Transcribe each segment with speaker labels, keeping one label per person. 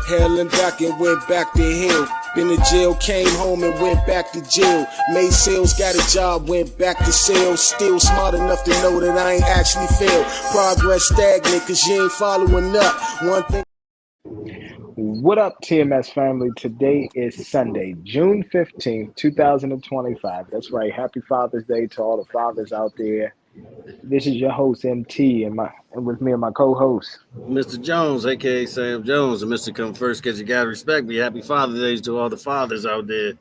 Speaker 1: Hell and back and went back to hell. Been to jail, came home and went back to jail. Made sales, got a job, went back to sales. Still smart enough to know that I ain't actually failed. Progress stagnant cause you ain't following up. One thing.
Speaker 2: What up, TMS family? Today is Sunday, June 15th, 2025. That's right. Happy Father's Day to all the fathers out there. This is your host, MT, and with me and my co-host,
Speaker 3: Mr. Jones, aka Sam Jones, and Mr. Come First, because you gotta respect me. Happy Father's Day to all the fathers out there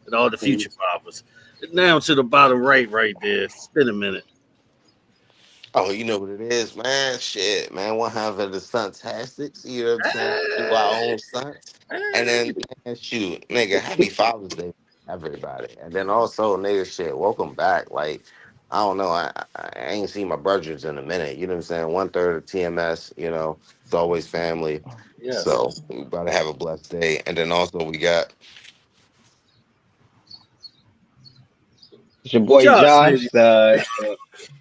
Speaker 3: and all the future fathers. Now to the bottom right there. It's been a minute.
Speaker 4: Oh, you know what it is, man. Shit, man. One half of the Stuntastics, you know what I'm saying? Do our own stunts. And then, man, shoot, nigga, happy Father's Day, everybody. And then also, nigga, shit, welcome back. Like, I don't know, I ain't seen my brothers in a minute. You know what I'm saying? 1/3 of TMS, you know, it's always family.
Speaker 3: Yes.
Speaker 4: So we about to have a blessed day. And then also we got
Speaker 5: It's your boy Josh, the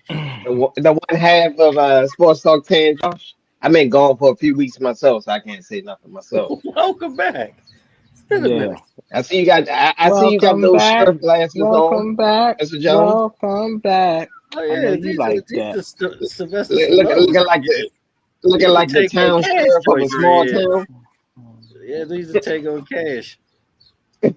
Speaker 5: one half of Sports Talk 10, Josh. I've been gone for a few weeks myself, so I can't say nothing myself.
Speaker 3: Welcome back. It's been a minute.
Speaker 5: I see you got. I see you got those surf glasses on.
Speaker 2: Welcome back,
Speaker 5: Mr. Jones.
Speaker 2: Welcome back.
Speaker 3: Oh yeah,
Speaker 2: you like that.
Speaker 3: Sylvester
Speaker 5: looking like the town sheriff of a small town.
Speaker 3: Yeah, these are take on cash. But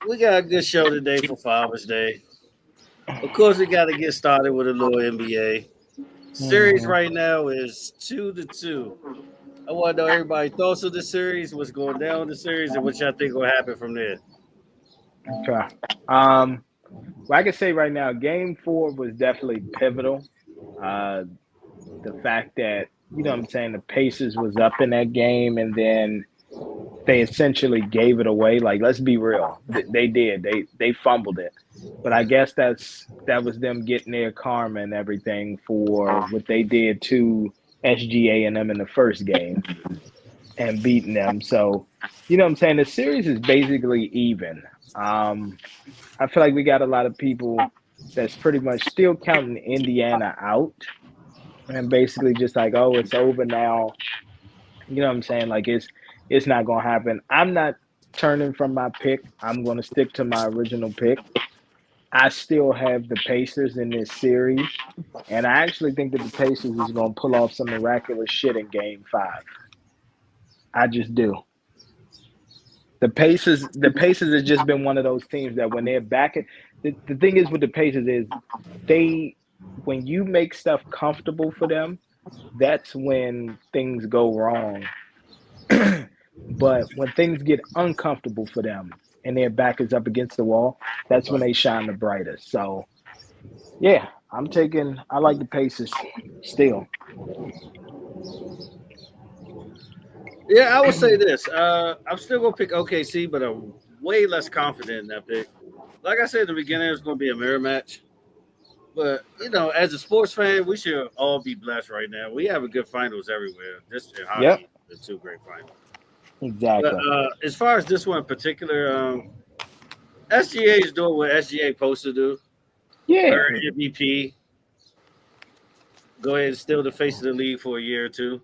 Speaker 3: we got a good show today for Father's Day. Of course, we got to get started with a little NBA. Series right now is 2-2. I want to know everybody's thoughts of the series, what's going down in the series, and what y'all think will happen from there.
Speaker 2: Okay. Well, I can say right now, Game 4 was definitely pivotal. The fact that, you know what I'm saying, the Pacers was up in that game, and then they essentially gave it away. Like, let's be real. They did. They fumbled it. But I guess that was them getting their karma and everything for what they did to SGA and them in the first game and beating them. So, you know what I'm saying? The series is basically even. I feel like we got a lot of people that's pretty much still counting Indiana out and basically just like, oh, it's over now. You know what I'm saying? Like, it's not going to happen. I'm not turning from my pick. I'm going to stick to my original pick. I still have the Pacers in this series, and I actually think that the Pacers is going to pull off some miraculous shit in Game 5. I just do. The Pacers has just been one of those teams that when they're back, the thing is with the Pacers is when you make stuff comfortable for them, that's when things go wrong. But when things get uncomfortable for them and their back is up against the wall, that's when they shine the brightest. So, yeah, I like the Pacers still.
Speaker 3: Yeah, I would say this. I'm still going to pick OKC, but I'm way less confident in that pick. Like I said at the beginning, it's going to be a mirror match. But, you know, as a sports fan, we should all be blessed right now. We have a good finals everywhere. This and hockey, the two great finals.
Speaker 2: Exactly.
Speaker 3: But as far as this one in particular, SGA is doing what SGA supposed to do.
Speaker 2: Yeah.
Speaker 3: Earn MVP. Go ahead and steal the face of the league for a year or two.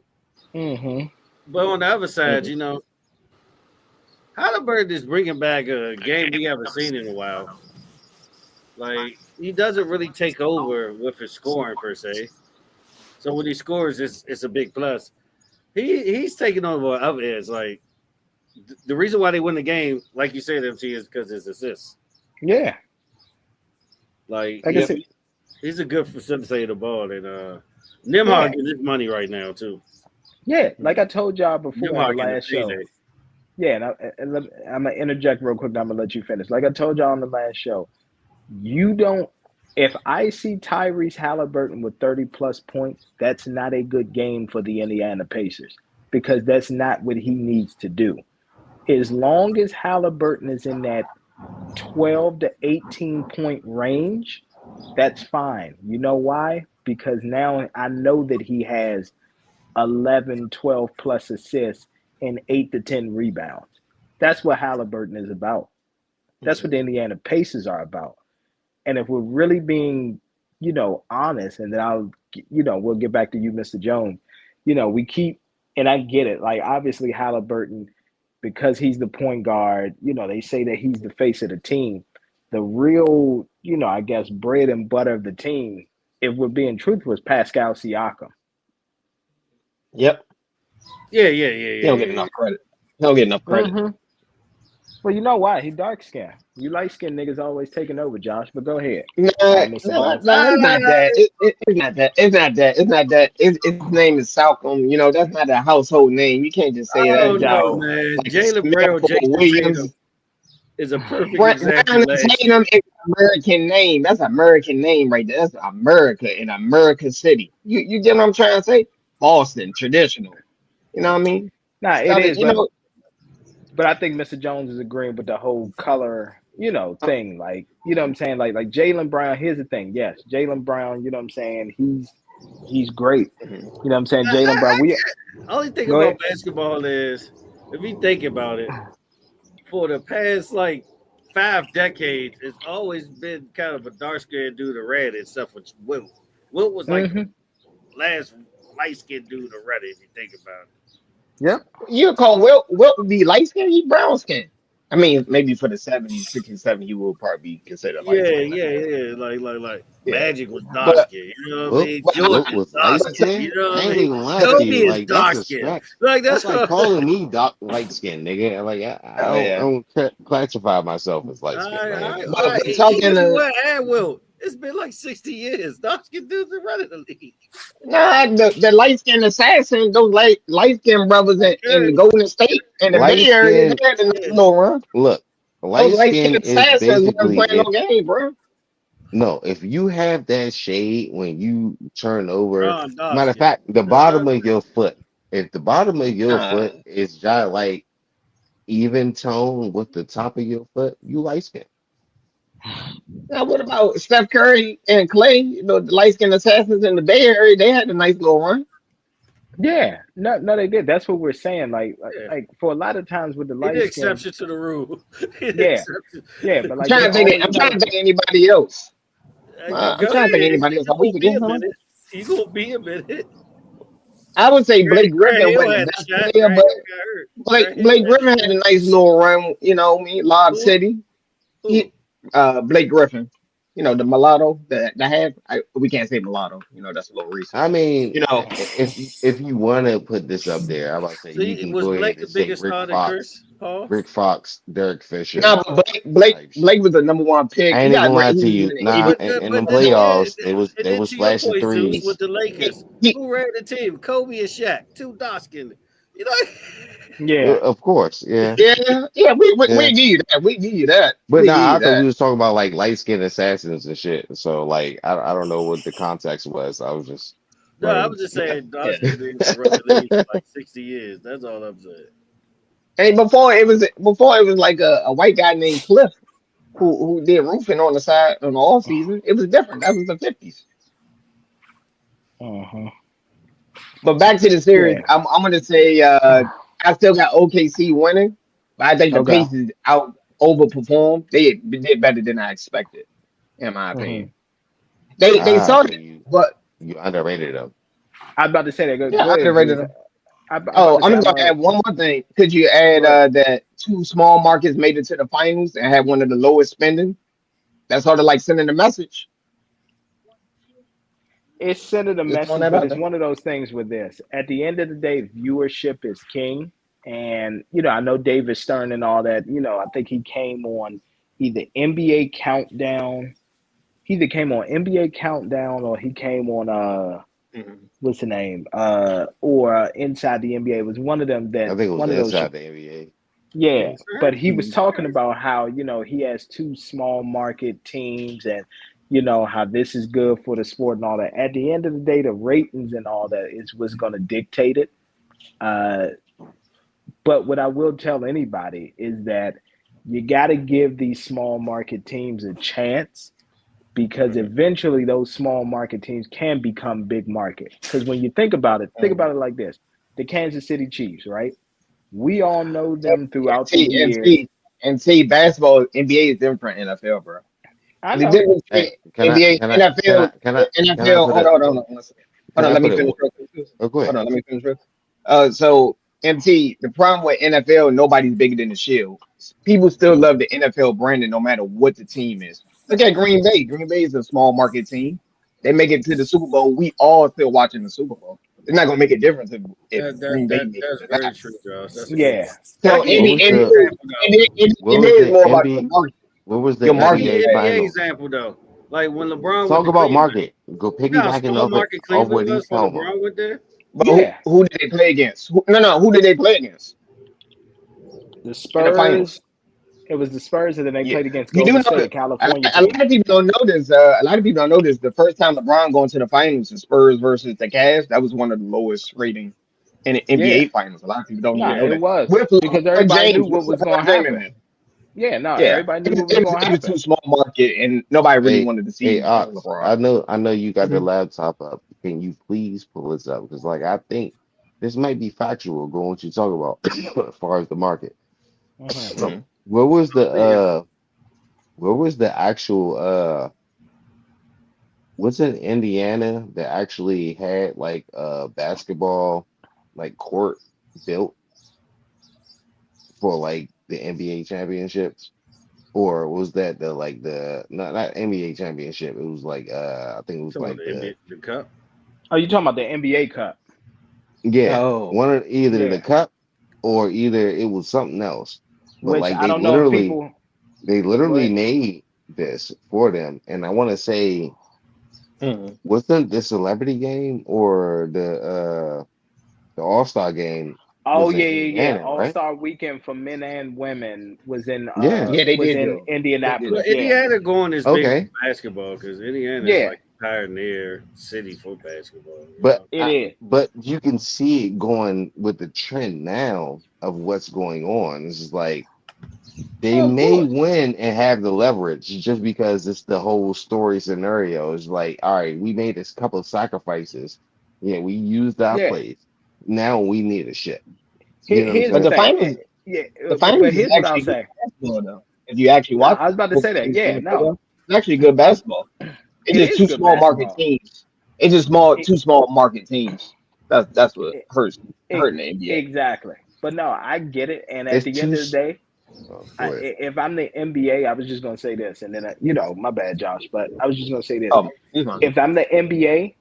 Speaker 2: Mm-hmm.
Speaker 3: But on the other side, you know, Halliburton is bringing back a game we haven't seen in a while. Like, he doesn't really take over with his scoring per se. So when he scores, it's a big plus. He's taking over other ends. Like, the reason why they win the game, like you said, MC, is because his assists.
Speaker 2: Yeah.
Speaker 3: Like he's a good facilitator of the ball. And Nimhard getting his money right now, too.
Speaker 2: Yeah, like I told y'all before on the last show.
Speaker 3: Day.
Speaker 2: Yeah, and I'm going to interject real quick, and I'm going to let you finish. Like I told y'all on the last show, if I see Tyrese Halliburton with 30-plus points, that's not a good game for the Indiana Pacers because that's not what he needs to do. As long as Halliburton is in that 12 to 18-point range, that's fine. You know why? Because now I know that he has 11, 12-plus assists and 8 to 10 rebounds. That's what Halliburton is about. That's what the Indiana Pacers are about. And if we're really being honest, and then we'll get back to you, Mr. Jones. We keep, and I get it. Like obviously Halliburton, because he's the point guard. They say that he's the face of the team. The real, I guess, bread and butter of the team, if we're being truthful, is Pascal Siakam.
Speaker 5: Yep.
Speaker 3: Yeah.
Speaker 5: He don't get enough credit. He don't get enough credit.
Speaker 2: Mm-hmm. Well, you know why? He dark skinned. You light skinned niggas always taking over, Josh. But go ahead.
Speaker 5: No,
Speaker 2: Mr.
Speaker 5: no,
Speaker 2: Boss.
Speaker 5: no, it's not that. It's not that. It's not that. It's not that. His name is Salcom. That's not a household name. You can't just say
Speaker 3: I
Speaker 5: that.
Speaker 3: don't know, man.
Speaker 5: Like
Speaker 3: Jalen
Speaker 5: Smith
Speaker 3: Brown,
Speaker 5: or
Speaker 3: Jason
Speaker 5: Williams.
Speaker 3: Tatum is a perfect
Speaker 5: Brown
Speaker 3: example.
Speaker 5: Tatum is an American name. That's an American name right there. That's America in America City. You get what I'm trying to say? Boston, traditional. You know what I mean?
Speaker 2: Nah, it
Speaker 5: Started,
Speaker 2: is, but I think Mr. Jones is agreeing with the whole color, thing. Like, you know what I'm saying? Like Jalen Brown, here's the thing. Yes, Jalen Brown, you know what I'm saying? He's great. You know what I'm saying? Jalen Brown.
Speaker 3: Only thing
Speaker 2: Go
Speaker 3: about
Speaker 2: ahead.
Speaker 3: basketball is, if you think about it, for the past like 5 decades, it's always been kind of a dark skinned dude to red, except for Wilt. Wilt was like the last light skinned dude to red, if you think about it.
Speaker 2: Yep.
Speaker 5: You call Wilt would be light skin, he brown skin. I mean, maybe for the 70s, 60s, 70s, he will probably be considered light skin.
Speaker 3: Yeah. Like
Speaker 5: Yeah.
Speaker 3: Magic was dark
Speaker 5: But
Speaker 3: skin. You know what I mean?
Speaker 5: but
Speaker 3: Jordan
Speaker 4: Wilt
Speaker 3: is
Speaker 4: was
Speaker 3: dark
Speaker 4: light
Speaker 3: skin.
Speaker 4: skin.
Speaker 3: You know
Speaker 4: I
Speaker 3: what I
Speaker 4: ain't
Speaker 3: mean?
Speaker 4: even lie to
Speaker 3: Kobe
Speaker 4: you.
Speaker 3: is
Speaker 4: Like that's
Speaker 3: dark
Speaker 4: a
Speaker 3: skin.
Speaker 4: stretch.
Speaker 3: Like
Speaker 4: That's
Speaker 3: that's
Speaker 4: like calling me dark light skin, nigga. Like I don't classify myself as light skin, man.
Speaker 5: but
Speaker 3: Even
Speaker 5: talking
Speaker 3: if you went and Wilt, it's been like 60 years. Dark skin dudes are running the league.
Speaker 5: nah, the light skinned assassin, those light skinned brothers in the Golden State and the
Speaker 4: Light
Speaker 5: Bay Area,
Speaker 4: skin.
Speaker 5: they had a nice little run.
Speaker 4: Look,
Speaker 5: Those
Speaker 4: light
Speaker 5: light
Speaker 4: skin
Speaker 5: skinned
Speaker 4: is
Speaker 5: assassins weren't
Speaker 4: basically
Speaker 5: playing
Speaker 4: if
Speaker 5: no game, bro.
Speaker 4: no, if you have that shade when you turn over.
Speaker 3: Dark
Speaker 4: Matter of
Speaker 3: skin.
Speaker 4: fact, the bottom of your foot. If the bottom of your
Speaker 5: Nah.
Speaker 4: foot is just like even tone with the top of your foot, you light skin.
Speaker 5: Now, what about Steph Curry and Clay? The light skinned assassins in the Bay Area, they had a nice little run.
Speaker 2: Yeah. No, they did. That's what we're saying. Like for a lot of times with the
Speaker 3: He
Speaker 2: light
Speaker 3: the
Speaker 2: skin.
Speaker 3: exception to the rule.
Speaker 2: Yeah. Yeah, but
Speaker 5: I'm
Speaker 2: like
Speaker 5: trying
Speaker 2: they
Speaker 5: to think.
Speaker 2: always
Speaker 5: I'm trying to think of anybody else. I'm
Speaker 3: Go
Speaker 5: trying to think of
Speaker 3: ahead.
Speaker 5: anybody else. Are
Speaker 3: You
Speaker 5: we
Speaker 3: gonna be
Speaker 5: forgetting
Speaker 3: a
Speaker 5: someone?
Speaker 3: minute. You gonna be a minute.
Speaker 5: I would say Blake
Speaker 3: Grant
Speaker 5: Griffin
Speaker 3: Hill
Speaker 5: wasn't the
Speaker 3: had a
Speaker 5: best
Speaker 3: shot.
Speaker 5: player,
Speaker 3: Grant
Speaker 5: but
Speaker 3: Hill got hurt. Grant Hill
Speaker 5: Blake
Speaker 3: had
Speaker 5: Griffin had a nice little run. You know, Lob
Speaker 3: who?
Speaker 5: City.
Speaker 3: Who?
Speaker 5: He, Blake Griffin. The mulatto. The have. We can't say mulatto. That's a little
Speaker 4: I
Speaker 5: racist.
Speaker 4: mean,
Speaker 5: You know.
Speaker 4: if you want to put this up there, I'm about to say you
Speaker 3: See,
Speaker 4: can
Speaker 3: was
Speaker 4: go
Speaker 3: Blake
Speaker 4: ahead
Speaker 3: the
Speaker 4: and say
Speaker 3: biggest star that Chris? Paul?
Speaker 4: Rick Fox, Derek Fisher.
Speaker 5: No, but Blake was the number one pick.
Speaker 4: I
Speaker 5: He
Speaker 4: ain't
Speaker 5: got
Speaker 4: even lie
Speaker 5: he
Speaker 4: to
Speaker 5: was
Speaker 4: you.
Speaker 5: in the
Speaker 4: Nah,
Speaker 5: 80s.
Speaker 4: in them
Speaker 3: But then again,
Speaker 4: playoffs, they was
Speaker 3: to your
Speaker 4: flashing
Speaker 3: point, Zeus,
Speaker 4: threes.
Speaker 3: with the Lakers,
Speaker 5: He,
Speaker 3: who ran the team? Kobe and Shaq, two dark skinned. You know.
Speaker 2: Yeah.
Speaker 4: Of course, yeah,
Speaker 5: yeah.
Speaker 4: yeah.
Speaker 5: We give you that. We give you that.
Speaker 4: But
Speaker 5: We give
Speaker 4: nah, I
Speaker 5: you
Speaker 4: thought we
Speaker 5: that.
Speaker 4: was talking about like light skinned assassins and shit. So like, I don't know what the context was. I was just
Speaker 3: No, I
Speaker 4: running.
Speaker 3: was just saying dark
Speaker 5: Yeah.
Speaker 3: skinned dudes have run the league for like 60 years. That's all I'm saying.
Speaker 5: And before it was like a white guy named Cliff who did roofing on the side on the off season. It was different. That was the 50s.
Speaker 2: Uh-huh.
Speaker 5: But back to the series,
Speaker 2: Yeah.
Speaker 5: I'm gonna say I still got OKC winning, but I think the
Speaker 2: Okay.
Speaker 5: Pacers out overperformed. They did better than I expected, in my
Speaker 2: Mm-hmm.
Speaker 5: opinion. They
Speaker 4: I
Speaker 5: saw it,
Speaker 4: think
Speaker 5: but
Speaker 4: you underrated them.
Speaker 2: I'm about to say that. Go
Speaker 5: yeah,
Speaker 2: ahead,
Speaker 5: underrated
Speaker 2: Zeus.
Speaker 5: them.
Speaker 2: I'm about
Speaker 5: Oh,
Speaker 2: to say
Speaker 5: I'm
Speaker 2: I'm
Speaker 5: gonna
Speaker 2: a
Speaker 5: add one more thing. Could you add
Speaker 2: go ahead.
Speaker 5: that two small markets made it to the finals and had one of the lowest spending? That's sort of like sending a message.
Speaker 2: It's sending a
Speaker 5: Just throwing
Speaker 2: message,
Speaker 5: that
Speaker 2: but
Speaker 5: out
Speaker 2: it's
Speaker 5: there.
Speaker 2: one of those things with this. At the end of the day, viewership is king. And, I know David Stern and all that, I think he came on either NBA Countdown. He either came on NBA Countdown or he came on
Speaker 5: Mhm.
Speaker 2: what's the name? Or Inside the NBA. It was one of them
Speaker 4: I
Speaker 2: that
Speaker 4: think it was
Speaker 2: one of those
Speaker 4: inside the NBA.
Speaker 2: yeah, but he was
Speaker 5: Mhm.
Speaker 2: talking about how, he has two small market teams and, how this is good for the sport and all that. At the end of the day, the ratings and all that is what's going to dictate it. Uh, but what I will tell anybody is that you got to give these small market teams a chance because
Speaker 5: Mhm.
Speaker 2: eventually those small market teams can become big market. Because when you think about it like this: the Kansas City Chiefs, right? We all know them throughout the
Speaker 5: And
Speaker 2: years.
Speaker 5: basketball NBA is different from NFL, bro.
Speaker 2: I
Speaker 5: The
Speaker 2: know.
Speaker 5: difference between
Speaker 4: Hey, can I
Speaker 5: NBA,
Speaker 4: can I can I
Speaker 5: NFL,
Speaker 4: can I can I
Speaker 5: NFL.
Speaker 4: put
Speaker 5: Hold
Speaker 4: a
Speaker 5: on, hold on, one second. Hold
Speaker 4: can
Speaker 5: on,
Speaker 4: I
Speaker 5: let me
Speaker 4: put a
Speaker 5: finish real quick.
Speaker 4: oh go
Speaker 5: Hold
Speaker 4: ahead.
Speaker 5: on, let me finish real. So MT, the problem with NFL, nobody's bigger than the Shield. People still love the NFL branding no matter what the team is. Look at Green Bay. Green Bay is a small market team. They make it to the Super Bowl. We all still watching the Super Bowl. It's not gonna make a difference if Green Bay makes
Speaker 3: That's
Speaker 5: it or
Speaker 3: very
Speaker 5: not.
Speaker 3: true, Josh. That's a good
Speaker 2: Yeah.
Speaker 3: point. I
Speaker 5: So
Speaker 3: give
Speaker 4: What
Speaker 3: you
Speaker 4: was
Speaker 3: the NBA
Speaker 4: the
Speaker 3: example though.
Speaker 4: what
Speaker 5: it
Speaker 4: was
Speaker 5: is
Speaker 4: the
Speaker 5: more about your
Speaker 4: NBA
Speaker 5: market.
Speaker 4: what was the
Speaker 5: Your
Speaker 3: I give
Speaker 5: market.
Speaker 3: you
Speaker 4: NBA
Speaker 3: the NBA
Speaker 4: finals?
Speaker 3: example though. Like when LeBron went
Speaker 4: Talk
Speaker 3: to
Speaker 4: about
Speaker 3: Cleveland.
Speaker 4: market. Go
Speaker 3: You know how
Speaker 4: piggybacking
Speaker 3: small
Speaker 4: off it
Speaker 3: market
Speaker 4: off
Speaker 3: Cleveland
Speaker 4: what he's
Speaker 3: was when
Speaker 4: talking about.
Speaker 3: LeBron went there?
Speaker 5: But
Speaker 2: Yeah.
Speaker 5: who did they play against? No, who did they play against
Speaker 2: The
Speaker 5: in the
Speaker 2: Spurs.
Speaker 5: finals?
Speaker 2: It was the Spurs, and then they
Speaker 5: Yeah,
Speaker 2: played against
Speaker 5: you do
Speaker 2: Golden
Speaker 5: know
Speaker 2: State,
Speaker 5: that.
Speaker 2: a California
Speaker 5: A
Speaker 2: team.
Speaker 5: lot of people don't know this. A lot of people don't know this. The first time LeBron going to the finals, the Spurs versus the Cavs, that was one of the lowest rating in the
Speaker 2: Yeah.
Speaker 5: NBA finals. A lot of people don't even
Speaker 2: Nah,
Speaker 5: know
Speaker 3: Yeah.
Speaker 2: it
Speaker 5: that.
Speaker 2: was
Speaker 5: With
Speaker 2: because
Speaker 5: LeBron
Speaker 2: everybody knew
Speaker 5: James,
Speaker 2: what
Speaker 5: with
Speaker 2: was going
Speaker 5: LeBron
Speaker 2: to
Speaker 5: James in
Speaker 2: happen.
Speaker 5: there.
Speaker 2: Yeah, no,
Speaker 5: Yeah,
Speaker 2: everybody knew what was going to
Speaker 5: it was
Speaker 2: happen.
Speaker 5: too small market, and nobody really
Speaker 4: Hey,
Speaker 5: wanted to
Speaker 4: hey,
Speaker 5: see
Speaker 4: Ox,
Speaker 5: LeBron.
Speaker 4: I know you got the
Speaker 5: Mhm.
Speaker 4: laptop up. Can you please pull this up? Because like I think this might be factual going what you talk about as far as the market.
Speaker 2: Hmm.
Speaker 5: Mhm.
Speaker 4: Where was the
Speaker 3: Yeah.
Speaker 4: where was the actual what's in Indiana that actually had like basketball like court built for like the NBA championships? Or was that the like the not NBA championship? It was like I think it was
Speaker 3: Talking about
Speaker 4: like
Speaker 3: the
Speaker 4: the
Speaker 3: NBA the cup.
Speaker 2: Oh, you talking about the NBA Cup?
Speaker 4: yeah,
Speaker 5: Oh,
Speaker 4: one of either the
Speaker 2: Yeah,
Speaker 4: cup or either it was something else. But
Speaker 2: which
Speaker 4: like
Speaker 2: I don't know if people
Speaker 4: they
Speaker 2: go
Speaker 4: literally
Speaker 2: ahead.
Speaker 4: made this for them. And I want to say
Speaker 5: mhm.
Speaker 4: wasn't the celebrity game or the All-Star game
Speaker 2: Oh
Speaker 4: was in
Speaker 2: yeah, yeah, yeah.
Speaker 4: Indiana,
Speaker 2: All
Speaker 4: right?
Speaker 2: Star Weekend for men and women
Speaker 4: Yeah.
Speaker 5: Yeah, they
Speaker 2: was
Speaker 5: did
Speaker 2: in
Speaker 5: though. They did
Speaker 3: Well,
Speaker 2: Indianapolis.
Speaker 5: though.
Speaker 2: Yeah,
Speaker 3: Indiana going is big
Speaker 4: Okay.
Speaker 3: for basketball because Indiana is
Speaker 2: yeah,
Speaker 3: like a pioneer city for basketball. You
Speaker 4: But
Speaker 3: know.
Speaker 2: it is.
Speaker 4: you can see it going with the trend now of what's going on. It's just like they
Speaker 2: Oh, of
Speaker 4: may
Speaker 2: course.
Speaker 4: win and have the leverage just because it's the whole story scenario. It's like, all right, we made this couple of sacrifices. Yeah, we used our
Speaker 2: Yeah.
Speaker 4: plays. Now we need a ship. You know what I'm
Speaker 2: Here's the
Speaker 5: But
Speaker 4: saying?
Speaker 2: thing. Yeah,
Speaker 5: the
Speaker 2: but
Speaker 5: finals is
Speaker 2: here's what I'll
Speaker 5: actually good
Speaker 2: say.
Speaker 5: basketball though. If you actually
Speaker 2: No,
Speaker 5: watch
Speaker 2: I was about to say that.
Speaker 5: the
Speaker 2: Yeah, no,
Speaker 5: playoffs, it's actually good basketball. It's
Speaker 2: it
Speaker 5: just
Speaker 2: is
Speaker 5: two
Speaker 2: good
Speaker 5: small market
Speaker 2: basketball.
Speaker 5: teams. It's just
Speaker 2: It,
Speaker 5: two small market teams. That's what
Speaker 2: it,
Speaker 5: hurting the NBA.
Speaker 2: exactly. But no, I get it. And at
Speaker 4: It's
Speaker 2: the
Speaker 4: too
Speaker 2: end of the day,
Speaker 4: go ahead.
Speaker 2: if I'm the NBA, I was just gonna say this, and then my bad, Josh, but I was just gonna say this.
Speaker 5: Come on.
Speaker 2: If I'm the NBA,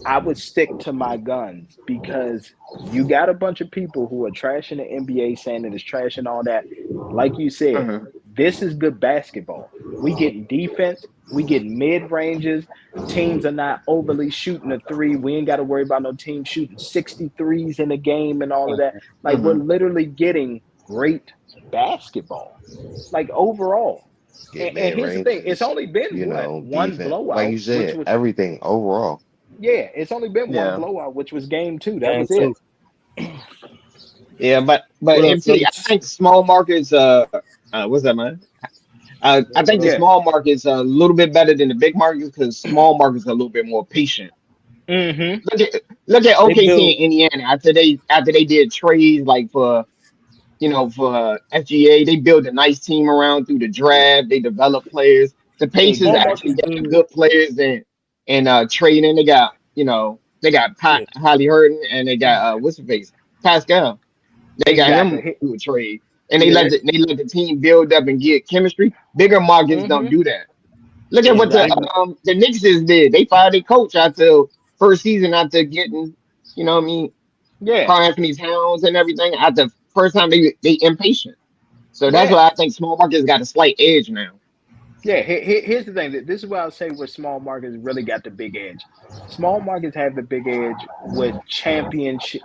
Speaker 2: I would stick to my guns because you got a bunch of people who are trashing the NBA, saying that it's trash and all that. Like you said,
Speaker 5: Mhm,
Speaker 2: this is good basketball. We getting defense, we getting mid ranges. Teams are not overly shooting a three. We ain't got to worry about no team shooting 63s in a game and all of that. Like we're
Speaker 5: mhm.
Speaker 2: literally getting great basketball. Like overall.
Speaker 4: Get
Speaker 2: And
Speaker 4: mid
Speaker 2: here's the thing: it's
Speaker 4: ranges,
Speaker 2: only been what one
Speaker 4: defense. Like
Speaker 2: blowout,
Speaker 4: you
Speaker 2: which
Speaker 4: said,
Speaker 2: was
Speaker 4: everything overall.
Speaker 2: yeah, it's only been one
Speaker 5: Yeah,
Speaker 2: blowout, which was game two. That
Speaker 5: game
Speaker 2: was it.
Speaker 5: two. Yeah, but
Speaker 6: What up,
Speaker 5: MT, I
Speaker 6: fellas?
Speaker 5: think small markets. What's that, man? I
Speaker 6: What
Speaker 5: think the
Speaker 6: up?
Speaker 2: Yeah.
Speaker 5: small markets are a little bit better than the big markets because small markets are a little bit more patient.
Speaker 2: Mm-hmm.
Speaker 5: Look at
Speaker 6: They
Speaker 5: OKC
Speaker 6: built
Speaker 5: and Indiana after they did trades like for FGA, they built a nice team around through the draft. They developed players. The Pacers
Speaker 6: small
Speaker 2: Exactly.
Speaker 5: actually
Speaker 6: markets
Speaker 5: got some
Speaker 6: build.
Speaker 5: good players and trading. They got
Speaker 6: Yeah,
Speaker 5: Holly Hurton and they got what's the face Pascal. They got him
Speaker 2: Exactly.
Speaker 5: through a trade, and they
Speaker 6: yeah,
Speaker 5: let the team build up and get chemistry. Bigger markets don't
Speaker 2: Mm-hmm.
Speaker 5: do that. Look at what
Speaker 6: they
Speaker 2: Exactly.
Speaker 5: the Knicks just did. They fired their coach after first season after getting, what I mean,
Speaker 2: Yeah.
Speaker 5: Carl Anthony's hounds and everything. After first time they impatient. So that's
Speaker 2: Yeah.
Speaker 5: why I think small markets got a slight edge now.
Speaker 2: Yeah. Here's the thing. This is what I'll say where small markets really got the big edge. Small markets have the big edge with championship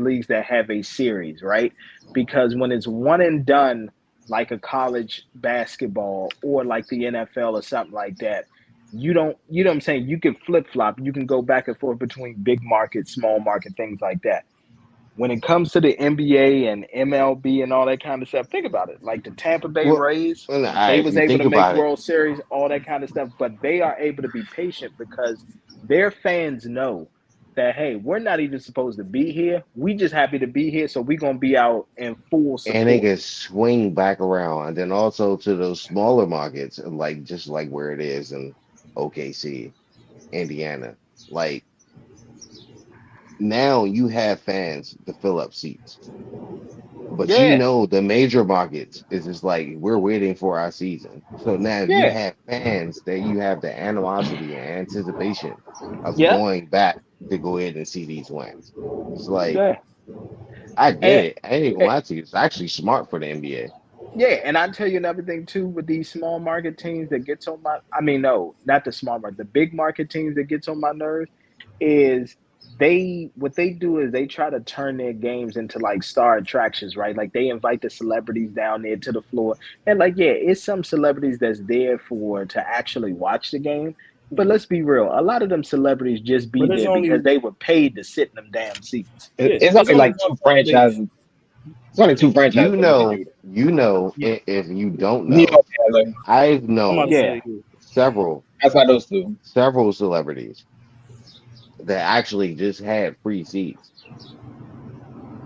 Speaker 2: leagues that have a series, right? Because when it's one and done, like a college basketball or like the NFL or something like that, you know what I'm saying? You can flip flop. You can go back and forth between big market, small market, things like that. When it comes to the NBA and MLB and all that kind of stuff, think about it. Like the Tampa Bay
Speaker 4: Well,
Speaker 2: Rays,
Speaker 4: all
Speaker 2: they
Speaker 4: right, if
Speaker 2: was
Speaker 4: you
Speaker 2: able
Speaker 4: think
Speaker 2: to make
Speaker 4: about it,
Speaker 2: World Series, all that kind of stuff, but they are able to be patient because their fans know that, hey, we're not even supposed to be here. We just happy to be here, so we're gonna be out in full
Speaker 4: And they
Speaker 2: support.
Speaker 4: can swing back around, and then also to those smaller markets, like just like where it is in OKC, Indiana. Like now you have fans to fill up seats. But
Speaker 2: Yeah,
Speaker 4: the major markets is just like we're waiting for our season. So now you
Speaker 2: yeah,
Speaker 4: have fans that you have the animosity and anticipation of
Speaker 2: yeah,
Speaker 4: going back to go ahead and see these wins. It's like
Speaker 2: yeah.
Speaker 4: I get
Speaker 2: And,
Speaker 4: it. I ain't even gonna
Speaker 2: and
Speaker 4: lie to you. It's actually smart for the NBA.
Speaker 2: yeah, and I tell you another thing too with these small market teams that gets on my I mean no, not the small market, the big market teams that gets on my nerves is they what they do is they try to turn their games into like star attractions, right? Like they invite the celebrities down there to the floor. And like yeah, it's some celebrities that's there for to actually watch the game. But let's be real, a lot of them celebrities just be
Speaker 6: But there's
Speaker 2: there because
Speaker 6: only
Speaker 2: they were paid to sit in them damn seats.
Speaker 6: yeah,
Speaker 5: It's
Speaker 6: there's
Speaker 5: only
Speaker 6: only
Speaker 5: like
Speaker 6: one
Speaker 5: two
Speaker 6: fan base.
Speaker 5: franchises. It's only two franchises that really do that.
Speaker 6: Yeah,
Speaker 4: If you don't
Speaker 5: New
Speaker 4: know,
Speaker 5: York and LA.
Speaker 4: I've
Speaker 6: I'm about to
Speaker 4: known
Speaker 2: Yeah.
Speaker 6: say yeah.
Speaker 4: several
Speaker 5: That's why those two.
Speaker 4: several celebrities that actually just had free seats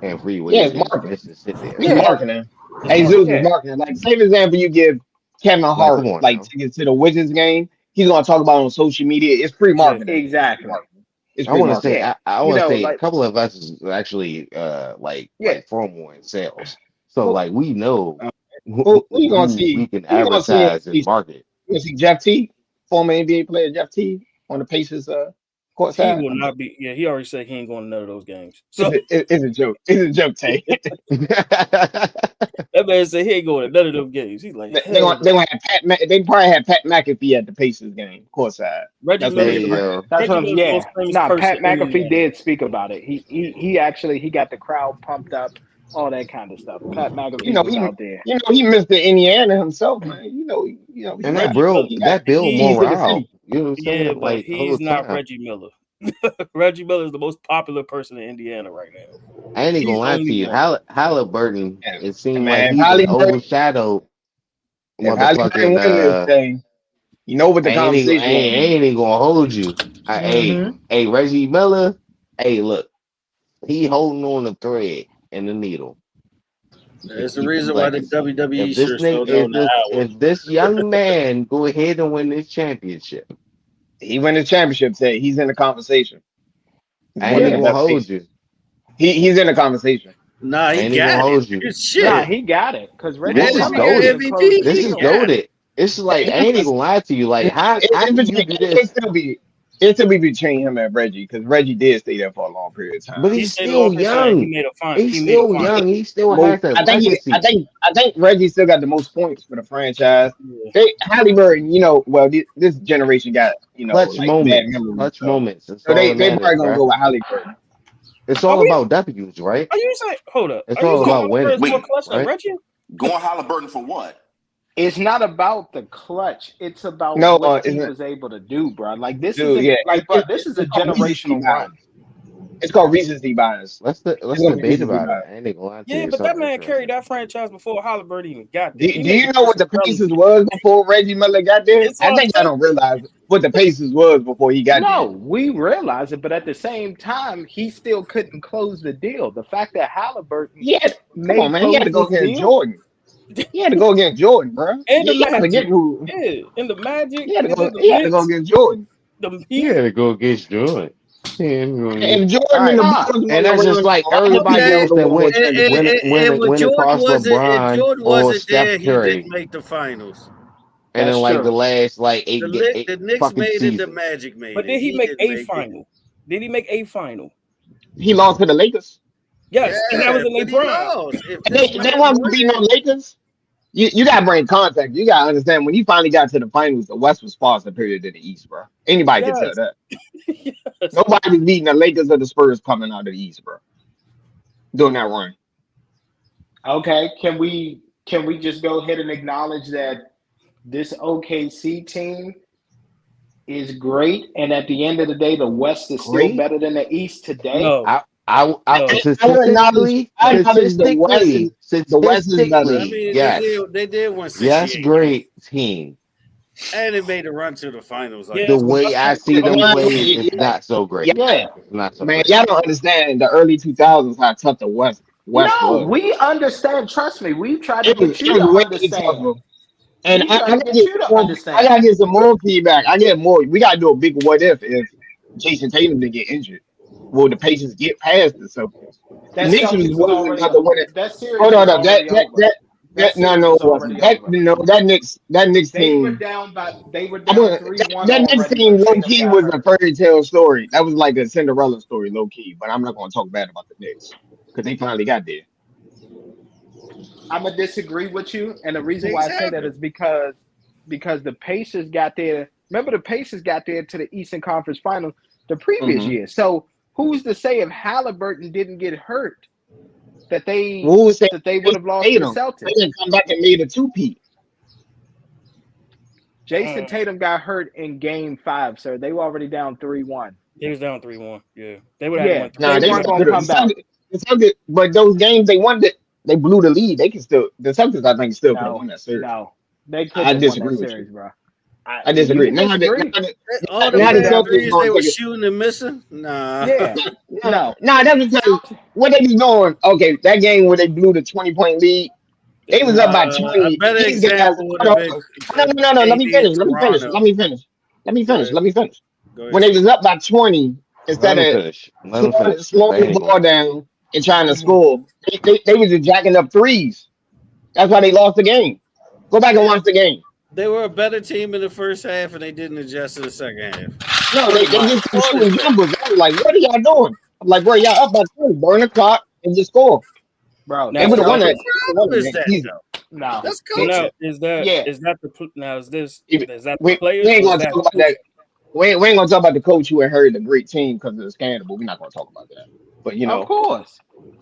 Speaker 4: and free
Speaker 5: Yeah, it's
Speaker 4: wages
Speaker 5: marketing.
Speaker 4: just to sit there.
Speaker 5: It's
Speaker 2: Yeah.
Speaker 5: marketing.
Speaker 6: It's
Speaker 5: Hey, Zeus
Speaker 6: marketing.
Speaker 5: is
Speaker 2: Yeah.
Speaker 5: marketing. Like, same example you give Kevin
Speaker 4: Like, come
Speaker 5: Hart,
Speaker 4: on
Speaker 5: like
Speaker 4: now.
Speaker 5: tickets to the Wizards game. He's gonna talk about it on social media. It's free
Speaker 6: Yeah,
Speaker 5: marketing. It's free
Speaker 2: Exactly.
Speaker 5: marketing. It's
Speaker 4: I
Speaker 5: free
Speaker 4: want to
Speaker 5: marketing.
Speaker 4: say
Speaker 2: Yeah.
Speaker 4: I
Speaker 2: You
Speaker 4: want to
Speaker 2: know,
Speaker 4: say a
Speaker 2: like
Speaker 4: couple of us is actually
Speaker 2: yeah.
Speaker 4: like promo and sales. So
Speaker 5: Who,
Speaker 4: like we know
Speaker 5: who you gonna
Speaker 4: who we
Speaker 5: see?
Speaker 4: can
Speaker 5: Who you gonna see?
Speaker 4: advertise and market.
Speaker 5: You gonna see Jeff T, former NBA player Jeff T, on the Pacers
Speaker 6: he
Speaker 5: courtside?
Speaker 6: will
Speaker 5: I'm
Speaker 6: not
Speaker 5: joking.
Speaker 6: be. Yeah, he already said he ain't going to none of those games.
Speaker 5: It's
Speaker 6: So
Speaker 5: it's a joke. It's a joke, Tay.
Speaker 6: that man said he ain't going to none of them games. He's like,
Speaker 5: They
Speaker 6: hell
Speaker 5: gonna they
Speaker 6: no.
Speaker 5: gonna have they probably have Pat McAfee at the Pacers game courtside.
Speaker 6: Reggie
Speaker 5: That's what
Speaker 6: Miller
Speaker 5: they
Speaker 6: is
Speaker 4: Hey
Speaker 6: the
Speaker 5: do.
Speaker 6: most.
Speaker 4: yo,
Speaker 2: That's
Speaker 6: Reggie
Speaker 2: what I'm.
Speaker 6: Miller is the most
Speaker 2: Yeah.
Speaker 6: famous
Speaker 2: Nah,
Speaker 6: person
Speaker 2: Pat
Speaker 6: in
Speaker 2: McAfee
Speaker 6: Indiana.
Speaker 2: did speak about it. He actually he got the crowd pumped up, all that kind of stuff. Pat
Speaker 5: You
Speaker 2: McAfee
Speaker 5: know
Speaker 2: was out there.
Speaker 5: he Mr. Indiana himself, man.
Speaker 4: and
Speaker 5: He
Speaker 6: Reggie Miller,
Speaker 5: got
Speaker 4: that build
Speaker 5: keys to the
Speaker 4: morale.
Speaker 5: city.
Speaker 4: You know what I'm
Speaker 6: yeah,
Speaker 4: saying?
Speaker 6: but
Speaker 4: Like all
Speaker 6: he's
Speaker 4: the
Speaker 6: not
Speaker 4: time.
Speaker 6: Reggie Miller. Reggie Miller is the most popular person in Indiana right now.
Speaker 4: I ain't even
Speaker 6: He's
Speaker 4: gonna
Speaker 6: the
Speaker 4: lie to
Speaker 6: only
Speaker 4: you.
Speaker 6: one.
Speaker 4: Halliburton,
Speaker 5: Yeah.
Speaker 4: it seemed like
Speaker 5: Man,
Speaker 4: he been overshadowed.
Speaker 5: If Halliburton
Speaker 4: Motherfucking
Speaker 5: win this thing, you know what the
Speaker 4: I
Speaker 5: conversation gonna be.
Speaker 4: ain't even gonna hold you.
Speaker 2: Mm-hmm.
Speaker 4: Hey, Reggie Miller. Hey, look, he holding on the thread and the needle to
Speaker 3: There's the
Speaker 4: keep his
Speaker 3: reason why the
Speaker 4: legacy.
Speaker 3: WWE shirts don't go in the hour.
Speaker 4: If this young man go ahead and win this championship,
Speaker 5: He win the championship today. He's in the conversation. He's
Speaker 4: I ain't
Speaker 5: one of
Speaker 2: Yeah.
Speaker 5: the
Speaker 4: even gonna
Speaker 5: best
Speaker 4: hold
Speaker 5: pacers.
Speaker 4: you.
Speaker 5: He's in the conversation.
Speaker 3: Nah,
Speaker 4: I
Speaker 3: he
Speaker 4: ain't even gonna
Speaker 3: got
Speaker 4: hold you.
Speaker 3: it.
Speaker 2: Nah,
Speaker 3: Shit.
Speaker 2: he got it because Reggie
Speaker 4: This
Speaker 3: Man,
Speaker 4: is
Speaker 3: if
Speaker 2: Miller
Speaker 3: he got
Speaker 2: ain't
Speaker 4: goaded.
Speaker 2: even closed the
Speaker 3: MVP,
Speaker 4: This
Speaker 3: he
Speaker 4: is
Speaker 2: deal.
Speaker 3: got it.
Speaker 4: goaded. It's like I ain't even gonna lie to you. Like how
Speaker 5: It's
Speaker 4: can you
Speaker 5: between
Speaker 4: do this?
Speaker 5: it still be between him and Reggie because Reggie did stay there for a long period of
Speaker 4: But
Speaker 5: time.
Speaker 6: He
Speaker 4: he's
Speaker 6: stayed a long
Speaker 4: still
Speaker 6: period of time.
Speaker 4: young. He's
Speaker 6: He made a
Speaker 4: still
Speaker 6: final.
Speaker 4: young. He still
Speaker 5: Most,
Speaker 4: has a
Speaker 5: I
Speaker 4: legacy.
Speaker 5: think Reggie still got the most points for the franchise.
Speaker 6: Yeah.
Speaker 5: They Halliburton, well, this generation got
Speaker 4: Clutch
Speaker 5: like bad
Speaker 4: moments.
Speaker 5: memories,
Speaker 4: Clutch
Speaker 5: so
Speaker 4: moments. That's all that
Speaker 5: they
Speaker 4: matters,
Speaker 5: probably gonna
Speaker 4: bro.
Speaker 5: go with Halliburton.
Speaker 4: It's
Speaker 6: Are
Speaker 4: all
Speaker 6: we?
Speaker 4: about W's, right?
Speaker 6: Are you saying? Hold up.
Speaker 4: It's
Speaker 6: Are you
Speaker 4: all
Speaker 6: saying
Speaker 4: about
Speaker 6: Halliburton is
Speaker 4: winning,
Speaker 6: more
Speaker 7: Wait,
Speaker 6: clutch than
Speaker 4: right?
Speaker 6: Reggie?
Speaker 7: going Halliburton for what?
Speaker 2: It's not about the clutch. It's about
Speaker 5: No,
Speaker 2: what he
Speaker 5: isn't
Speaker 2: was able to do, bro. Like this is
Speaker 5: dude,
Speaker 2: a
Speaker 5: yeah,
Speaker 2: like, bro. This is a
Speaker 5: it's called recency
Speaker 2: generational
Speaker 5: bias.
Speaker 2: run.
Speaker 5: It's called recency bias.
Speaker 4: Let's
Speaker 5: It's gonna be
Speaker 4: debate
Speaker 5: recency
Speaker 4: about it.
Speaker 5: bias.
Speaker 4: I ain't even gonna lie to
Speaker 6: Yeah,
Speaker 4: you. It's
Speaker 6: but that
Speaker 4: something
Speaker 6: man carried
Speaker 4: interesting.
Speaker 6: that franchise before Halliburton even got there.
Speaker 5: Do
Speaker 6: He made the
Speaker 5: you know
Speaker 6: first
Speaker 5: what the
Speaker 6: relevant.
Speaker 5: Pacers was before Reggie Miller got there?
Speaker 6: It's
Speaker 5: I
Speaker 6: what I'm
Speaker 5: think I don't
Speaker 6: saying.
Speaker 5: realize what the Pacers was before he got there.
Speaker 2: No, we realize it, but at the same time, he still couldn't close the deal. The fact that Halliburton
Speaker 5: Come
Speaker 2: may
Speaker 5: on, man, he had
Speaker 2: close
Speaker 5: to go
Speaker 2: this
Speaker 5: against
Speaker 2: deal,
Speaker 5: Jordan. He had to go against Jordan, bro.
Speaker 6: And the
Speaker 5: Y'all forget
Speaker 6: Magic.
Speaker 5: who
Speaker 6: Yeah. And the Magic.
Speaker 5: he had to
Speaker 6: And then
Speaker 5: go.
Speaker 6: the
Speaker 5: He had to go
Speaker 6: Knicks.
Speaker 5: against Jordan.
Speaker 6: The
Speaker 4: He
Speaker 6: Heat.
Speaker 4: had to go against Jordan.
Speaker 5: And
Speaker 4: All
Speaker 5: Jordan and
Speaker 4: right,
Speaker 5: the
Speaker 2: nah.
Speaker 5: Bulls
Speaker 4: and
Speaker 5: won the
Speaker 4: that's just
Speaker 5: run.
Speaker 4: like
Speaker 5: A lot of
Speaker 4: everybody
Speaker 5: people
Speaker 3: Okay,
Speaker 4: else
Speaker 5: don't
Speaker 4: that
Speaker 5: want
Speaker 4: went
Speaker 5: more championship.
Speaker 3: when
Speaker 4: when across LeBron
Speaker 3: Jordan
Speaker 4: or
Speaker 3: wasn't
Speaker 4: Steph
Speaker 3: there, he didn't
Speaker 4: Curry,
Speaker 3: make the finals.
Speaker 4: and then
Speaker 2: That's
Speaker 4: like the
Speaker 2: true.
Speaker 4: last like eight
Speaker 3: The Knicks
Speaker 4: fucking
Speaker 3: made it. The
Speaker 4: seasons.
Speaker 3: Magic made
Speaker 6: But
Speaker 3: it.
Speaker 6: did he
Speaker 3: He
Speaker 6: make
Speaker 3: didn't
Speaker 6: a
Speaker 3: make it.
Speaker 6: final? Did he make a final?
Speaker 5: He lost to the Lakers.
Speaker 6: Yes. And that was
Speaker 3: Yeah,
Speaker 6: in their
Speaker 3: but he
Speaker 6: prime.
Speaker 3: lost. If
Speaker 5: They
Speaker 3: this man
Speaker 5: they weren't gonna
Speaker 3: win
Speaker 5: beat no
Speaker 3: it,
Speaker 5: Lakers. You gotta bring context. You gotta understand when he finally got to the finals, the West was far superior to the East, bro. Anybody can tell
Speaker 6: Yes.
Speaker 5: that.
Speaker 6: Yes.
Speaker 5: Nobody's beating the Lakers or the Spurs coming out of the East, bro. Doing that run.
Speaker 2: Okay, can we just go ahead and acknowledge that this OKC team is great, and at the end of the day, the West is still
Speaker 5: Great.
Speaker 2: better than the East today?
Speaker 6: No.
Speaker 5: I,
Speaker 6: No.
Speaker 5: I would acknowledge. I acknowledge the West is better.
Speaker 3: I
Speaker 4: statistically,
Speaker 3: mean,
Speaker 4: yes,
Speaker 3: they did win
Speaker 4: yes,
Speaker 3: 68 games.
Speaker 4: great team.
Speaker 3: And it made a run to the finals. Like
Speaker 6: Yeah,
Speaker 4: The way I see them playing is not so great.
Speaker 5: Yeah,
Speaker 4: It's not so
Speaker 5: man,
Speaker 4: great.
Speaker 5: y'all don't understand the early 2000s how tough the West
Speaker 2: No,
Speaker 5: was.
Speaker 2: we understand. Trust me, we tried to
Speaker 5: It was
Speaker 2: get you
Speaker 5: it
Speaker 2: to
Speaker 5: was way
Speaker 2: understand.
Speaker 5: tougher. And
Speaker 2: We
Speaker 5: I
Speaker 2: tried to
Speaker 5: gotta
Speaker 2: get
Speaker 5: get
Speaker 2: you to
Speaker 5: more, I
Speaker 2: understand.
Speaker 5: gotta get some more feedback. I get more. We gotta do a big what if Jason Tatum didn't get injured. Will the Pacers get past the Celtics? The
Speaker 2: That
Speaker 5: Knicks
Speaker 2: Celtics was
Speaker 5: wasn't
Speaker 2: already.
Speaker 5: about to win it.
Speaker 2: That series
Speaker 5: Hold
Speaker 2: was
Speaker 5: on, up.
Speaker 2: already over. That series
Speaker 5: No,
Speaker 2: was
Speaker 5: it wasn't.
Speaker 2: already
Speaker 5: That
Speaker 2: over.
Speaker 5: no, that Knicks
Speaker 2: They were
Speaker 5: team.
Speaker 2: down by. They were
Speaker 5: I
Speaker 2: down
Speaker 5: was,
Speaker 2: 3-1
Speaker 5: that Knicks
Speaker 2: already when
Speaker 5: team low
Speaker 2: Tatum
Speaker 5: key
Speaker 2: got
Speaker 5: was a
Speaker 2: hurt.
Speaker 5: fairy tale story. That was like a Cinderella story, low key. But I'm not gonna talk bad about the Knicks because they finally got there.
Speaker 2: I'm gonna disagree with you, and the reason why
Speaker 3: things
Speaker 2: I say that
Speaker 3: happen.
Speaker 2: is because the Pacers got there. Remember, the Pacers got there to the Eastern Conference Finals the previous
Speaker 5: Mm-hmm.
Speaker 2: year. So who's to say if Halliburton didn't get hurt that they
Speaker 5: Who said
Speaker 2: would have lost to the
Speaker 5: Tatum? They
Speaker 2: Celtics?
Speaker 5: didn't come back and made a two-peat.
Speaker 2: Jason Tatum got hurt in Game 5, sir. They were already down 3-1.
Speaker 6: He was down 3-1. Yeah, they would have had to
Speaker 2: Yeah,
Speaker 6: win
Speaker 5: Nah,
Speaker 2: they
Speaker 6: 3.
Speaker 5: they
Speaker 2: weren't
Speaker 5: still
Speaker 2: gonna
Speaker 5: could have.
Speaker 2: come back.
Speaker 5: The Celtics, but those games they won, they blew the lead. They can still. The Celtics, I think, still could have
Speaker 2: No,
Speaker 5: won that series.
Speaker 2: no, they
Speaker 5: I
Speaker 2: couldn't have won
Speaker 5: disagree
Speaker 2: that
Speaker 5: with you.
Speaker 2: series, bro.
Speaker 5: I
Speaker 2: You
Speaker 5: disagree.
Speaker 2: can disagree.
Speaker 3: All them
Speaker 2: We
Speaker 5: Now
Speaker 2: were
Speaker 5: the
Speaker 3: damn
Speaker 2: down
Speaker 5: Celtics
Speaker 3: threes
Speaker 5: gonna
Speaker 3: they were
Speaker 5: take it.
Speaker 3: shooting and missing. Nah.
Speaker 2: Yeah, no.
Speaker 5: Nah, that's because what they was doing. Okay, that game where they blew the 20-point lead, they was up by
Speaker 3: A
Speaker 5: 20.
Speaker 3: better
Speaker 5: These guys,
Speaker 3: example would have
Speaker 5: hold
Speaker 3: been
Speaker 5: on. No. Let me
Speaker 3: KD in
Speaker 5: finish. Let me finish.
Speaker 3: Toronto.
Speaker 5: Let me finish. Let me
Speaker 3: Go
Speaker 5: finish.
Speaker 3: ahead.
Speaker 5: Let me finish.
Speaker 3: Go ahead,
Speaker 5: When they
Speaker 3: sir.
Speaker 5: was up by 20,
Speaker 4: Let
Speaker 5: instead
Speaker 4: him
Speaker 5: of
Speaker 4: finish. Let him finish.
Speaker 5: slowing
Speaker 4: They
Speaker 5: the
Speaker 4: ain't going.
Speaker 5: ball down and trying to
Speaker 2: Mhm.
Speaker 5: score, they was just jacking up threes. That's why they lost the game. Go back and
Speaker 3: Yeah,
Speaker 5: watch the game.
Speaker 3: they were a better team in the first half, and they didn't adjust in the second half.
Speaker 5: No,
Speaker 3: Pretty
Speaker 5: they
Speaker 3: much.
Speaker 5: just kept
Speaker 3: All this
Speaker 5: shooting
Speaker 3: stuff.
Speaker 5: jumpers. I was like, what are y'all doing? I'm like, bro, y'all up by 20, burn the clock and just score.
Speaker 2: Bro,
Speaker 5: They
Speaker 6: Now,
Speaker 5: would
Speaker 2: that
Speaker 5: have
Speaker 6: is
Speaker 5: won
Speaker 6: that
Speaker 5: that.
Speaker 6: the
Speaker 5: They would have
Speaker 3: Problem
Speaker 5: won
Speaker 3: is
Speaker 5: that
Speaker 3: that
Speaker 5: easy.
Speaker 3: though.
Speaker 2: no.
Speaker 3: That's
Speaker 6: so
Speaker 3: coaching.
Speaker 6: now is that
Speaker 2: Yeah,
Speaker 6: now
Speaker 5: Even-
Speaker 6: is that the
Speaker 5: We
Speaker 6: players
Speaker 5: ain't
Speaker 6: or is
Speaker 5: gonna
Speaker 6: that
Speaker 5: talk about that.
Speaker 6: coaching?
Speaker 5: We ain't gonna talk about the coach who inherited a great team because of the scandal. We're not gonna talk about that. But
Speaker 2: of course,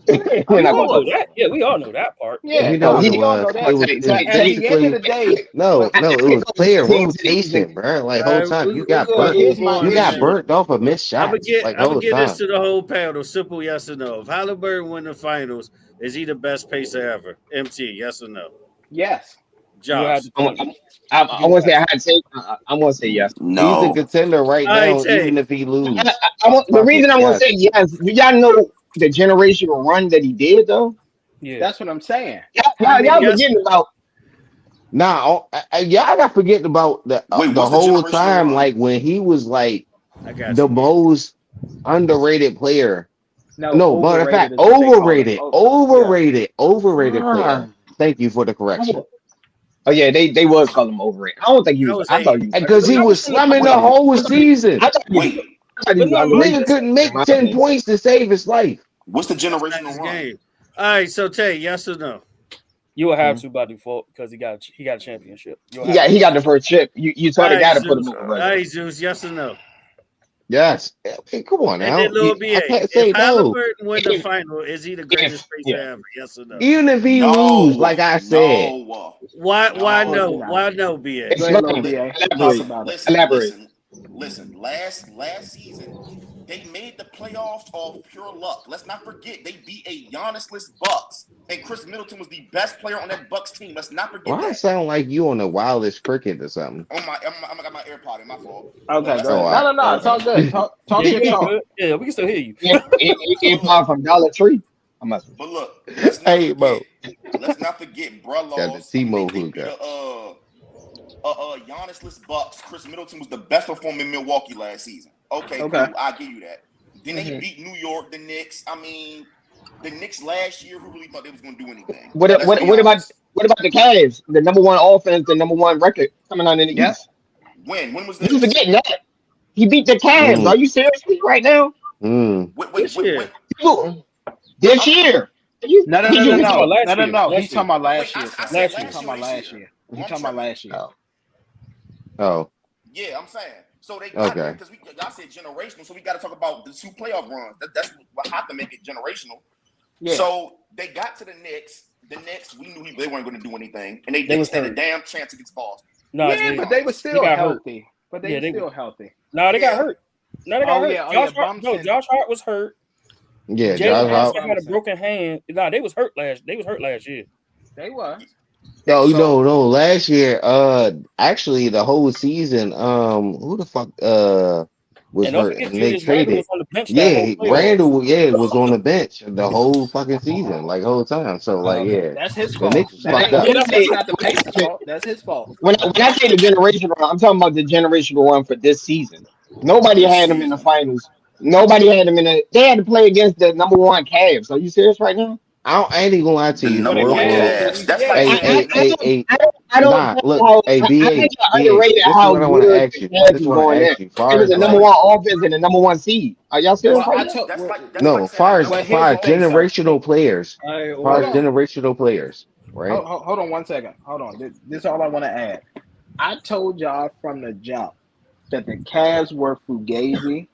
Speaker 5: we're
Speaker 2: of
Speaker 6: We
Speaker 5: not
Speaker 6: all
Speaker 5: gonna
Speaker 6: know
Speaker 5: talk
Speaker 2: course.
Speaker 5: about
Speaker 6: that. Yeah, we all know that part.
Speaker 2: Yeah,
Speaker 4: We
Speaker 5: that.
Speaker 4: know
Speaker 5: No,
Speaker 4: what
Speaker 2: no,
Speaker 4: it
Speaker 2: we all
Speaker 4: was.
Speaker 2: know
Speaker 4: It
Speaker 2: that.
Speaker 4: was
Speaker 5: Tay,
Speaker 4: it was
Speaker 2: But
Speaker 5: Tay,
Speaker 2: at
Speaker 5: Tay,
Speaker 2: the end of
Speaker 4: basically
Speaker 2: the day,
Speaker 4: no,
Speaker 2: but
Speaker 5: I
Speaker 4: no. It
Speaker 5: ain't
Speaker 4: was
Speaker 5: gonna
Speaker 4: player
Speaker 5: team to these
Speaker 4: rotation,
Speaker 5: niggas.
Speaker 4: bro. Like
Speaker 3: All
Speaker 4: whole
Speaker 3: right,
Speaker 4: time you
Speaker 3: we're
Speaker 4: got
Speaker 3: gonna
Speaker 2: but
Speaker 4: burnt.
Speaker 2: here's
Speaker 3: move
Speaker 2: my
Speaker 3: on,
Speaker 4: You got
Speaker 3: man.
Speaker 2: issue.
Speaker 4: burnt off of missed
Speaker 3: I'm
Speaker 4: shots like
Speaker 3: gonna
Speaker 4: whole
Speaker 3: get this
Speaker 4: time.
Speaker 3: to the whole panel. Simple yes or no. If Halliburton win the finals, is he the best pacer ever? MT, yes or no?
Speaker 2: Yes,
Speaker 6: You had
Speaker 3: Josh.
Speaker 6: to
Speaker 5: I'm,
Speaker 6: think.
Speaker 5: I'm, I
Speaker 6: You
Speaker 5: want to say
Speaker 6: have
Speaker 5: I
Speaker 6: to.
Speaker 5: had take. I'm gonna say yes.
Speaker 4: He's a
Speaker 7: No.
Speaker 4: contender right
Speaker 3: All right,
Speaker 4: now,
Speaker 3: Tay.
Speaker 4: even if he lose.
Speaker 5: The
Speaker 4: Fuck it,
Speaker 5: reason I'm gonna
Speaker 4: yes.
Speaker 5: say yes. Do y'all know the generational run that he did though?
Speaker 6: Yeah.
Speaker 2: that's what I'm saying.
Speaker 5: Y'all,
Speaker 2: How
Speaker 5: y'all, y'all
Speaker 2: many?
Speaker 3: Yes.
Speaker 5: forgetting about.
Speaker 4: Now, y'all got forgetting about
Speaker 7: Wait,
Speaker 4: the
Speaker 7: what's the
Speaker 4: whole
Speaker 7: generational
Speaker 4: time,
Speaker 7: run?
Speaker 4: like when he was like
Speaker 3: I got
Speaker 4: the
Speaker 3: you.
Speaker 4: most underrated player.
Speaker 2: No,
Speaker 4: No, matter of
Speaker 2: overrated
Speaker 4: fact,
Speaker 2: is what they call it. Yeah,
Speaker 4: overrated player.
Speaker 5: Ah,
Speaker 4: Thank you for the
Speaker 5: I
Speaker 4: correction.
Speaker 5: wa- oh yeah, they was calling him overrated. I don't think he
Speaker 3: I
Speaker 5: was.
Speaker 3: was
Speaker 5: I thought he
Speaker 3: hating.
Speaker 5: was.
Speaker 4: Because he
Speaker 6: I
Speaker 4: was
Speaker 6: was thinking,
Speaker 4: slumming the
Speaker 7: Wait,
Speaker 4: whole season.
Speaker 5: I thought he was.
Speaker 7: wait.
Speaker 5: I thought he
Speaker 6: but
Speaker 5: was
Speaker 6: no,
Speaker 4: Nigga
Speaker 5: underrated.
Speaker 4: couldn't
Speaker 5: In
Speaker 4: make
Speaker 5: my
Speaker 4: 10
Speaker 5: opinion.
Speaker 4: points to save his life.
Speaker 7: What's the
Speaker 3: That's not
Speaker 7: generational
Speaker 3: his
Speaker 7: run?
Speaker 3: game. All right, so Tay, yes or no?
Speaker 6: you will have
Speaker 5: Mhm.
Speaker 6: to by default because he got a championship. You'll
Speaker 5: He
Speaker 6: have
Speaker 5: got
Speaker 6: to.
Speaker 5: he got the first chip. You
Speaker 3: All
Speaker 5: sort of
Speaker 3: right,
Speaker 5: got to put him
Speaker 3: Zeus.
Speaker 5: over
Speaker 3: All
Speaker 5: regular.
Speaker 3: right, Zeus, yes or no?
Speaker 4: Yes. Hey, come on
Speaker 3: And then
Speaker 4: now.
Speaker 3: Lil
Speaker 4: I
Speaker 3: BA.
Speaker 4: can't
Speaker 3: If
Speaker 4: say no.
Speaker 3: Halliburton win the
Speaker 5: If
Speaker 3: final, is he the greatest
Speaker 5: if
Speaker 3: pacer
Speaker 5: yeah.
Speaker 3: ever? Yes or no?
Speaker 4: Even if he lose, like
Speaker 7: No.
Speaker 4: I said.
Speaker 7: No.
Speaker 3: Why
Speaker 2: of course
Speaker 3: no?
Speaker 7: No.
Speaker 2: not.
Speaker 3: Why no, BA?
Speaker 2: Go ahead,
Speaker 5: Explain.
Speaker 2: little
Speaker 7: Li-
Speaker 2: BA. Talk
Speaker 5: Elaborate.
Speaker 2: about it.
Speaker 5: Elaborate.
Speaker 7: Listen. Last season, they made the playoffs off pure luck. Let's not forget they beat a Giannisless Bucks, and Chris Middleton was the best player on that Bucks team. Let's not forget
Speaker 4: Why it
Speaker 7: that.
Speaker 4: sound like you on the wildest cricket or something?
Speaker 7: I got my AirPod in my fault. But
Speaker 2: Okay,
Speaker 7: let's
Speaker 2: go
Speaker 4: Oh,
Speaker 2: ahead.
Speaker 7: not.
Speaker 2: No,
Speaker 4: all
Speaker 2: no,
Speaker 4: right.
Speaker 2: no. It's all good.
Speaker 4: Okay.
Speaker 6: Yeah,
Speaker 2: Talk
Speaker 6: you
Speaker 2: your
Speaker 6: good, you
Speaker 2: talk.
Speaker 6: good. Yeah, we can still hear you.
Speaker 7: But
Speaker 5: Import
Speaker 7: look,
Speaker 5: from Dollar Tree. I must.
Speaker 7: but look. Let's not
Speaker 4: Hey,
Speaker 7: forget.
Speaker 4: Mo.
Speaker 7: Let's not forget. Bruh
Speaker 4: Got the
Speaker 7: lost. I mean,
Speaker 4: T-Mo
Speaker 7: they beat
Speaker 4: hookup.
Speaker 7: Giannisless Bucks. Chris Middleton was the best performer in Milwaukee last season. Okay,
Speaker 2: Okay.
Speaker 7: cool. I'll give you that. Then they
Speaker 5: Mhm.
Speaker 7: beat New York, the Knicks. I mean, the Knicks last year, who really thought they was going to do anything?
Speaker 5: What
Speaker 7: Let's
Speaker 5: what
Speaker 7: be
Speaker 5: what about
Speaker 7: honest.
Speaker 5: what about the Cavs? The number one offense, the number one record coming out in the
Speaker 2: Yep.
Speaker 5: East.
Speaker 7: When was
Speaker 5: You
Speaker 7: this?
Speaker 5: forgetting that he beat the Cavs?
Speaker 4: Mm,
Speaker 5: Are you seriously right now?
Speaker 4: mm.
Speaker 3: This year.
Speaker 5: You- This
Speaker 7: I'm,
Speaker 5: year. You,
Speaker 2: No, no,
Speaker 5: he
Speaker 2: no, no,
Speaker 6: We
Speaker 5: just
Speaker 6: talking about
Speaker 2: no, no,
Speaker 6: last
Speaker 2: no,
Speaker 6: year.
Speaker 2: no. He's
Speaker 6: Last year.
Speaker 2: talking about
Speaker 7: wait,
Speaker 2: last
Speaker 7: I,
Speaker 2: year,
Speaker 7: I
Speaker 2: sir.
Speaker 7: said
Speaker 6: Last
Speaker 2: He's
Speaker 6: year.
Speaker 7: last
Speaker 2: talking
Speaker 7: year or
Speaker 2: about
Speaker 7: this
Speaker 2: last
Speaker 7: year?
Speaker 2: year.
Speaker 7: Oh,
Speaker 2: He's
Speaker 7: I'm
Speaker 2: talking about
Speaker 7: tripping.
Speaker 2: last year.
Speaker 4: Oh, oh,
Speaker 7: Yeah, I'm saying. So they got there
Speaker 4: okay.
Speaker 7: because y'all said generational. So we got to talk about the two playoff runs. That's what have to make it generational.
Speaker 2: Yeah.
Speaker 7: So they got to the Knicks. The Knicks, we knew they weren't going to do anything, and they
Speaker 6: They
Speaker 7: didn't
Speaker 6: was
Speaker 7: stand a
Speaker 6: hurt.
Speaker 7: damn chance against Boston.
Speaker 6: No,
Speaker 7: Let's
Speaker 2: Yeah,
Speaker 7: be
Speaker 6: they
Speaker 2: but they were
Speaker 7: honest.
Speaker 6: he
Speaker 2: still
Speaker 6: got hurt.
Speaker 2: healthy. But they
Speaker 6: Yeah,
Speaker 2: were
Speaker 6: they
Speaker 2: still healthy.
Speaker 6: no, they got
Speaker 7: Yeah,
Speaker 6: hurt. No, they got
Speaker 2: Oh
Speaker 6: hurt.
Speaker 2: yeah, oh yeah. Bumson.
Speaker 6: Josh Hart was hurt.
Speaker 4: Yeah,
Speaker 2: Yeah,
Speaker 6: Jalen
Speaker 4: Josh
Speaker 2: and
Speaker 4: Hart.
Speaker 6: Brunson had a
Speaker 2: Bumson.
Speaker 6: broken hand. No, they was hurt last year.
Speaker 2: They was.
Speaker 7: And
Speaker 4: No,
Speaker 7: so
Speaker 4: no. Last year, actually, the whole season, who the fuck, was
Speaker 6: And don't
Speaker 4: hurt
Speaker 6: forget,
Speaker 4: and they
Speaker 6: Julius Randle was
Speaker 4: traded.
Speaker 6: on the bench that whole
Speaker 4: Yeah,
Speaker 6: playoffs.
Speaker 4: Randall, yeah, was on the bench the whole fucking season, like whole time. So, like, yeah,
Speaker 2: That's his
Speaker 4: the
Speaker 2: fault.
Speaker 4: Knicks was
Speaker 2: That
Speaker 5: When
Speaker 4: fucked
Speaker 2: ain't
Speaker 5: I,
Speaker 4: up.
Speaker 5: when I
Speaker 2: his. That's
Speaker 5: say
Speaker 2: not the Pacers' fault. That's his fault.
Speaker 5: when I say the generation run, I'm talking about the generational run for this season. Nobody
Speaker 7: this
Speaker 5: had them in the
Speaker 7: season,
Speaker 5: finals. Nobody had them in the. They had to play against the number one Cavs. Are you serious right now?
Speaker 4: I ain't even gonna lie to
Speaker 7: the
Speaker 4: you
Speaker 2: For
Speaker 7: number
Speaker 2: the
Speaker 4: for
Speaker 7: one
Speaker 2: Cavs,
Speaker 7: Cavs. That's
Speaker 2: yeah,
Speaker 7: like
Speaker 5: I,
Speaker 4: Hey,
Speaker 5: I,
Speaker 7: saying
Speaker 4: hey,
Speaker 2: man.
Speaker 5: I
Speaker 4: hey,
Speaker 5: don't
Speaker 4: hey,
Speaker 5: I don't
Speaker 4: nah,
Speaker 5: think
Speaker 4: look,
Speaker 5: how
Speaker 4: hey,
Speaker 5: I think
Speaker 4: BA,
Speaker 5: you're
Speaker 4: BA,
Speaker 5: underrated
Speaker 4: this is
Speaker 5: how
Speaker 4: what I want to
Speaker 5: good
Speaker 4: ask
Speaker 5: the
Speaker 4: you.
Speaker 5: Cavs
Speaker 4: This
Speaker 5: is
Speaker 4: is what I want
Speaker 5: going
Speaker 4: to
Speaker 5: in.
Speaker 4: ask you.
Speaker 5: They
Speaker 4: Far
Speaker 5: was
Speaker 4: as
Speaker 5: the
Speaker 7: that's
Speaker 5: number
Speaker 7: like
Speaker 4: like,
Speaker 5: one offense and the number one seed. Are y'all serious
Speaker 2: Well,
Speaker 5: right
Speaker 2: I
Speaker 5: now?
Speaker 2: told.
Speaker 7: that's
Speaker 4: no,
Speaker 7: like saying the
Speaker 4: far as
Speaker 7: number
Speaker 2: Well,
Speaker 7: one
Speaker 2: here's the thing, sir.
Speaker 4: generational players,
Speaker 6: All
Speaker 4: far
Speaker 2: Hold
Speaker 4: as
Speaker 6: right,
Speaker 2: on.
Speaker 4: generational players, right?
Speaker 2: Hold on 1 second. Hold on. This is all I want to add. I told y'all from the jump that the Cavs were fugazi.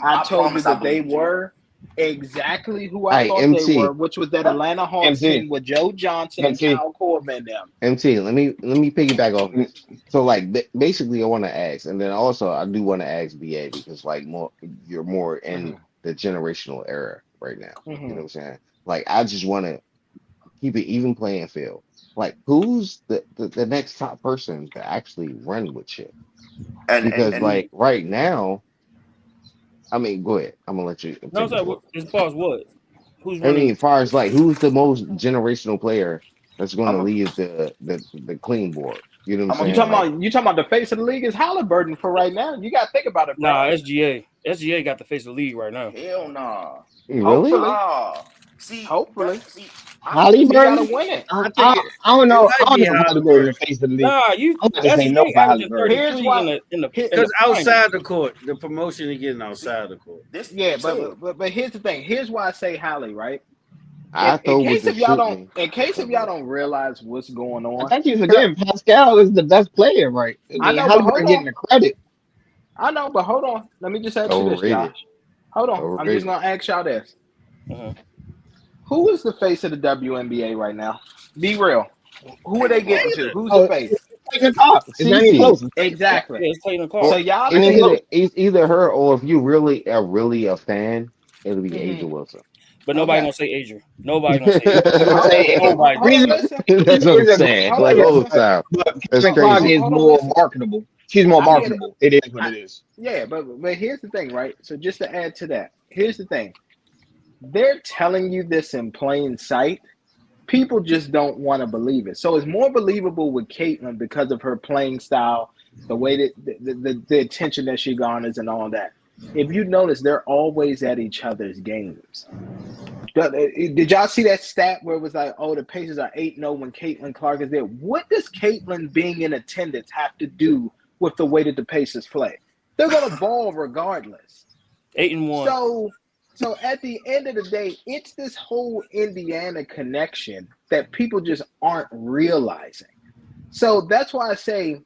Speaker 2: I
Speaker 7: I
Speaker 2: told you
Speaker 7: promise I
Speaker 2: that they
Speaker 7: believed you.
Speaker 2: were exactly who I
Speaker 4: Hey,
Speaker 2: thought they were,
Speaker 4: MT,
Speaker 2: which was that Atlanta Hawks
Speaker 5: MC,
Speaker 2: team with Joe Johnson and
Speaker 5: MC.
Speaker 2: Kyle Korver and them.
Speaker 4: MT. Let me piggyback off this. So, like, basically, I want to ask, and then also I do want to ask BA because, like, you're more in the generational era right now. You know what I'm saying? Like, I just want to keep it even playing field. Like, who's the next top person to actually run with shit? Because,
Speaker 7: And
Speaker 4: like, right now, I mean, go ahead. I'm gonna let you
Speaker 6: no, I'm
Speaker 4: take the
Speaker 6: sorry.
Speaker 4: floor.
Speaker 6: As far as what? Who's
Speaker 4: I
Speaker 6: running?
Speaker 4: mean, as far as like, who's the most generational player that's going to
Speaker 7: I'm
Speaker 4: leave the clean board? You know what I'm
Speaker 7: I'm a,
Speaker 2: You
Speaker 4: saying?
Speaker 2: talking
Speaker 4: Like,
Speaker 2: about the face of the league is Halliburton for right now. You got to think about it, bro.
Speaker 6: Nah, SGA. SGA got the face of the league right now.
Speaker 7: hell nah.
Speaker 4: really?
Speaker 2: Hopefully,
Speaker 7: Nah. See,
Speaker 2: hopefully,
Speaker 7: I see
Speaker 2: he got to
Speaker 5: Halliburton.
Speaker 2: win it.
Speaker 5: I,
Speaker 3: I think
Speaker 5: I, I don't
Speaker 3: it
Speaker 5: know. I
Speaker 3: might
Speaker 5: don't
Speaker 3: be
Speaker 5: know if Halliburton
Speaker 3: Halliburton.
Speaker 5: the face of the league.
Speaker 6: Nah, you
Speaker 5: I'm about to say no
Speaker 6: SGA
Speaker 5: for
Speaker 6: averaging
Speaker 5: Halliburton.
Speaker 2: Here's
Speaker 6: 33
Speaker 2: why.
Speaker 6: in
Speaker 2: Here,
Speaker 6: the
Speaker 3: Because
Speaker 6: finals.
Speaker 3: outside the court, the promotion he getting outside the court.
Speaker 7: this.
Speaker 2: yeah,
Speaker 7: So
Speaker 2: but here's the thing. Here's why I say Hallie, right?
Speaker 4: I
Speaker 2: In
Speaker 4: thought with
Speaker 2: case
Speaker 4: the
Speaker 2: if y'all
Speaker 4: shooting. Okay.
Speaker 2: don't realize what's going
Speaker 5: I
Speaker 2: on,
Speaker 5: think you
Speaker 2: here
Speaker 5: forgetting Pascal is the best player, right? I
Speaker 2: I
Speaker 5: mean,
Speaker 2: know, but hold
Speaker 5: Halliburton getting
Speaker 2: on.
Speaker 5: the credit.
Speaker 2: I know, but hold on. Let me just ask you this,
Speaker 4: Overrated.
Speaker 2: Josh. Hold on. I'm just
Speaker 4: Overrated.
Speaker 2: gonna ask y'all this.
Speaker 6: Uh-huh.
Speaker 2: Who is the face of the WNBA right now? Be real. Who are they
Speaker 7: Caitlin
Speaker 2: getting
Speaker 7: Clark.
Speaker 2: to? Who's the
Speaker 5: Oh,
Speaker 2: face?
Speaker 5: it's Clayton Clark. It's not even
Speaker 4: CC.
Speaker 5: close. It's Clayton Clark.
Speaker 2: Exactly.
Speaker 6: Yeah, it's Clayton
Speaker 2: So
Speaker 4: Or
Speaker 6: Clark.
Speaker 2: y'all
Speaker 5: Ain't even
Speaker 2: think
Speaker 5: close.
Speaker 4: it's either her or if you really are really a fan, it'll be
Speaker 2: mhm.
Speaker 4: Angel Wilson.
Speaker 6: But nobody
Speaker 2: Okay.
Speaker 6: gonna say Adrian. Nobody gonna say Adrian.
Speaker 5: Nobody gonna say
Speaker 6: Nobody
Speaker 2: Hold
Speaker 6: gonna
Speaker 2: on,
Speaker 5: reason
Speaker 6: say
Speaker 2: listen.
Speaker 4: That's what I'm
Speaker 5: is a great
Speaker 4: saying.
Speaker 2: Hold
Speaker 4: Like
Speaker 2: on,
Speaker 5: player,
Speaker 4: whole
Speaker 2: listen.
Speaker 4: time.
Speaker 5: but
Speaker 4: That's
Speaker 5: Kevin Clark
Speaker 4: crazy.
Speaker 5: is
Speaker 2: Hold on,
Speaker 5: more
Speaker 2: listen.
Speaker 5: marketable. She's more
Speaker 2: I get it.
Speaker 5: marketable. It is what
Speaker 2: I,
Speaker 5: it is.
Speaker 2: yeah, but here's the thing, right? So just to add to that, here's the thing. They're telling you this in plain sight. People just don't want to believe it. So it's more believable with Caitlyn because of her playing style, the way that the attention that she garners and all that. If you notice, they're always at each other's games. Did y'all see that stat where it was like, oh, the Pacers are 8-0 when Caitlin Clark is there? What does Caitlin being in attendance have to do with the way that the Pacers play? They're going to ball regardless.
Speaker 6: 8-1.
Speaker 2: So at the end of the day, it's this whole Indiana connection that people just aren't realizing. So that's why I say,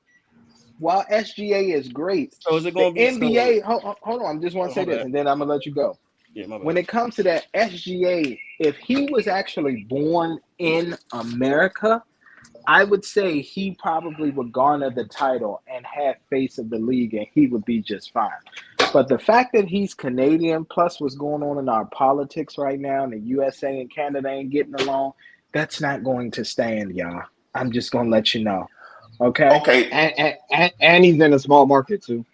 Speaker 2: while SGA is great,
Speaker 6: So is it
Speaker 2: the
Speaker 6: gonna be so?
Speaker 2: NBA. Hold on, I just want
Speaker 6: Oh,
Speaker 2: to say
Speaker 6: my
Speaker 2: this,
Speaker 6: bad.
Speaker 2: and then I'm gonna let you go.
Speaker 6: Yeah, my bad.
Speaker 2: When it comes to that SGA, if he was actually born in America, I would say he probably would garner the title and have face of the league, and he would be just fine. But the fact that he's Canadian, plus what's going on in our politics right now, and the USA and Canada ain't getting along, that's not going to stand, y'all. I'm just gonna let you know. Okay.
Speaker 7: Okay,
Speaker 5: And he's in a small market too.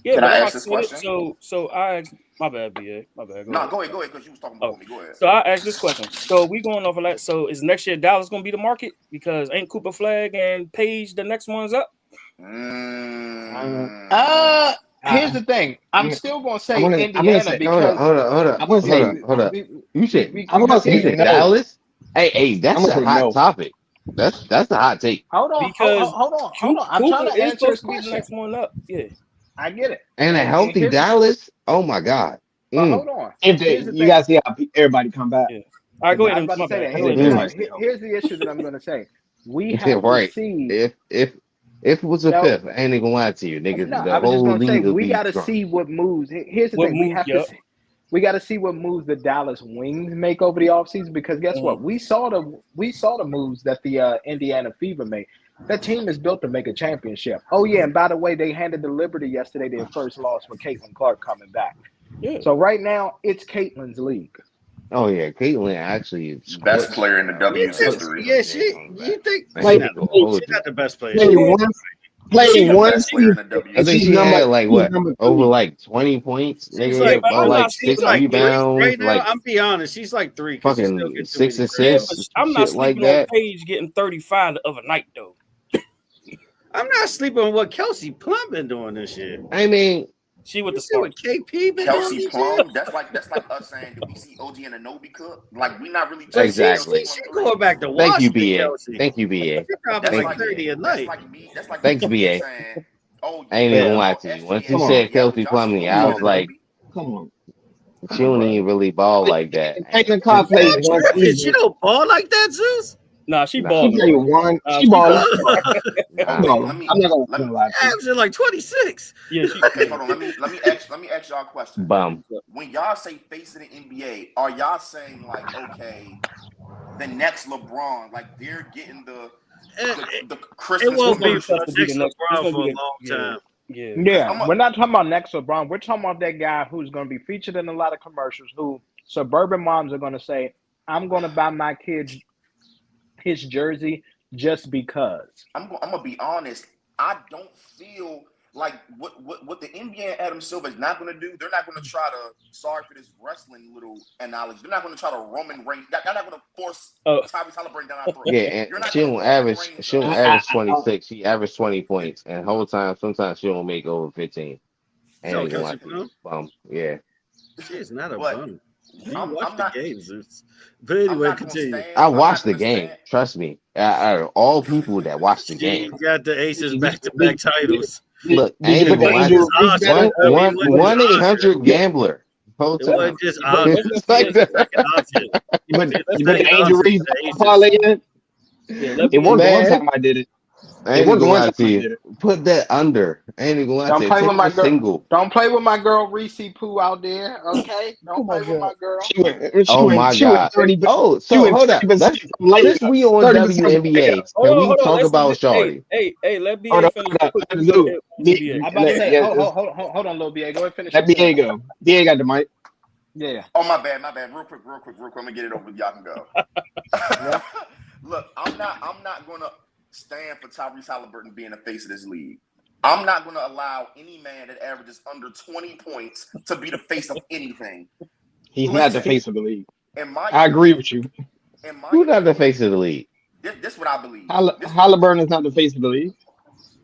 Speaker 6: Yeah,
Speaker 7: can
Speaker 6: but
Speaker 7: I
Speaker 6: like I
Speaker 7: ask this
Speaker 6: said,
Speaker 7: question?
Speaker 6: so I asked. My bad, BA. My bad. Go
Speaker 7: No,
Speaker 6: ahead.
Speaker 7: go ahead, because you was talking
Speaker 6: Oh,
Speaker 7: before me. Go ahead.
Speaker 6: so I asked this question. So we going off of that. So is next year Dallas gonna be the market because ain't Cooper Flag and Page the next ones up?
Speaker 7: Mm,
Speaker 2: Here's
Speaker 5: I,
Speaker 2: the thing. I'm still gonna
Speaker 5: I'm
Speaker 2: say
Speaker 5: gonna I'm gonna
Speaker 2: Indiana
Speaker 5: say
Speaker 4: Hold up,
Speaker 2: because
Speaker 4: hold up, hold up,
Speaker 5: I'm gonna
Speaker 4: hold
Speaker 5: say
Speaker 4: up, hold up. You said
Speaker 5: I'm gonna
Speaker 2: because
Speaker 4: you
Speaker 2: here's the
Speaker 5: say
Speaker 4: said
Speaker 2: thing.
Speaker 5: no.
Speaker 4: Dallas? Hey,
Speaker 5: I'm
Speaker 4: that's
Speaker 5: gonna
Speaker 4: a
Speaker 5: say
Speaker 4: hot
Speaker 5: no.
Speaker 4: topic. That's a hot take.
Speaker 6: Because
Speaker 2: Hold on. I'm
Speaker 6: Cooper
Speaker 2: trying to
Speaker 6: is
Speaker 2: answer
Speaker 6: supposed
Speaker 2: his
Speaker 6: to be the
Speaker 2: question.
Speaker 6: next one up. Yeah.
Speaker 2: I get it.
Speaker 4: And a
Speaker 2: And
Speaker 4: healthy Dallas? Oh my God.
Speaker 2: but
Speaker 4: Mm.
Speaker 2: hold on.
Speaker 5: If
Speaker 2: Here's the
Speaker 5: you
Speaker 2: thing.
Speaker 5: gotta see how everybody come back.
Speaker 6: Yeah. All right, go
Speaker 5: If
Speaker 6: ahead.
Speaker 2: I was about to
Speaker 6: My
Speaker 2: say
Speaker 6: bad.
Speaker 2: that.
Speaker 5: I
Speaker 6: Go
Speaker 5: say
Speaker 6: ahead.
Speaker 2: Here's
Speaker 5: everybody
Speaker 2: my
Speaker 6: Finish.
Speaker 5: stay healthy.
Speaker 2: here's the issue that I'm gonna say. We
Speaker 4: Yeah,
Speaker 2: have to
Speaker 4: right.
Speaker 2: see
Speaker 4: If it was a
Speaker 2: no
Speaker 4: fifth, I ain't even gonna lie to you,
Speaker 2: no,
Speaker 4: nigga.
Speaker 2: I
Speaker 4: The
Speaker 2: was just
Speaker 4: whole
Speaker 2: gonna say
Speaker 4: league would
Speaker 2: we
Speaker 4: be
Speaker 2: gotta
Speaker 4: drunk.
Speaker 2: see what moves. Here's the
Speaker 6: What
Speaker 2: thing.
Speaker 6: move? Yep.
Speaker 2: We gotta see what moves the Dallas Wings make over the offseason because guess
Speaker 6: Mhm.
Speaker 2: what? We saw the moves that the Indiana Fever made. That team is built to make a championship. Oh yeah, and by the way, they handed the Liberty yesterday their first loss with Caitlin Clark coming back.
Speaker 6: Yeah.
Speaker 2: So right now it's Caitlin's league.
Speaker 4: Oh yeah, Caitlyn actually is
Speaker 7: Best player in the
Speaker 3: You
Speaker 7: W's
Speaker 3: think?
Speaker 7: history.
Speaker 3: Yeah, you think
Speaker 4: I
Speaker 5: Play,
Speaker 3: she's
Speaker 4: ain't
Speaker 3: not,
Speaker 4: gonna
Speaker 5: play,
Speaker 4: hold
Speaker 3: she's
Speaker 4: you.
Speaker 3: not the best player.
Speaker 5: play one,
Speaker 6: She
Speaker 5: play
Speaker 6: the
Speaker 5: one
Speaker 7: Best player in
Speaker 5: season,
Speaker 7: the
Speaker 4: I
Speaker 7: W's
Speaker 5: and
Speaker 4: think
Speaker 5: she's
Speaker 4: she
Speaker 7: history.
Speaker 5: number
Speaker 4: had like
Speaker 5: she's
Speaker 4: what
Speaker 5: number
Speaker 4: over
Speaker 5: 3.
Speaker 4: like 20 points,
Speaker 3: She's
Speaker 6: Yeah,
Speaker 3: like
Speaker 4: nigga,
Speaker 6: but
Speaker 4: or
Speaker 6: I'm
Speaker 3: three.
Speaker 6: not
Speaker 4: like
Speaker 3: She's
Speaker 4: 6
Speaker 6: sleeping on
Speaker 3: like
Speaker 6: Paige.
Speaker 3: three
Speaker 4: rebounds,
Speaker 3: right now.
Speaker 4: like
Speaker 3: I'm be honest. She's like three because she still
Speaker 4: fucking
Speaker 3: gets too many
Speaker 4: 6
Speaker 3: credit.
Speaker 6: Yeah,
Speaker 4: assists,
Speaker 6: but I'm not
Speaker 4: shit like
Speaker 6: sleeping on
Speaker 4: that.
Speaker 6: Paige getting 35 the other night though.
Speaker 3: I'm not sleeping on what Kelsey Plum been doing this year.
Speaker 4: I mean,
Speaker 6: She with
Speaker 3: You
Speaker 6: the
Speaker 3: see what
Speaker 6: Sparks.
Speaker 3: KP been doing
Speaker 7: Kelsey
Speaker 3: this year?
Speaker 7: Plum, that's like us saying, did we see OG and Anobi cook? Like we not really
Speaker 3: But
Speaker 7: chasing
Speaker 3: she
Speaker 7: Kelsey
Speaker 4: exactly.
Speaker 3: she,
Speaker 7: Plum
Speaker 3: she
Speaker 7: threes.
Speaker 3: going back to
Speaker 4: Thank you,
Speaker 3: Washington,
Speaker 4: BA.
Speaker 3: Kelsey.
Speaker 4: Thank you, BA.
Speaker 3: She's dropping
Speaker 7: That's
Speaker 3: like
Speaker 4: Thank
Speaker 7: like
Speaker 4: you.
Speaker 3: 30 a
Speaker 7: that's
Speaker 3: night.
Speaker 7: like me. That's like
Speaker 4: Thank you,
Speaker 7: me
Speaker 4: BA.
Speaker 7: saying, oh
Speaker 4: I ain't
Speaker 7: yeah,
Speaker 4: even
Speaker 5: Yeah,
Speaker 4: gonna lie
Speaker 7: y'all
Speaker 4: to you. Once
Speaker 7: SGA
Speaker 4: you
Speaker 5: come
Speaker 7: and
Speaker 5: on,
Speaker 4: said
Speaker 7: Boogie out,
Speaker 4: Kelsey
Speaker 7: but y'all see
Speaker 4: Plumlee,
Speaker 5: come
Speaker 4: I
Speaker 7: OG
Speaker 4: was
Speaker 7: and
Speaker 5: on,
Speaker 4: like,
Speaker 7: Anobi.
Speaker 5: come on,
Speaker 4: she
Speaker 5: come on,
Speaker 4: don't
Speaker 5: bro.
Speaker 4: even really ball like that.
Speaker 5: Caitlin
Speaker 3: You
Speaker 5: Clark plays one
Speaker 3: tripping? She
Speaker 5: season.
Speaker 3: don't ball like that, Zeus.
Speaker 6: Nah, she
Speaker 4: Nah,
Speaker 5: She
Speaker 6: balling,
Speaker 5: play
Speaker 6: bro.
Speaker 5: one.
Speaker 6: Nah,
Speaker 5: She
Speaker 6: she
Speaker 5: balling.
Speaker 6: balling.
Speaker 5: She
Speaker 7: Oh
Speaker 4: nah.
Speaker 7: wait,
Speaker 5: balling. I'm not
Speaker 7: let me
Speaker 5: gonna lie to you.
Speaker 3: Averaging like 26.
Speaker 6: Yeah, she.
Speaker 7: okay,
Speaker 6: Yeah.
Speaker 7: hold on. Let me ask y'all a question.
Speaker 4: Bum.
Speaker 7: When y'all say face of the NBA, are y'all saying like, okay, the next LeBron, like they're getting the
Speaker 3: It
Speaker 7: Christmas
Speaker 3: won't
Speaker 6: It's gonna
Speaker 3: be
Speaker 6: be tough to
Speaker 7: commercials?
Speaker 6: be the
Speaker 3: next
Speaker 6: next. It's
Speaker 3: LeBron
Speaker 6: gonna
Speaker 3: for a
Speaker 6: be
Speaker 3: long
Speaker 6: the
Speaker 3: time.
Speaker 6: yeah.
Speaker 7: Because
Speaker 2: Yeah, we're not talking about next LeBron. We're talking about that guy who's going to be featured in a lot of commercials. Who suburban moms are going to say, "I'm going to buy my kid his jersey just because."
Speaker 7: I'm gonna be honest. I don't feel like what the NBA and Adam Silver is not gonna do. They're not gonna try to. Sorry for this wrestling little analogy. They're not gonna try to Roman Reigns. They're not gonna force
Speaker 6: Oh,
Speaker 7: Tyrese Halliburton down our throat.
Speaker 4: Yeah,
Speaker 7: You're
Speaker 4: and
Speaker 7: not
Speaker 4: she
Speaker 7: gonna
Speaker 4: don't
Speaker 7: Roman
Speaker 4: average.
Speaker 7: Reigns
Speaker 4: She don't
Speaker 7: us.
Speaker 4: average 26. She averaged 20 points, and whole time sometimes she don't make over 15.
Speaker 3: You
Speaker 4: And
Speaker 3: know
Speaker 4: ain't gonna lie
Speaker 3: Kelsey
Speaker 4: to you,
Speaker 3: Plum?
Speaker 4: bum. Yeah.
Speaker 3: She is not a
Speaker 7: But
Speaker 3: bum. You
Speaker 7: I'm,
Speaker 3: watch
Speaker 7: I'm
Speaker 3: the
Speaker 7: not.
Speaker 3: games, Zeus. But
Speaker 7: I'm
Speaker 3: anyway,
Speaker 7: not gonna
Speaker 3: continue.
Speaker 7: stand.
Speaker 4: I
Speaker 7: I'm not
Speaker 4: watched the
Speaker 7: gonna
Speaker 4: game.
Speaker 7: stand.
Speaker 4: Trust me. Out of all people that watched the
Speaker 3: She
Speaker 4: game,
Speaker 3: got the Aces
Speaker 5: you.
Speaker 3: back-to-back titles.
Speaker 4: look, I
Speaker 5: Did you
Speaker 4: ain't
Speaker 5: put
Speaker 4: even
Speaker 5: the
Speaker 4: gonna lie
Speaker 5: Angel
Speaker 4: to you.
Speaker 3: Just
Speaker 5: Reese
Speaker 3: odds.
Speaker 5: better?
Speaker 3: I mean, it wasn't just
Speaker 4: One eight
Speaker 3: odds.
Speaker 4: hundred gambler. Whole
Speaker 3: It
Speaker 4: time.
Speaker 3: wasn't just
Speaker 6: but
Speaker 3: odds.
Speaker 6: let's
Speaker 4: It's
Speaker 6: let
Speaker 4: like
Speaker 3: She
Speaker 6: BA
Speaker 3: had the
Speaker 4: that.
Speaker 3: second option.
Speaker 5: You
Speaker 3: She
Speaker 5: put
Speaker 3: had the
Speaker 5: the
Speaker 3: second
Speaker 5: Angel
Speaker 3: option
Speaker 5: Reese
Speaker 3: for the Aces.
Speaker 5: parlay in?
Speaker 6: yeah let
Speaker 5: It
Speaker 6: BA
Speaker 5: worked one
Speaker 4: Man,
Speaker 5: time I did it.
Speaker 4: I
Speaker 5: It
Speaker 4: ain't even
Speaker 5: worked
Speaker 4: gonna
Speaker 5: one
Speaker 4: lie
Speaker 5: time
Speaker 4: to
Speaker 5: I
Speaker 4: you.
Speaker 5: did it.
Speaker 4: Put that under. I ain't even gonna lie to
Speaker 2: Don't
Speaker 4: you.
Speaker 2: play with
Speaker 4: Take
Speaker 2: my
Speaker 4: the
Speaker 2: girl.
Speaker 4: single.
Speaker 2: Don't play with my girl Reese Poo out there. Okay,
Speaker 6: oh
Speaker 2: don't
Speaker 6: my
Speaker 2: play with
Speaker 6: god.
Speaker 2: my girl.
Speaker 5: She went. She
Speaker 4: Oh
Speaker 5: went.
Speaker 4: my
Speaker 5: She went
Speaker 4: God.
Speaker 5: 30.
Speaker 4: Oh,
Speaker 5: She
Speaker 4: so
Speaker 5: went
Speaker 4: hold up.
Speaker 5: 30% from layup.
Speaker 4: Since we on
Speaker 5: 30% from layup.
Speaker 4: WNBA, can we
Speaker 6: Hold on.
Speaker 4: talk
Speaker 6: Let's
Speaker 4: about Shawty?
Speaker 6: hey, let
Speaker 5: Hold
Speaker 6: BA
Speaker 5: up.
Speaker 6: finish
Speaker 5: Hold up.
Speaker 6: quick.
Speaker 5: Let
Speaker 6: Then
Speaker 5: us
Speaker 6: we go
Speaker 5: do.
Speaker 6: to BA.
Speaker 2: I about to say,
Speaker 5: Yeah,
Speaker 2: hold on, little BA. Go ahead and finish your
Speaker 5: let BA
Speaker 2: point.
Speaker 5: go. BA got the mic.
Speaker 2: Yeah.
Speaker 7: Oh my bad. Real quick. I'm gonna get it over with. Y'all can go.
Speaker 2: Yeah.
Speaker 7: Look, I'm not gonna stand for Tyrese Halliburton being the face of this league. I'm not gonna allow any man that averages under 20 points to be the face of anything.
Speaker 5: He's not the
Speaker 7: Listen,
Speaker 5: face of the league.
Speaker 7: in my
Speaker 5: I agree
Speaker 7: opinion,
Speaker 5: with you.
Speaker 4: Who not the face of the league?
Speaker 7: this what I believe.
Speaker 5: Halliburton is not the face of the league.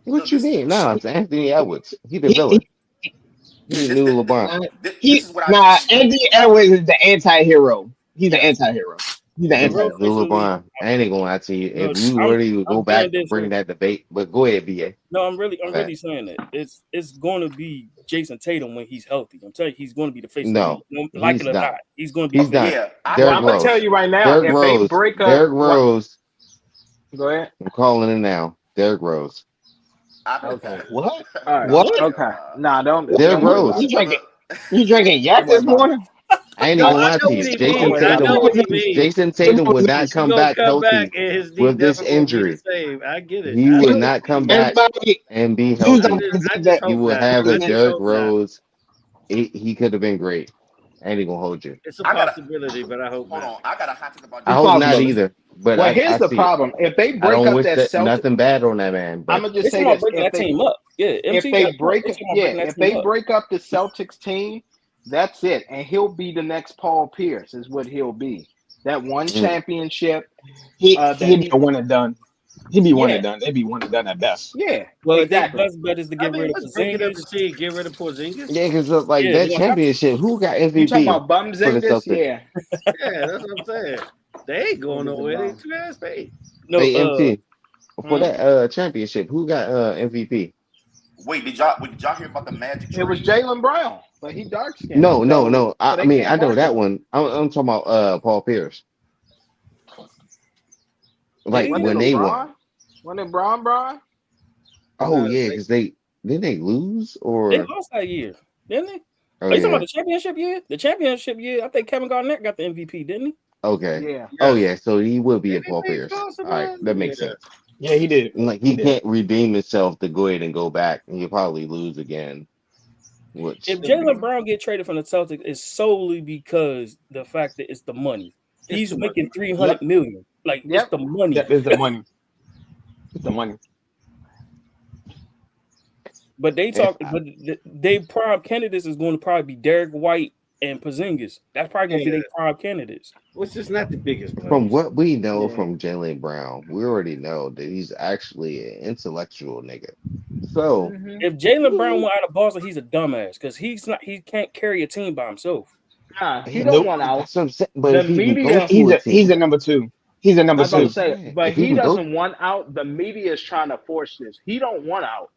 Speaker 4: What you
Speaker 7: This
Speaker 4: mean? No, it's Anthony Edwards. He the
Speaker 5: He,
Speaker 4: villain. He the new LeBron.
Speaker 7: this is what I
Speaker 5: Anthony Edwards is the anti-hero. He's the anti-hero. He's the
Speaker 6: The
Speaker 4: He's
Speaker 6: real
Speaker 4: the
Speaker 5: anti-hero.
Speaker 4: new
Speaker 6: face of the league.
Speaker 4: LeBron. I ain't gonna lie to you.
Speaker 6: No,
Speaker 4: If you really would go
Speaker 6: I'm
Speaker 4: back
Speaker 6: saying
Speaker 4: and
Speaker 6: this.
Speaker 4: bring that debate, but go ahead, BA.
Speaker 6: No, I'm really
Speaker 4: Okay.
Speaker 6: saying that it's going to be Jason Tatum when he's healthy. I'm telling you, he's going to be the face of the
Speaker 4: No,
Speaker 6: league. Like
Speaker 4: he's
Speaker 6: it or
Speaker 4: not.
Speaker 6: not, he's going to be
Speaker 4: He's
Speaker 6: the face.
Speaker 4: not.
Speaker 7: Yeah,
Speaker 2: Well,
Speaker 4: Derrick
Speaker 2: I'm gonna tell
Speaker 4: Rose.
Speaker 2: you right now,
Speaker 4: Derrick
Speaker 2: if they
Speaker 4: Rose.
Speaker 2: break up,
Speaker 4: Derrick Rose.
Speaker 2: go ahead.
Speaker 4: I'm calling it now. Derrick Rose.
Speaker 2: Okay.
Speaker 5: What?
Speaker 2: All right.
Speaker 5: What?
Speaker 2: Okay. Nah, don't
Speaker 4: Derrick
Speaker 2: worry
Speaker 4: Rose.
Speaker 2: about
Speaker 5: You
Speaker 2: it.
Speaker 5: drinking? You drinking yak
Speaker 2: Don't worry
Speaker 5: this
Speaker 2: about it.
Speaker 5: morning?
Speaker 4: I ain't
Speaker 3: No,
Speaker 4: even gonna
Speaker 3: I
Speaker 4: lie
Speaker 3: know
Speaker 4: to you.
Speaker 3: what he
Speaker 2: Don't
Speaker 3: means.
Speaker 2: worry
Speaker 3: I
Speaker 2: about
Speaker 3: know
Speaker 2: it.
Speaker 3: what he means.
Speaker 4: Jason Tatum would not
Speaker 3: He
Speaker 4: come
Speaker 3: gonna
Speaker 4: back
Speaker 3: come
Speaker 4: healthy
Speaker 3: back and his knee
Speaker 4: with this
Speaker 3: never gonna be the
Speaker 4: injury.
Speaker 3: same. I get it.
Speaker 4: He
Speaker 3: I
Speaker 4: would
Speaker 3: know what
Speaker 4: not
Speaker 3: he
Speaker 4: come
Speaker 3: means.
Speaker 4: back
Speaker 5: Everybody,
Speaker 4: and be
Speaker 5: Zeus
Speaker 3: I
Speaker 4: healthy.
Speaker 5: don't
Speaker 3: just, I
Speaker 5: present
Speaker 3: just
Speaker 5: that.
Speaker 4: You
Speaker 3: hope
Speaker 4: will
Speaker 3: not.
Speaker 4: have a
Speaker 3: I just
Speaker 4: Derrick
Speaker 3: hope not.
Speaker 4: Rose. He could have been great. I ain't even gonna hold you.
Speaker 3: It's a
Speaker 7: I gotta
Speaker 3: possibility, but I hope
Speaker 7: hold
Speaker 3: not.
Speaker 7: on. I got a hot take about
Speaker 4: I
Speaker 5: It's
Speaker 7: Derrick
Speaker 4: hope
Speaker 7: Rose.
Speaker 4: not
Speaker 5: possible.
Speaker 4: either. But
Speaker 2: Well, here's
Speaker 4: I
Speaker 2: the
Speaker 4: see it.
Speaker 2: problem. If they
Speaker 4: I
Speaker 2: break
Speaker 4: don't
Speaker 2: up
Speaker 4: wish
Speaker 2: that
Speaker 4: that
Speaker 2: Celtic,
Speaker 4: nothing bad on that man,
Speaker 2: I'm
Speaker 4: but
Speaker 2: gonna just
Speaker 6: They
Speaker 2: say
Speaker 6: talking about
Speaker 2: this:
Speaker 6: breaking that team up. Yeah,
Speaker 2: if
Speaker 6: MT
Speaker 2: they
Speaker 6: got a point.
Speaker 2: break,
Speaker 6: They talking about
Speaker 2: yeah,
Speaker 6: breaking that
Speaker 2: if
Speaker 6: team
Speaker 2: they
Speaker 6: up.
Speaker 2: break up the Celtics team, that's it, and he'll be the next Paul Pierce. Is what he'll be. That one
Speaker 4: mm,
Speaker 2: championship.
Speaker 5: He'd
Speaker 2: That
Speaker 5: be a one and done. He'd be one
Speaker 2: yeah,
Speaker 5: and done. They'd be one and done at best.
Speaker 2: yeah,
Speaker 6: Well, their
Speaker 2: exactly.
Speaker 6: best bet is to
Speaker 3: I
Speaker 6: get
Speaker 3: mean,
Speaker 6: rid of
Speaker 3: let's break it up to
Speaker 6: Porzingis.
Speaker 3: see get rid of Porzingis.
Speaker 4: yeah, because like
Speaker 6: Yeah,
Speaker 4: that
Speaker 6: they'll have to.
Speaker 4: championship, who got
Speaker 2: You talking
Speaker 4: MVP
Speaker 2: about
Speaker 4: for the
Speaker 2: Bumzingas?
Speaker 4: Celtics?
Speaker 2: Yeah.
Speaker 3: Yeah, that's what I'm saying. They ain't going
Speaker 2: Niggas a
Speaker 3: nowhere. They
Speaker 2: bum.
Speaker 3: too ass paid.
Speaker 6: No,
Speaker 4: Hey, MT, for
Speaker 2: Hmm?
Speaker 4: that championship, who got MVP?
Speaker 7: Wait, did y'all hear about the Magic
Speaker 2: It was
Speaker 7: trade?
Speaker 2: Jalen Brown, but he dark skinned,
Speaker 4: No, no,
Speaker 2: so
Speaker 4: no. I
Speaker 2: they
Speaker 4: mean, I
Speaker 2: can't
Speaker 4: know
Speaker 2: market
Speaker 4: that
Speaker 2: him.
Speaker 4: one. I'm talking about Paul Pierce.
Speaker 6: did
Speaker 4: Like
Speaker 6: he
Speaker 2: Wasn't
Speaker 6: get?
Speaker 2: it
Speaker 4: when they won.
Speaker 2: LeBron? Wasn't it Braun?
Speaker 4: Oh
Speaker 6: Nah,
Speaker 4: yeah, because didn't they lose
Speaker 6: they
Speaker 4: or
Speaker 6: lost that year, didn't they?
Speaker 4: oh
Speaker 6: Are you talking about
Speaker 4: yeah,
Speaker 6: the championship year? The championship year, I think Kevin Garnett got the MVP, didn't he?
Speaker 4: okay.
Speaker 2: Yeah.
Speaker 4: Oh
Speaker 3: Yes.
Speaker 4: yeah, so he will be a
Speaker 3: Didn't
Speaker 4: Paul
Speaker 3: they
Speaker 4: Pierce.
Speaker 3: cross
Speaker 4: All right,
Speaker 3: about?
Speaker 4: that
Speaker 3: Yeah.
Speaker 4: makes sense.
Speaker 5: Yeah, he did.
Speaker 4: Like
Speaker 5: He
Speaker 4: he
Speaker 5: did.
Speaker 4: can't redeem himself to go ahead and go back, and he'll probably lose again. Which
Speaker 6: If Jaylen Brown get traded from the Celtics, it's solely because the fact that it's the money.
Speaker 3: It's
Speaker 6: He's
Speaker 3: the
Speaker 6: making
Speaker 3: money.
Speaker 6: $300 million. Like it's the money.
Speaker 5: That is the money. It's the money.
Speaker 6: But they talk. But they prime candidates is going to probably be Derek White and Porzingis. That's probably going to be their prime candidates.
Speaker 3: Which is not the biggest players.
Speaker 4: From what we know from Jaylen Brown, we already know that he's actually an intellectual nigga. So
Speaker 6: if Jaylen Brown went out of Boston, he's a dumbass because he's not. He can't carry a team by himself.
Speaker 2: Nah, he don't want out.
Speaker 4: That's what I'm saying. But if
Speaker 5: he's a number two. He's a number
Speaker 2: That's
Speaker 5: two.
Speaker 2: what I'm saying. But he doesn't want out. The media is trying to force this. He don't want out.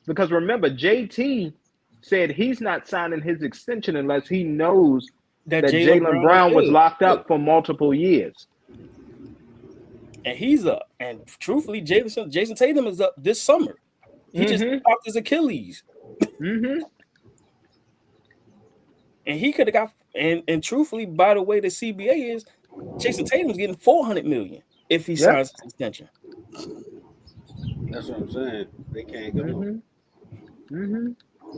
Speaker 2: Because remember, JT said he's not signing his extension unless he knows that Jaylen Brown was locked up for multiple years.
Speaker 6: And he's up. And truthfully, Jason Tatum is up this summer. He just popped his Achilles.
Speaker 2: Mm-hmm.
Speaker 6: And he could have got and truthfully, by the way the CBA is, Jason Tatum's getting $400 million if he signs his extension.
Speaker 3: That's what I'm saying. They can't go. You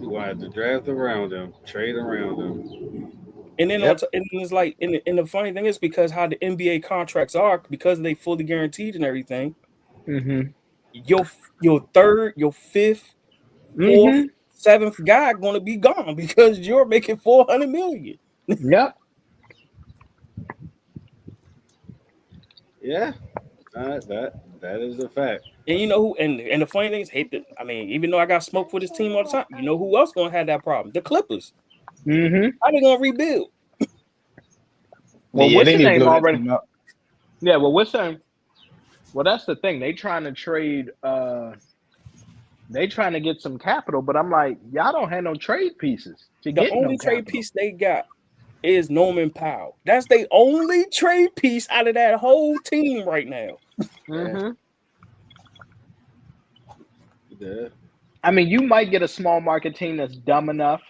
Speaker 3: gonna have to draft around them, trade around them.
Speaker 6: And then and it's like, and the funny thing is because how the NBA contracts are, because they fully guaranteed and everything. Your third, your fifth, fourth, seventh guy going to be gone because you're making $400 million.
Speaker 2: Yep.
Speaker 3: Yeah, that is a fact.
Speaker 6: And you know who? And the funny thing is, even though I got smoke for this team all the time, you know who else going to have that problem? The Clippers. How they going to rebuild?
Speaker 2: Well, what's the name already? Yeah, well, we're saying. Well, that's the thing. They trying to trade. They trying to get some capital, but I'm like, y'all don't have no trade pieces.
Speaker 6: The only trade piece they got is Norman Powell. That's the only trade piece out of that whole team right now.
Speaker 3: Yeah.
Speaker 2: I mean, you might get a small market team that's dumb enough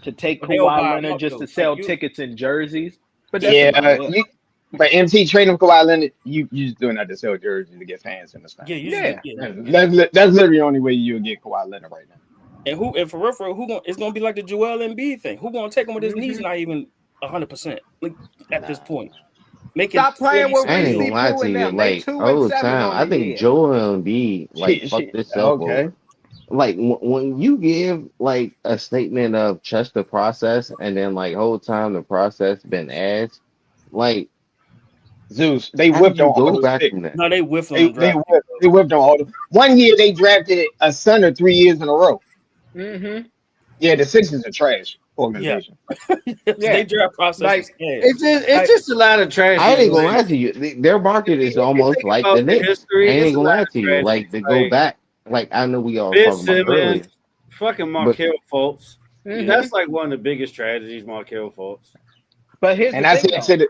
Speaker 2: to take Kawhi Leonard just to sell tickets and jerseys. But
Speaker 5: but MT trading Kawhi Leonard, you just doing that to sell jerseys to get fans in the stand. That's literally the only way you'll get Kawhi Leonard right now.
Speaker 6: And for real, it's gonna be like the Joel Embiid thing. Who gonna take him with his knees not even 100%? Like at this point,
Speaker 2: stop playing with.
Speaker 4: I ain't gonna lie to you. Like all the time, I think Joel Embiid fucked this up. Okay. Like when you give like a statement of trust the process, and then like whole time the process been asked, like
Speaker 5: Zeus, they whipped on all
Speaker 6: back from that. No, they whiffed on
Speaker 5: they whipped on all. 1 year they drafted a Sunder 3 years in a row. Yeah, the Sixers are trash organization.
Speaker 6: They draft process.
Speaker 2: Like,
Speaker 3: it's just a lot of trash.
Speaker 4: I ain't gonna lie to you. Their market is almost like the Knicks. I ain't gonna lie to you. Like they go back. Like I know we all talking about earlier.
Speaker 3: Fucking Markelle Fultz. That's like one of the biggest tragedies, Markelle Fultz.
Speaker 2: But here's
Speaker 5: I said to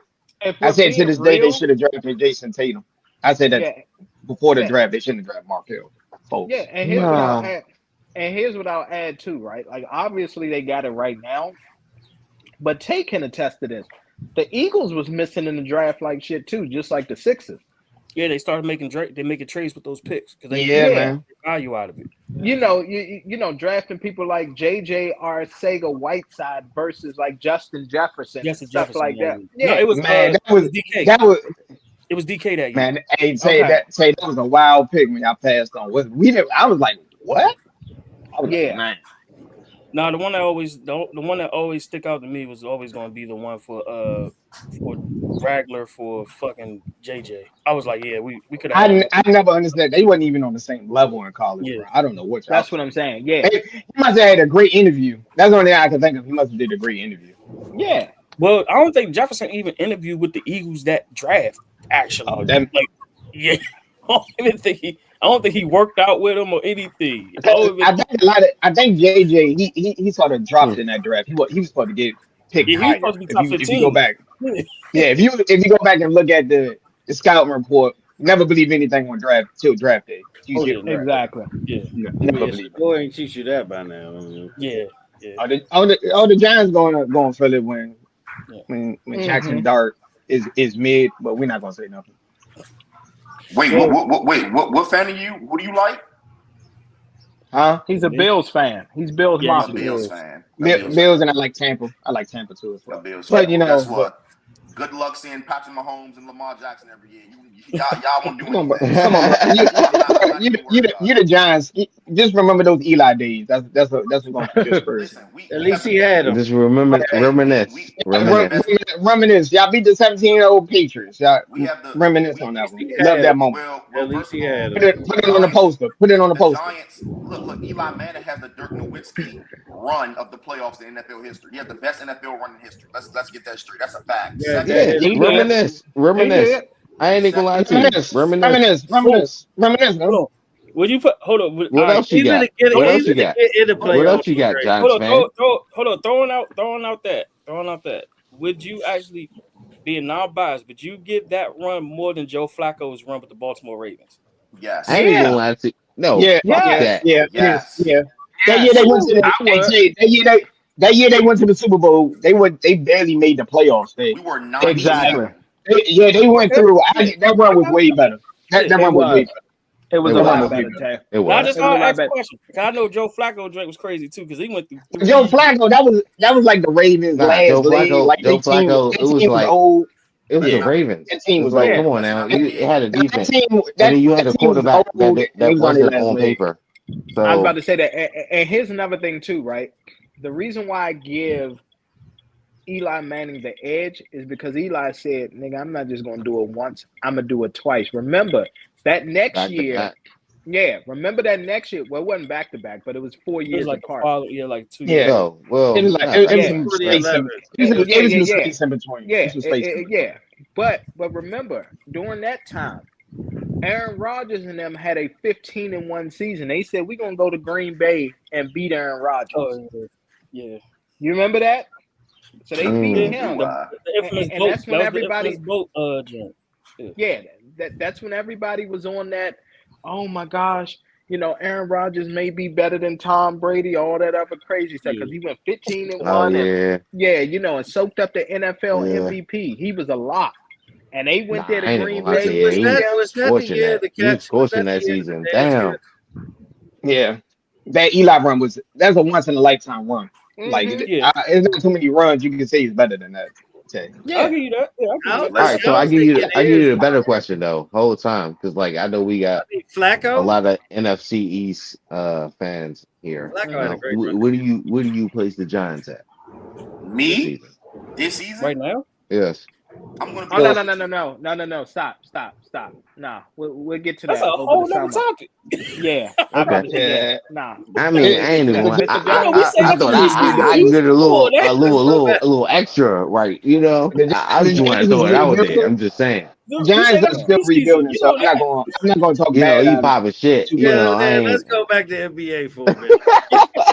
Speaker 5: this day they should have drafted Jason Tatum. I said that before the draft they shouldn't have drafted Markelle Fultz.
Speaker 2: Yeah, and here's what I'll add too, right? Like obviously they got it right now, but Tay can attest to this. The Eagles was missing in the draft like shit too, just like the Sixers.
Speaker 6: Yeah, they started making trades with those picks because they
Speaker 5: get
Speaker 6: value out of it.
Speaker 2: You know, drafting people like JJ Arcega-Whiteside versus like Justin Jefferson, stuff like that. Yeah,
Speaker 6: no, it was
Speaker 5: DK.
Speaker 6: It was DK that year.
Speaker 5: Man, that was a wild pick when y'all passed on. I was like, what? Man.
Speaker 6: No, the one that always stick out to me was always going to be the one for Ragler for fucking JJ. I was like, yeah, we could have.
Speaker 5: I never understood. They wasn't even on the same level in college. Bro. I don't know what.
Speaker 2: That's what I'm saying. Yeah,
Speaker 5: he must have had a great interview. That's the only thing I can think of. He must have did a great interview.
Speaker 2: Yeah.
Speaker 6: Well, I don't think Jefferson even interviewed with the Eagles that draft. Actually, I don't think he worked out with him or anything.
Speaker 5: I think JJ he sort of dropped in that draft. He was supposed to get picked higher. If you go back, if you go back and look at the scouting report, never believe anything on draft till draft day.
Speaker 2: Exactly.
Speaker 5: Never believe.
Speaker 3: Boy, ain't teach you that by now.
Speaker 6: Yeah.
Speaker 5: The Giants going for it when Jackson Dart is mid, but we're not gonna say nothing.
Speaker 7: Wait, what fan are you? Who do you like?
Speaker 5: Huh?
Speaker 2: He's a Bills fan. He's Bills
Speaker 6: Yeah, he's
Speaker 7: A
Speaker 6: a
Speaker 2: Mafia.
Speaker 7: Bills
Speaker 6: Bills.
Speaker 7: fan. A Bills
Speaker 5: Bills,
Speaker 7: fan.
Speaker 5: and I like Tampa. I like Tampa too as
Speaker 7: A
Speaker 5: well.
Speaker 7: Bills
Speaker 5: But
Speaker 7: fan.
Speaker 5: you
Speaker 7: Well, guess
Speaker 5: know, but
Speaker 7: what? Good luck seeing Patrick Mahomes and Lamar Jackson every year. Y'all won't do
Speaker 5: come on, bro.
Speaker 7: anything. So
Speaker 5: Come on, bro.
Speaker 7: I'm not even worried about
Speaker 5: You
Speaker 7: it.
Speaker 5: the Giants. Just remember those Eli days. That's what's gonna keep your spirits
Speaker 7: Listen,
Speaker 5: up.
Speaker 3: At
Speaker 7: we have
Speaker 3: least
Speaker 7: the
Speaker 3: he had him.
Speaker 4: Just remember,
Speaker 7: hey we have the best.
Speaker 5: Reminisce. Y'all beat the 17-year-old Patriots. Y'all
Speaker 7: We have the
Speaker 5: reminisce
Speaker 7: we
Speaker 5: on
Speaker 3: At
Speaker 5: that
Speaker 3: least
Speaker 5: one.
Speaker 3: he
Speaker 5: Love
Speaker 3: had
Speaker 5: that
Speaker 3: him.
Speaker 5: moment.
Speaker 3: At
Speaker 7: well.
Speaker 3: least
Speaker 7: First
Speaker 3: he
Speaker 7: of all,
Speaker 3: had him.
Speaker 5: Put it on the poster. Put it on the
Speaker 7: The
Speaker 5: poster.
Speaker 7: Giants. Look. Eli Manning has the Dirk Nowitzki run of the playoffs in NFL history. He has the best NFL run in history. Let's get that straight. That's a fact.
Speaker 3: Yeah,
Speaker 7: Second,
Speaker 3: that
Speaker 4: yeah,
Speaker 3: is
Speaker 2: He did.
Speaker 3: fact.
Speaker 4: reminisce,
Speaker 2: He
Speaker 4: reminisce.
Speaker 2: did.
Speaker 4: I ain't even gonna lie
Speaker 7: second.
Speaker 4: to you. Reminisce.
Speaker 6: Oh,
Speaker 5: Reminisce.
Speaker 6: hold
Speaker 5: No?
Speaker 6: on. Would you put? Hold on. All
Speaker 4: What
Speaker 6: right.
Speaker 4: else you got? What else you
Speaker 3: Even to
Speaker 4: got?
Speaker 3: get in the
Speaker 4: What else
Speaker 3: playoffs
Speaker 4: you
Speaker 3: was
Speaker 4: got,
Speaker 3: great.
Speaker 4: Giants fan?
Speaker 6: Hold on. Throwing out that. Would you actually, being non-biased, would you give that run more than Joe Flacco's run with the Baltimore Ravens?
Speaker 7: Yes.
Speaker 4: I ain't even gonna
Speaker 2: Yeah.
Speaker 4: lie to you. No,
Speaker 5: Yeah,
Speaker 4: fuck
Speaker 5: yeah,
Speaker 2: Yes.
Speaker 4: that.
Speaker 5: yeah. It is.
Speaker 7: Yes.
Speaker 5: Yeah. That year they
Speaker 2: I
Speaker 5: went
Speaker 2: would.
Speaker 5: to the
Speaker 2: I would.
Speaker 5: that year they went to the Super Bowl. They barely made the playoffs.
Speaker 7: We were
Speaker 2: Exactly.
Speaker 7: 9-7.
Speaker 5: They went through.
Speaker 6: Yeah,
Speaker 5: That run
Speaker 6: I
Speaker 5: was
Speaker 6: got
Speaker 5: way
Speaker 6: it.
Speaker 5: better.
Speaker 6: Yeah.
Speaker 5: That
Speaker 2: It
Speaker 5: run was way
Speaker 2: was.
Speaker 5: better.
Speaker 2: It was
Speaker 4: It
Speaker 2: a
Speaker 5: That run
Speaker 2: lot
Speaker 5: was
Speaker 4: was.
Speaker 5: way
Speaker 2: better,
Speaker 5: better.
Speaker 2: Tay.
Speaker 4: It
Speaker 6: Now I
Speaker 4: was.
Speaker 6: just
Speaker 2: It was a
Speaker 6: gotta
Speaker 2: lot
Speaker 6: ask a
Speaker 2: better.
Speaker 6: question. 'Cause I know Joe Flacco drink was crazy too, because he went through
Speaker 5: Joe
Speaker 6: 3.
Speaker 5: Flacco, that was like the Ravens'
Speaker 4: Nah,
Speaker 5: last leg. Like
Speaker 4: Joe Flacco. It
Speaker 5: that
Speaker 4: was
Speaker 5: team was
Speaker 4: like
Speaker 5: old.
Speaker 4: it was
Speaker 7: Let's
Speaker 4: the
Speaker 5: Yeah,
Speaker 7: not
Speaker 4: Ravens.
Speaker 5: that team
Speaker 4: It's
Speaker 5: was
Speaker 4: like,
Speaker 5: old.
Speaker 4: come
Speaker 2: Yeah.
Speaker 4: on
Speaker 7: let's
Speaker 4: now,
Speaker 7: not
Speaker 4: you it
Speaker 7: forget.
Speaker 4: had a
Speaker 5: That
Speaker 4: defense,
Speaker 5: team
Speaker 4: and then you had
Speaker 5: that
Speaker 4: a
Speaker 5: team was
Speaker 4: quarterback
Speaker 5: old and
Speaker 4: that
Speaker 5: they was on their
Speaker 4: wasn't
Speaker 5: last
Speaker 4: on
Speaker 5: leg.
Speaker 4: paper.
Speaker 2: I was about
Speaker 4: So
Speaker 2: to say that. And here's another thing too, right? The reason why I give Eli Manning the edge is because Eli said, "Nigga, I'm not just gonna do it once. I'm gonna do it twice." Remember that next
Speaker 4: back to
Speaker 2: year.
Speaker 4: back.
Speaker 2: Yeah, remember that next year. Well, it wasn't back to back, but it was 4
Speaker 6: It was
Speaker 2: years
Speaker 6: like the
Speaker 2: apart.
Speaker 6: follow, yeah, like 2 years.
Speaker 5: Yeah,
Speaker 4: No, well, not
Speaker 5: it
Speaker 4: back
Speaker 5: was
Speaker 4: to
Speaker 2: Yeah,
Speaker 5: some
Speaker 4: back, but
Speaker 5: space
Speaker 3: 2011.
Speaker 5: in
Speaker 2: yeah,
Speaker 5: it was
Speaker 2: yeah,
Speaker 5: some
Speaker 2: yeah,
Speaker 5: space in between. It
Speaker 2: yeah,
Speaker 5: was some space in between.
Speaker 2: yeah. But remember, during that time, Aaron Rodgers and them had a 15-1 season. They said we're gonna go to Green Bay and beat Aaron Rodgers.
Speaker 6: Oh yeah.
Speaker 2: You remember that? So they beat
Speaker 6: Yeah.
Speaker 7: Do
Speaker 2: him,
Speaker 6: The infamous
Speaker 2: and
Speaker 6: boat.
Speaker 2: that's
Speaker 6: That
Speaker 2: when
Speaker 6: was the infamous
Speaker 2: everybody.
Speaker 6: boat joint. Yeah.
Speaker 2: Yeah, that's when everybody was on that. Oh my gosh, Aaron Rodgers may be better than Tom Brady, all that other crazy stuff because
Speaker 6: Yeah.
Speaker 2: he went 15 and
Speaker 4: oh
Speaker 2: one, and
Speaker 4: yeah,
Speaker 2: yeah, and soaked up the NFL
Speaker 4: yeah.
Speaker 2: MVP. He was a lot, and they went there
Speaker 4: Nah,
Speaker 2: to
Speaker 4: I ain't even gonna
Speaker 2: Green
Speaker 4: lie
Speaker 6: Was
Speaker 4: to
Speaker 2: Bay,
Speaker 4: you.
Speaker 6: was
Speaker 4: He
Speaker 2: beat
Speaker 6: that
Speaker 4: was
Speaker 2: them.
Speaker 6: was that the
Speaker 4: scorching
Speaker 6: year
Speaker 4: that.
Speaker 6: the
Speaker 4: He was
Speaker 6: catch? Was
Speaker 4: scorching
Speaker 6: that the
Speaker 4: that
Speaker 6: year the
Speaker 4: season.
Speaker 6: dance
Speaker 4: Damn.
Speaker 6: catch?
Speaker 5: Yeah, that Eli run that's a once in a lifetime run. Like
Speaker 2: Hmm.
Speaker 6: Yeah.
Speaker 5: it's not too many runs you can say is better than that. Tay.
Speaker 6: I'll
Speaker 2: Yeah,
Speaker 6: give you that. Yeah, I'll give
Speaker 3: I
Speaker 6: you
Speaker 3: was,
Speaker 6: that.
Speaker 4: All
Speaker 7: Let's
Speaker 4: right,
Speaker 3: I
Speaker 4: so I
Speaker 3: was
Speaker 4: give you
Speaker 3: thinking
Speaker 4: the, I
Speaker 3: it
Speaker 4: give
Speaker 3: is.
Speaker 4: you the better question though, whole time, because like I know we
Speaker 3: I
Speaker 4: got
Speaker 3: mean,
Speaker 4: a
Speaker 3: Flacco.
Speaker 4: lot of NFC East fans here.
Speaker 3: Flacco had a
Speaker 4: Now,
Speaker 3: great run.
Speaker 4: where do you place the Giants at this
Speaker 7: Me
Speaker 4: season?
Speaker 7: this season.
Speaker 6: Right now.
Speaker 4: Yes.
Speaker 7: I'm gonna
Speaker 2: Oh
Speaker 7: be
Speaker 2: no
Speaker 4: So
Speaker 2: no
Speaker 7: honest
Speaker 2: no
Speaker 7: with
Speaker 2: no
Speaker 7: you.
Speaker 2: no! Stop! Nah, we'll get to
Speaker 6: That's a
Speaker 2: that over the
Speaker 6: whole nother
Speaker 2: summer.
Speaker 6: topic.
Speaker 2: Yeah, I'm
Speaker 4: okay.
Speaker 2: about to. Yeah,
Speaker 5: Yeah,
Speaker 2: nah.
Speaker 4: I
Speaker 2: Nah,
Speaker 4: mean,
Speaker 5: it,
Speaker 4: I ain't even gonna.
Speaker 2: Mr.
Speaker 6: I know we say
Speaker 4: I thought
Speaker 6: everything we speak
Speaker 4: I
Speaker 6: East.
Speaker 4: did a
Speaker 6: Come on,
Speaker 4: little
Speaker 3: Let's go back.
Speaker 4: a little extra, right? You know,
Speaker 5: the,
Speaker 4: I
Speaker 5: the
Speaker 4: just want to
Speaker 5: Giants is
Speaker 4: throw it out there.
Speaker 5: rebuilding.
Speaker 4: I'm just saying.
Speaker 6: we say
Speaker 5: Giants are
Speaker 6: that
Speaker 2: Yeah.
Speaker 5: still
Speaker 6: preseason.
Speaker 5: rebuilding,
Speaker 6: You
Speaker 5: so
Speaker 6: know that.
Speaker 5: I'm not going to talk
Speaker 4: You know,
Speaker 5: bad
Speaker 4: he
Speaker 5: on them
Speaker 4: popping shit.
Speaker 5: too
Speaker 4: You
Speaker 5: bad.
Speaker 4: know, I
Speaker 3: Let's
Speaker 4: ain't.
Speaker 3: go back to NBA for a minute.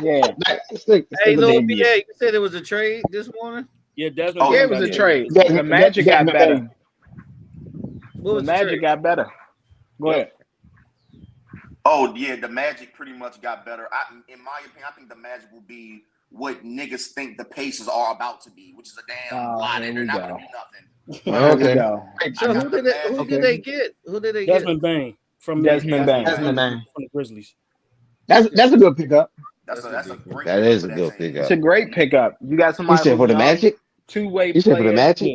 Speaker 2: Yeah,
Speaker 5: Stick
Speaker 3: Hey,
Speaker 5: with the
Speaker 3: little
Speaker 5: NBA.
Speaker 3: BA, you said it was a trade this morning.
Speaker 6: Yeah, Desmond
Speaker 7: Oh
Speaker 2: yeah.
Speaker 6: Bain
Speaker 2: It was
Speaker 6: got
Speaker 2: a
Speaker 7: yeah.
Speaker 6: traded.
Speaker 2: trade. The Magic got
Speaker 5: Desmond
Speaker 2: better.
Speaker 5: Bane.
Speaker 3: What
Speaker 2: The
Speaker 3: was the trade?
Speaker 2: Magic got better. Go
Speaker 6: Yep.
Speaker 2: ahead.
Speaker 7: Oh yeah. The Magic pretty much got better. In my opinion, I think the Magic will be what niggas think the Pacers are about to be, which is a damn
Speaker 2: Oh,
Speaker 7: lie.
Speaker 2: here
Speaker 7: They're
Speaker 2: we
Speaker 7: not gonna
Speaker 2: go.
Speaker 7: be nothing.
Speaker 2: Here
Speaker 7: But
Speaker 2: we
Speaker 5: Okay.
Speaker 2: go.
Speaker 7: I
Speaker 3: So
Speaker 7: got the
Speaker 3: who
Speaker 7: Magic.
Speaker 3: did
Speaker 5: Okay.
Speaker 3: they get? Who did they get?
Speaker 6: Desmond Bain from
Speaker 2: Desmond Bain.
Speaker 7: Desmond
Speaker 5: Desmond
Speaker 7: Bane.
Speaker 5: Bane.
Speaker 6: the Grizzlies.
Speaker 5: That's a good pickup.
Speaker 3: That's a
Speaker 7: That's a
Speaker 3: good pick.
Speaker 7: great
Speaker 4: That
Speaker 7: pickup
Speaker 4: is
Speaker 7: for
Speaker 4: a
Speaker 7: that
Speaker 4: good
Speaker 7: team.
Speaker 2: It's a
Speaker 4: pickup.
Speaker 2: great pickup. You got
Speaker 4: You
Speaker 2: somebody
Speaker 4: said
Speaker 2: who's
Speaker 4: for the
Speaker 2: young,
Speaker 4: Magic.
Speaker 2: two-way
Speaker 4: You said for the
Speaker 2: player.
Speaker 4: Magic.
Speaker 6: Yeah.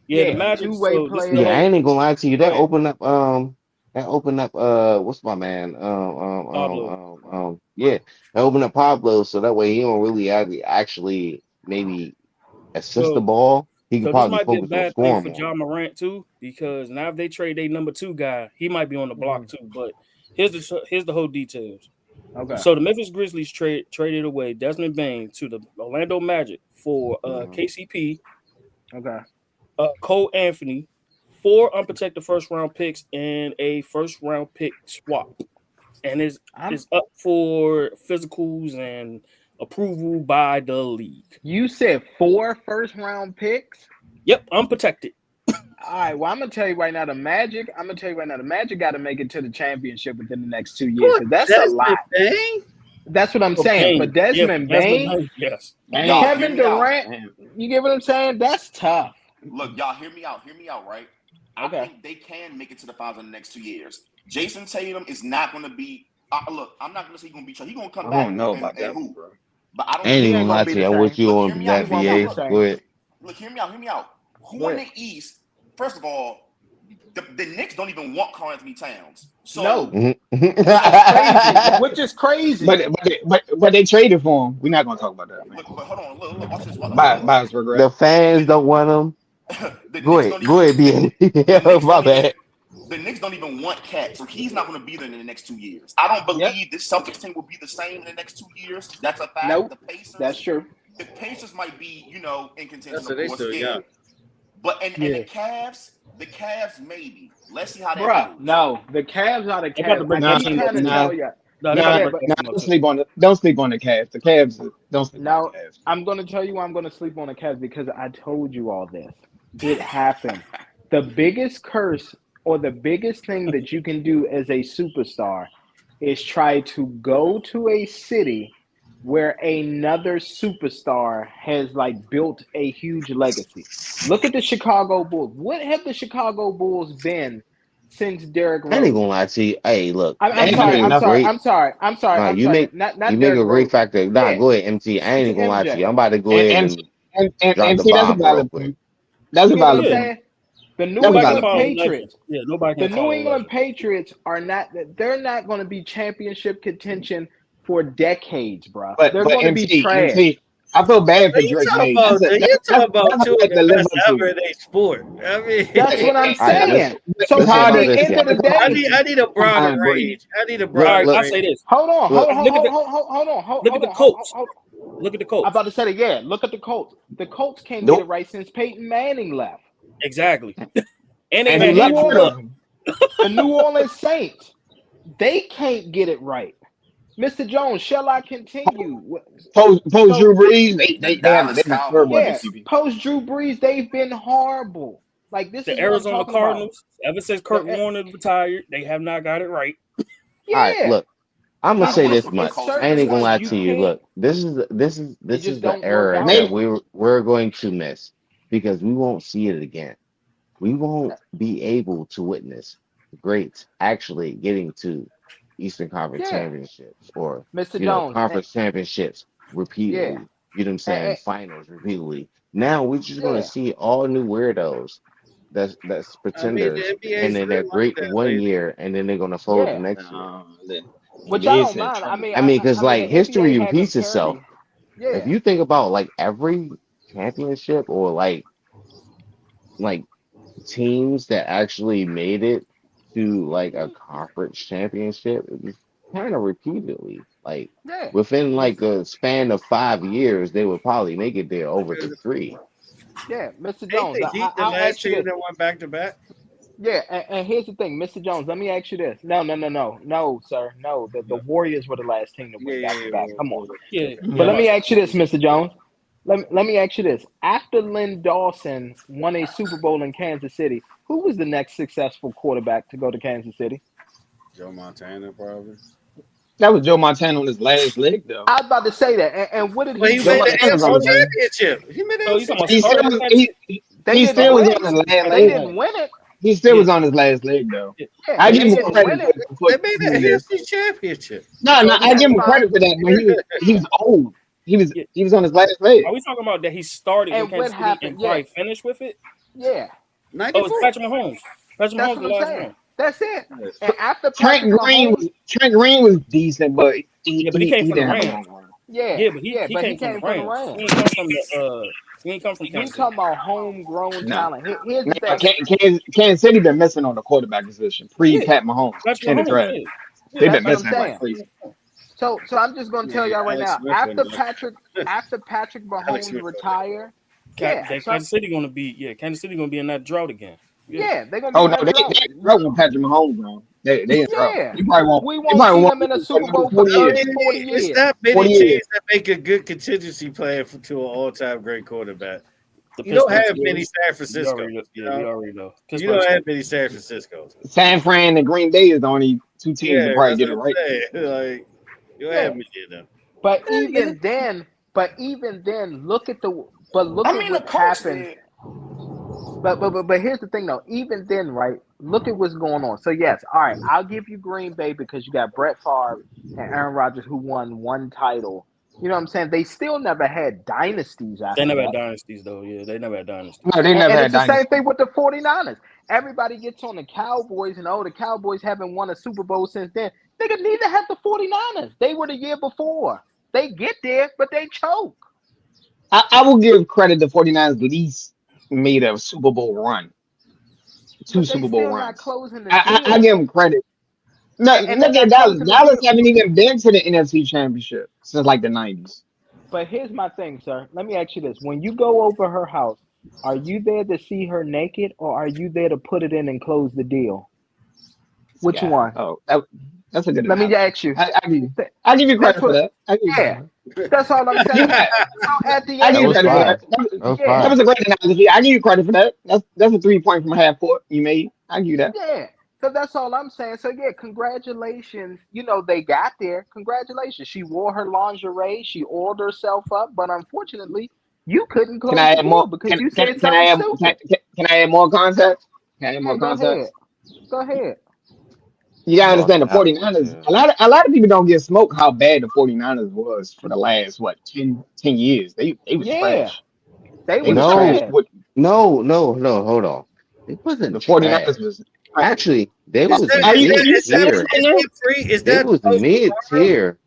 Speaker 6: Yeah, the
Speaker 2: Yeah,
Speaker 6: Magic.
Speaker 2: two-way
Speaker 6: So this is the
Speaker 2: player.
Speaker 4: Yeah, I
Speaker 6: whole
Speaker 4: ain't even gonna lie to you.
Speaker 2: Go ahead.
Speaker 4: That opened up what's my man?
Speaker 6: Pablo.
Speaker 4: Yeah, that opened up Pablo so that way he don't really actually maybe assist the
Speaker 6: So
Speaker 4: ball. He could
Speaker 6: so this
Speaker 4: probably
Speaker 6: might be a
Speaker 4: focus on
Speaker 6: bad thing
Speaker 4: scoring
Speaker 6: for
Speaker 4: more.
Speaker 6: John Morant too, because now if they trade their number 2 guy, he might be on the block
Speaker 2: Mhm.
Speaker 6: too. But here's the whole details.
Speaker 2: Okay.
Speaker 6: So the Memphis Grizzlies traded away Desmond Bain to the Orlando Magic for
Speaker 4: Mhm.
Speaker 6: KCP,
Speaker 2: Okay.
Speaker 6: Cole Anthony, 4 unprotected first round picks, and a first round pick swap. And
Speaker 2: I'm.
Speaker 6: is up for physicals and approval by the league.
Speaker 2: You said 4 first-round picks.
Speaker 6: Yep, unprotected.
Speaker 2: All right. Well, I'm gonna tell you right now, the Magic. I'm gonna tell you right now, the Magic got to make it to the championship within the next 2 years
Speaker 3: What?
Speaker 2: because that's a
Speaker 3: Desmond
Speaker 2: lot.
Speaker 3: Bane?
Speaker 2: That's what I'm
Speaker 6: For
Speaker 2: saying. For
Speaker 6: Bain. Yeah, for
Speaker 2: Desmond
Speaker 6: Desmond
Speaker 2: Bain,
Speaker 6: Bain, yes.
Speaker 5: Damn.
Speaker 7: Y'all hear
Speaker 2: Kevin
Speaker 7: me out.
Speaker 2: Durant,
Speaker 5: Damn.
Speaker 2: you get what I'm saying? That's tough.
Speaker 7: Look, y'all hear me out. Hear me out, right? I
Speaker 2: Okay.
Speaker 7: think they can make it to the finals in the next 2 years. Jason Tatum is not going to be Look, I'm not gonna say he's gonna be trash. He's gonna come
Speaker 5: I
Speaker 7: back
Speaker 5: don't know
Speaker 7: and,
Speaker 5: about
Speaker 7: and
Speaker 5: that one,
Speaker 7: hoop.
Speaker 5: bro.
Speaker 7: But I
Speaker 4: I
Speaker 7: don't
Speaker 4: ain't
Speaker 2: He
Speaker 7: think
Speaker 4: even
Speaker 2: ain't
Speaker 4: gonna
Speaker 2: gonna
Speaker 4: lie
Speaker 2: be
Speaker 4: to
Speaker 2: the
Speaker 4: you. I
Speaker 2: same.
Speaker 4: wish you
Speaker 7: look,
Speaker 4: on
Speaker 7: hear me out.
Speaker 4: that
Speaker 2: He won't be the
Speaker 4: VA.
Speaker 2: same.
Speaker 4: Go ahead.
Speaker 7: Look, hear me out.
Speaker 2: Go
Speaker 7: Who in
Speaker 2: ahead.
Speaker 7: the East? First of all, the Knicks don't even want Karl Anthony Towns.
Speaker 2: No,
Speaker 7: So
Speaker 2: which is crazy.
Speaker 5: but,
Speaker 2: Which is crazy.
Speaker 5: but they traded for him. We're not gonna talk about that, man.
Speaker 7: look, but hold on, look, watch this. Hold
Speaker 5: Bias regret.
Speaker 4: The fans don't want him.
Speaker 7: on. The Knicks don't
Speaker 4: Go
Speaker 7: even
Speaker 4: ahead, BA.
Speaker 7: the Knicks
Speaker 4: My
Speaker 7: don't even
Speaker 4: bad.
Speaker 7: the Knicks don't even want Cat, so he's not going to be there in the next 2 years. I don't
Speaker 2: Yep.
Speaker 7: believe this Celtics team will be the same in the next 2 years. That's a fact.
Speaker 2: Nope.
Speaker 7: The
Speaker 2: That's
Speaker 7: Pacers,
Speaker 2: true.
Speaker 7: might be, in contention,
Speaker 3: So
Speaker 7: of
Speaker 3: they
Speaker 7: course.
Speaker 3: still
Speaker 7: Yeah,
Speaker 3: young.
Speaker 7: but and
Speaker 6: Yeah,
Speaker 7: the Cavs maybe. Let's see how that
Speaker 2: Bruh,
Speaker 7: goes.
Speaker 2: no. The Cavs are the
Speaker 6: they about to
Speaker 2: Cavs.
Speaker 6: bring
Speaker 2: I
Speaker 5: Nah,
Speaker 6: that
Speaker 2: keep
Speaker 6: team up
Speaker 2: trying to
Speaker 6: too.
Speaker 5: nah,
Speaker 2: tell you.
Speaker 6: No, they about to
Speaker 5: nah,
Speaker 2: Yeah,
Speaker 6: bring
Speaker 2: but
Speaker 6: that
Speaker 5: nah.
Speaker 6: team up
Speaker 5: Don't
Speaker 6: too.
Speaker 5: sleep on the Cavs. The Cavs don't sleep on the
Speaker 2: no,
Speaker 5: Cavs.
Speaker 2: I'm going to tell you why I'm going to sleep on the Cavs because I told you all this. It happened. The biggest curse or the biggest thing that you can do as a superstar is try to go to a city where another superstar has like built a huge legacy. Look at the Chicago Bulls. What have the Chicago Bulls been since Derrick
Speaker 4: I ain't
Speaker 2: Rose?
Speaker 4: gonna lie to you. Hey, look,
Speaker 2: I'm
Speaker 5: They ain't
Speaker 4: you
Speaker 2: sorry.
Speaker 5: been
Speaker 4: make a
Speaker 2: I'm
Speaker 5: nothing.
Speaker 2: sorry.
Speaker 4: great.
Speaker 2: I'm sorry. I'm sorry.
Speaker 4: No,
Speaker 2: I'm sorry.
Speaker 4: you
Speaker 2: Not
Speaker 4: make a
Speaker 2: Derrick
Speaker 4: great
Speaker 2: Rose.
Speaker 4: factor. Nah,
Speaker 2: Yeah,
Speaker 4: go ahead, MT. I ain't
Speaker 2: to
Speaker 4: even gonna lie to
Speaker 2: MJ.
Speaker 4: you. I'm about to go
Speaker 5: And
Speaker 4: ahead
Speaker 5: and
Speaker 4: and drop
Speaker 5: and
Speaker 4: the
Speaker 5: see, that's a
Speaker 4: bomb real
Speaker 5: valid
Speaker 4: quick.
Speaker 5: point. That's
Speaker 2: You
Speaker 5: a
Speaker 2: get what I'm
Speaker 5: valid
Speaker 6: Yeah,
Speaker 5: point.
Speaker 2: saying? The New
Speaker 5: That's a
Speaker 6: nobody can
Speaker 5: valid
Speaker 2: England
Speaker 6: call
Speaker 5: point.
Speaker 6: him legend.
Speaker 2: Patriots.
Speaker 6: Yeah, nobody
Speaker 2: The
Speaker 6: can
Speaker 2: New
Speaker 6: call him
Speaker 2: England
Speaker 6: legend.
Speaker 2: Patriots are not. They're not going to be championship contention for decades, bro. They're
Speaker 5: But
Speaker 2: going to be trash.
Speaker 5: MT, I feel bad for
Speaker 3: You
Speaker 5: Drake
Speaker 3: talking
Speaker 5: May.
Speaker 3: about you talking about
Speaker 5: That's
Speaker 3: two of
Speaker 5: hard
Speaker 3: the
Speaker 5: to live
Speaker 3: best
Speaker 5: up
Speaker 3: ever
Speaker 5: to.
Speaker 3: in a sport. I
Speaker 5: But
Speaker 2: That's
Speaker 3: mean,
Speaker 2: what I'm
Speaker 4: All right,
Speaker 2: saying. So
Speaker 5: it's
Speaker 4: listen
Speaker 2: at
Speaker 5: hard
Speaker 4: to
Speaker 2: the
Speaker 5: to
Speaker 4: this,
Speaker 2: end of
Speaker 4: y'all.
Speaker 2: the day,
Speaker 3: I need a broader
Speaker 5: behind Brady.
Speaker 3: range. I need a
Speaker 6: All
Speaker 4: Look,
Speaker 3: broader
Speaker 6: right, I'll
Speaker 4: look,
Speaker 3: range.
Speaker 6: say this.
Speaker 2: hold on,
Speaker 4: look.
Speaker 6: Look at the look at the Colts.
Speaker 2: hold.
Speaker 6: Look at the
Speaker 2: I'm
Speaker 6: Colts.
Speaker 2: about to say it again. Look at the Colts. The Colts can't get it
Speaker 5: Nope.
Speaker 2: right since Peyton Manning left.
Speaker 6: Exactly. And they
Speaker 5: And
Speaker 6: had
Speaker 5: who
Speaker 2: The
Speaker 5: left
Speaker 6: Andrew
Speaker 5: part
Speaker 6: Luck.
Speaker 5: of him?
Speaker 2: New Orleans Saints, they can't get it right. Mr. Jones, shall I continue?
Speaker 5: Post
Speaker 2: So
Speaker 5: Drew Brees,
Speaker 7: The
Speaker 5: they've
Speaker 7: Dallas
Speaker 5: been terrible at
Speaker 2: yeah,
Speaker 7: Cowboys.
Speaker 5: receiving.
Speaker 2: post Drew Brees, they've been horrible. Like this
Speaker 6: The
Speaker 2: is what I'm
Speaker 6: Arizona
Speaker 2: talking about.
Speaker 6: Cardinals. Ever since Kurt
Speaker 2: The,
Speaker 6: Warner retired, they have not got it right.
Speaker 4: All right,
Speaker 2: yeah,
Speaker 4: look. I'm gonna say
Speaker 7: Cowboys
Speaker 2: it's
Speaker 4: this
Speaker 7: put the
Speaker 2: it's
Speaker 4: much.
Speaker 7: Colts
Speaker 4: I
Speaker 7: in
Speaker 4: ain't
Speaker 2: certain
Speaker 7: this
Speaker 4: even gonna
Speaker 2: ones
Speaker 4: lie
Speaker 2: you
Speaker 4: to you.
Speaker 2: can't.
Speaker 4: Look,
Speaker 2: It
Speaker 4: this
Speaker 2: just
Speaker 4: is the
Speaker 2: don't work
Speaker 4: era
Speaker 2: out.
Speaker 4: that
Speaker 5: Maybe
Speaker 4: we're going to miss because we won't see it again. We won't be able to witness the greats actually getting to Eastern Conference
Speaker 2: Yeah,
Speaker 4: championships or
Speaker 2: Mr. Jones.
Speaker 4: conference championships
Speaker 2: Yeah,
Speaker 4: repeatedly. You know what I'm saying?
Speaker 2: and,
Speaker 4: Finals repeatedly. Now we're just gonna
Speaker 2: yeah,
Speaker 4: see all new weirdos that's
Speaker 3: I mean, the
Speaker 4: pretenders, and
Speaker 3: NBA's
Speaker 4: then they're
Speaker 3: been like
Speaker 4: great
Speaker 3: that
Speaker 4: 1 year,
Speaker 3: lately.
Speaker 4: and then they're gonna fold the
Speaker 2: yeah.
Speaker 4: next year.
Speaker 5: no, the
Speaker 2: Which I
Speaker 5: NBA
Speaker 2: don't
Speaker 5: said
Speaker 2: mind. I
Speaker 5: trouble.
Speaker 2: mean,
Speaker 4: I mean, because
Speaker 2: I mean, the
Speaker 4: like
Speaker 2: NBA
Speaker 4: history
Speaker 2: having
Speaker 4: repeats itself.
Speaker 2: parity.
Speaker 4: If
Speaker 2: Yeah,
Speaker 4: you think about like every championship or like teams that actually made it to like a conference championship, it was kind of repeatedly. Like
Speaker 2: yeah,
Speaker 4: within
Speaker 2: Miss,
Speaker 4: like a span of 5 years, they would probably make it there over the three.
Speaker 2: yeah, Mr.
Speaker 3: Ain't
Speaker 2: Jones.
Speaker 3: the Heat the
Speaker 2: I'll
Speaker 3: last
Speaker 2: ask you
Speaker 3: team
Speaker 2: this.
Speaker 3: that went back to back?
Speaker 2: Yeah, and here's the thing, Mr. Jones. Let me ask you this. No, sir. No, the
Speaker 3: Yeah,
Speaker 2: Warriors were the last team that
Speaker 3: yeah,
Speaker 2: went back
Speaker 3: yeah.
Speaker 2: to back. Come on.
Speaker 6: Yeah, yeah.
Speaker 2: But
Speaker 6: I'm
Speaker 2: let
Speaker 6: about
Speaker 5: Mhm.
Speaker 6: to
Speaker 2: me
Speaker 6: say
Speaker 2: ask you this, Mr. Jones. Let me ask you this. After Lynn Dawson won a Super Bowl in Kansas City, who was the next successful quarterback to go to Kansas City?
Speaker 3: Joe Montana probably.
Speaker 5: That was Joe Montana on his last leg, though.
Speaker 2: I was about to say that. And what did
Speaker 3: Well,
Speaker 2: he
Speaker 3: he
Speaker 5: Joe
Speaker 3: made
Speaker 2: do?
Speaker 3: the
Speaker 5: Montana was
Speaker 3: AFC
Speaker 5: on his last.
Speaker 3: Championship. He made the
Speaker 6: so. You
Speaker 3: AFC
Speaker 6: talking about
Speaker 5: He still
Speaker 6: starting
Speaker 5: was
Speaker 3: Championship.
Speaker 6: championship?
Speaker 2: They
Speaker 5: he
Speaker 2: didn't
Speaker 5: still was
Speaker 2: win.
Speaker 5: on his last
Speaker 2: They
Speaker 5: leg.
Speaker 2: didn't win it.
Speaker 5: He still
Speaker 6: Yeah,
Speaker 5: was on his last leg, though.
Speaker 6: yeah.
Speaker 2: Yeah,
Speaker 5: I
Speaker 6: But
Speaker 5: give
Speaker 2: they
Speaker 5: him
Speaker 2: didn't
Speaker 5: credit
Speaker 2: win it.
Speaker 5: for
Speaker 3: They made the
Speaker 5: doing this.
Speaker 3: AFC Championship.
Speaker 5: No,
Speaker 6: So
Speaker 5: I
Speaker 6: yeah,
Speaker 5: give
Speaker 2: That's
Speaker 5: him
Speaker 2: fine.
Speaker 5: credit for that, but he was old.
Speaker 6: yeah.
Speaker 5: He was on his last
Speaker 6: Are
Speaker 5: leg.
Speaker 6: we talking about that he started with
Speaker 2: And what
Speaker 6: Kansas City and
Speaker 2: happened? Yeah,
Speaker 6: probably finished with it?
Speaker 2: yeah.
Speaker 6: Oh, it's
Speaker 3: 94.
Speaker 6: Patrick Mahomes. Patrick
Speaker 2: That's
Speaker 6: Mahomes
Speaker 2: what
Speaker 6: the
Speaker 2: I'm
Speaker 6: last
Speaker 2: saying.
Speaker 6: one.
Speaker 2: That's it.
Speaker 3: Yes.
Speaker 2: And after Patrick Mahomes,
Speaker 5: Trent Green was decent, but
Speaker 6: Yeah, but he came
Speaker 5: he
Speaker 6: from the
Speaker 5: didn't have a
Speaker 6: Rams.
Speaker 5: long run.
Speaker 2: yeah,
Speaker 6: Yeah, but he
Speaker 2: yeah,
Speaker 6: he
Speaker 2: but he
Speaker 6: came from the
Speaker 2: came from the
Speaker 6: Rams.
Speaker 2: Rams.
Speaker 6: He ain't come from
Speaker 2: We
Speaker 6: Kansas City.
Speaker 2: talking about homegrown
Speaker 5: No,
Speaker 2: talent. Here's
Speaker 5: no,
Speaker 2: the thing.
Speaker 5: Kansas City been missing on the quarterback position pre
Speaker 6: Yeah,
Speaker 5: Pat Mahomes
Speaker 6: Patrick
Speaker 5: in the
Speaker 6: Mahomes.
Speaker 5: draft.
Speaker 6: Yeah,
Speaker 5: They've
Speaker 6: yeah.
Speaker 5: been
Speaker 2: That's what I'm
Speaker 5: missing him like
Speaker 2: saying.
Speaker 5: crazy.
Speaker 2: So I'm just gonna tell
Speaker 3: Yeah,
Speaker 2: y'all right
Speaker 3: Alex
Speaker 2: now.
Speaker 3: Smith went back.
Speaker 2: After Patrick
Speaker 3: Alex
Speaker 2: Mahomes
Speaker 3: Smith went back.
Speaker 2: retire, yeah.
Speaker 6: That
Speaker 2: So
Speaker 6: Kansas City gonna be in that drought again. Yeah,
Speaker 2: yeah, they're gonna be
Speaker 5: Oh
Speaker 2: in
Speaker 5: no,
Speaker 2: that
Speaker 5: they
Speaker 2: drought.
Speaker 5: in trouble with Patrick Mahomes on. They in trouble.
Speaker 2: Yeah,
Speaker 5: He probably won't.
Speaker 2: we
Speaker 5: He
Speaker 2: won't
Speaker 5: probably
Speaker 2: see
Speaker 5: won't
Speaker 2: them in a
Speaker 5: win for
Speaker 2: Super
Speaker 5: another
Speaker 2: Bowl for
Speaker 5: 40
Speaker 3: I
Speaker 2: 30,
Speaker 5: years.
Speaker 3: mean,
Speaker 2: 40
Speaker 3: it's
Speaker 2: years.
Speaker 3: not many
Speaker 5: 40
Speaker 3: teams
Speaker 5: years.
Speaker 3: that make a good contingency plan to an all-time great quarterback.
Speaker 6: the
Speaker 3: You don't
Speaker 6: Pittsburgh
Speaker 3: have many
Speaker 6: Steelers.
Speaker 3: San Franciscos. You
Speaker 6: We
Speaker 3: know,
Speaker 6: already know.
Speaker 3: you
Speaker 6: Pittsburgh
Speaker 3: don't have
Speaker 6: Steelers.
Speaker 3: many San Franciscos.
Speaker 5: San Fran and Green Bay is the only two teams that
Speaker 3: Yeah,
Speaker 5: probably
Speaker 3: that's
Speaker 5: get
Speaker 3: what
Speaker 5: it
Speaker 3: I'm
Speaker 5: right.
Speaker 3: saying. Like, you don't have
Speaker 2: Yeah,
Speaker 3: many of them.
Speaker 2: but
Speaker 3: Yeah,
Speaker 2: even then, look at
Speaker 7: I
Speaker 2: at
Speaker 7: mean, the
Speaker 2: what
Speaker 7: Colts
Speaker 2: happened.
Speaker 7: did.
Speaker 2: But here's the thing though. Even then, right? Look at what's going on. So yes, all right. I'll give you Green Bay because you got Brett Favre and Aaron Rodgers who won one title. You know what I'm saying? They still never had dynasties
Speaker 6: They
Speaker 2: after
Speaker 6: never had
Speaker 2: that.
Speaker 6: dynasties though. Yeah, they never had dynasties.
Speaker 5: No, they never
Speaker 2: And
Speaker 5: had
Speaker 2: it's the same
Speaker 5: dynasty.
Speaker 2: thing with the 49ers. Everybody gets on the Cowboys and the Cowboys haven't won a Super Bowl since then. Nigga, neither have the 49ers. They were the year before. They get there, but they choke.
Speaker 5: I will give credit the 49ers at least made a Super Bowl run, two
Speaker 2: But they
Speaker 5: Super Bowl
Speaker 2: still not
Speaker 5: runs.
Speaker 2: closing the
Speaker 5: I
Speaker 2: deal.
Speaker 5: give them credit. No,
Speaker 2: And they're
Speaker 5: look at
Speaker 2: not
Speaker 5: Dallas.
Speaker 2: closing the
Speaker 5: Dallas
Speaker 2: deal.
Speaker 5: haven't even been to the NFC Championship since like the 90s.
Speaker 2: But here's my thing, sir. Let me ask you this. When you go over her house, are you there to see her naked or are you there to put it in and close the deal? Which
Speaker 5: Yeah.
Speaker 2: one?
Speaker 5: Oh, that's a good
Speaker 2: Let me
Speaker 5: analogy.
Speaker 2: ask you.
Speaker 5: I give you
Speaker 2: Let's
Speaker 5: credit for
Speaker 2: put,
Speaker 5: that. I give you credit
Speaker 2: yeah,
Speaker 5: for that.
Speaker 2: that's all I'm
Speaker 5: I give you
Speaker 2: saying.
Speaker 5: that.
Speaker 2: So at the
Speaker 5: I
Speaker 2: end
Speaker 5: give
Speaker 4: That
Speaker 2: of
Speaker 5: you
Speaker 2: the
Speaker 4: was
Speaker 5: credit for
Speaker 2: day,
Speaker 4: fire.
Speaker 5: that.
Speaker 4: That was
Speaker 2: yeah,
Speaker 5: That
Speaker 4: fire.
Speaker 5: was a great analogy. I give you credit for that. That's a 3 point from half court you made. I give you that.
Speaker 2: yeah. So that's all I'm saying. So yeah, congratulations. They got there. Congratulations. She wore her lingerie. She oiled herself up, but unfortunately, you couldn't
Speaker 5: Can
Speaker 2: close
Speaker 5: I
Speaker 2: the
Speaker 5: add more?
Speaker 2: deal because you
Speaker 5: Can,
Speaker 2: said
Speaker 5: can I
Speaker 2: something
Speaker 5: add
Speaker 2: stupid.
Speaker 5: can I add more context? Can I add
Speaker 2: Yeah,
Speaker 5: more
Speaker 2: go ahead.
Speaker 5: context?
Speaker 2: Go ahead.
Speaker 5: You gotta
Speaker 4: Boss
Speaker 5: understand the
Speaker 4: out.
Speaker 5: 49ers.
Speaker 4: Yeah.
Speaker 5: A lot of people don't get smoked how bad the 49ers was for the last what 10 years. They was
Speaker 2: Yeah,
Speaker 5: trash.
Speaker 2: they
Speaker 5: They
Speaker 2: was
Speaker 5: was trash.
Speaker 4: No,
Speaker 2: trash.
Speaker 5: What
Speaker 4: no. Hold on. It wasn't
Speaker 5: the
Speaker 4: trash.
Speaker 5: 49ers was.
Speaker 4: Actually, they
Speaker 3: Is
Speaker 4: was
Speaker 3: that
Speaker 5: Are
Speaker 3: is
Speaker 5: you
Speaker 3: that
Speaker 4: mid
Speaker 5: are you
Speaker 3: is that
Speaker 5: serious
Speaker 4: tier.
Speaker 5: right
Speaker 3: is
Speaker 5: now?
Speaker 3: he free? Is
Speaker 4: They
Speaker 3: that
Speaker 4: was
Speaker 3: post
Speaker 4: mid
Speaker 3: Mario?
Speaker 4: tier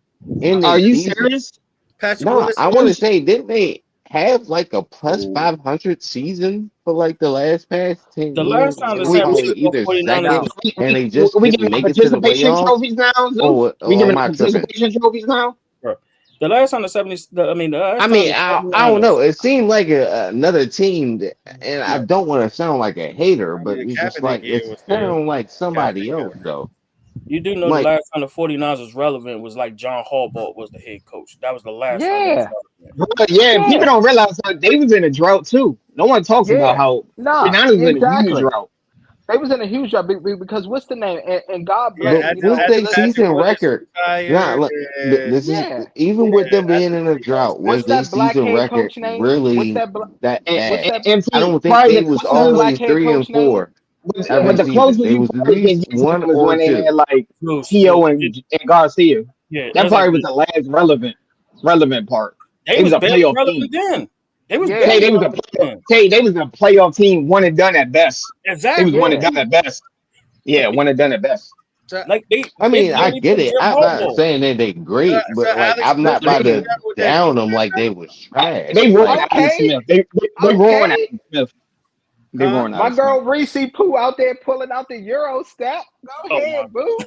Speaker 4: in
Speaker 5: Are
Speaker 4: the
Speaker 5: you
Speaker 4: season.
Speaker 5: serious?
Speaker 3: Patrick
Speaker 4: No,
Speaker 3: Willis?
Speaker 4: I want to say, didn't they have like a plus
Speaker 3: Oh,
Speaker 4: 500 season for like the last past 10
Speaker 6: The last
Speaker 4: years?
Speaker 6: time
Speaker 4: It
Speaker 6: the
Speaker 4: was
Speaker 5: We
Speaker 6: San
Speaker 5: we
Speaker 4: probably
Speaker 6: Francisco
Speaker 4: either
Speaker 6: 49ers
Speaker 4: second
Speaker 2: No,
Speaker 6: was
Speaker 4: and they
Speaker 5: we,
Speaker 4: just
Speaker 5: we
Speaker 4: couldn't
Speaker 5: giving out
Speaker 4: make it to the
Speaker 5: participation
Speaker 4: playoffs.
Speaker 5: trophies now, Zoo. We
Speaker 4: Or
Speaker 5: giving
Speaker 4: am
Speaker 5: out
Speaker 4: I tripping?
Speaker 5: participation trophies now.
Speaker 6: bro. The last time the 70s, the
Speaker 4: I
Speaker 6: last time
Speaker 4: mean,
Speaker 6: the
Speaker 4: I don't
Speaker 6: 49ers,
Speaker 4: know. It seemed like another team, and I don't want to sound like a hater,
Speaker 3: I mean,
Speaker 4: but
Speaker 3: the
Speaker 4: it's just
Speaker 3: Kaepernick
Speaker 4: like
Speaker 3: year
Speaker 4: it's
Speaker 3: was the
Speaker 4: sound like somebody
Speaker 3: Kaepernick
Speaker 4: else
Speaker 3: era.
Speaker 4: though.
Speaker 6: you do know the
Speaker 4: Like,
Speaker 6: last time the 49ers was relevant was like John Harbaugh was the head coach. That was the last time they was
Speaker 2: yeah,
Speaker 6: relevant.
Speaker 5: But yeah, people
Speaker 2: yeah,
Speaker 5: don't realize that they was in a drought too. No one talks about
Speaker 2: yeah.
Speaker 5: how
Speaker 2: No,
Speaker 5: 49ers was in a huge
Speaker 2: exactly.
Speaker 5: drought.
Speaker 2: They was in a huge job because what's the name? And God
Speaker 3: Yeah,
Speaker 2: bless
Speaker 4: but
Speaker 2: them.
Speaker 4: what's
Speaker 3: after
Speaker 4: their
Speaker 3: Patrick
Speaker 4: season
Speaker 3: Willis
Speaker 4: record? Nah,
Speaker 3: retired,
Speaker 4: look, this is
Speaker 2: Yeah.
Speaker 4: even with them
Speaker 3: yeah,
Speaker 4: being
Speaker 3: after
Speaker 4: in a
Speaker 3: he lost
Speaker 4: drought. Was
Speaker 2: What's
Speaker 4: their
Speaker 2: that black
Speaker 4: season
Speaker 2: head
Speaker 4: record
Speaker 2: coach name?
Speaker 4: really that
Speaker 5: And,
Speaker 2: What's
Speaker 4: bad?
Speaker 2: that
Speaker 4: I
Speaker 5: MT,
Speaker 4: don't think
Speaker 5: probably
Speaker 4: they
Speaker 5: the
Speaker 4: was
Speaker 2: what's that
Speaker 5: closest,
Speaker 2: black
Speaker 4: always
Speaker 2: head
Speaker 4: three
Speaker 2: coach
Speaker 4: and
Speaker 2: name?
Speaker 4: four
Speaker 5: but
Speaker 4: every
Speaker 5: the
Speaker 4: season.
Speaker 5: closest
Speaker 4: They
Speaker 5: you
Speaker 4: was at
Speaker 5: probably can
Speaker 4: least
Speaker 5: get to
Speaker 4: one
Speaker 5: them is
Speaker 4: or
Speaker 5: when they
Speaker 4: two.
Speaker 5: had like
Speaker 6: Bruce,
Speaker 5: Tio and Garcia.
Speaker 6: yeah,
Speaker 5: That
Speaker 6: that's like
Speaker 5: probably was the last relevant part.
Speaker 6: they
Speaker 5: They was
Speaker 6: was
Speaker 5: a
Speaker 6: barely
Speaker 5: playoff team.
Speaker 6: relevant then. They was
Speaker 2: Yeah,
Speaker 5: Tay,
Speaker 6: barely
Speaker 5: they was a
Speaker 6: relevant
Speaker 5: playoff.
Speaker 6: then.
Speaker 5: Tay, they was a playoff team, one and done at best. They was one
Speaker 6: Exactly.
Speaker 5: and
Speaker 2: yeah.
Speaker 5: done at best. Yeah, one and done at best.
Speaker 3: so,
Speaker 6: Like
Speaker 4: I
Speaker 6: they
Speaker 4: mean, I
Speaker 6: barely
Speaker 4: get
Speaker 6: put
Speaker 4: it.
Speaker 6: Jim
Speaker 4: I'm not
Speaker 6: Harbaugh.
Speaker 4: saying that they
Speaker 3: so,
Speaker 4: great,
Speaker 3: so
Speaker 4: but like
Speaker 3: Alex
Speaker 4: I'm
Speaker 3: Smith
Speaker 4: not
Speaker 3: was
Speaker 4: about
Speaker 3: coming
Speaker 4: to
Speaker 5: They,
Speaker 3: out with that
Speaker 4: down them like
Speaker 3: defense,
Speaker 4: they was trash.
Speaker 5: they ruined
Speaker 4: Like
Speaker 5: Alex
Speaker 2: Okay,
Speaker 5: Smith. They ruined
Speaker 2: okay.
Speaker 5: Alex Smith. They
Speaker 3: huh?
Speaker 5: ruined
Speaker 2: My
Speaker 5: Alex Smith.
Speaker 2: girl Reese Pooh out there pulling out the Euro step. Go
Speaker 6: Oh my
Speaker 2: ahead, boo.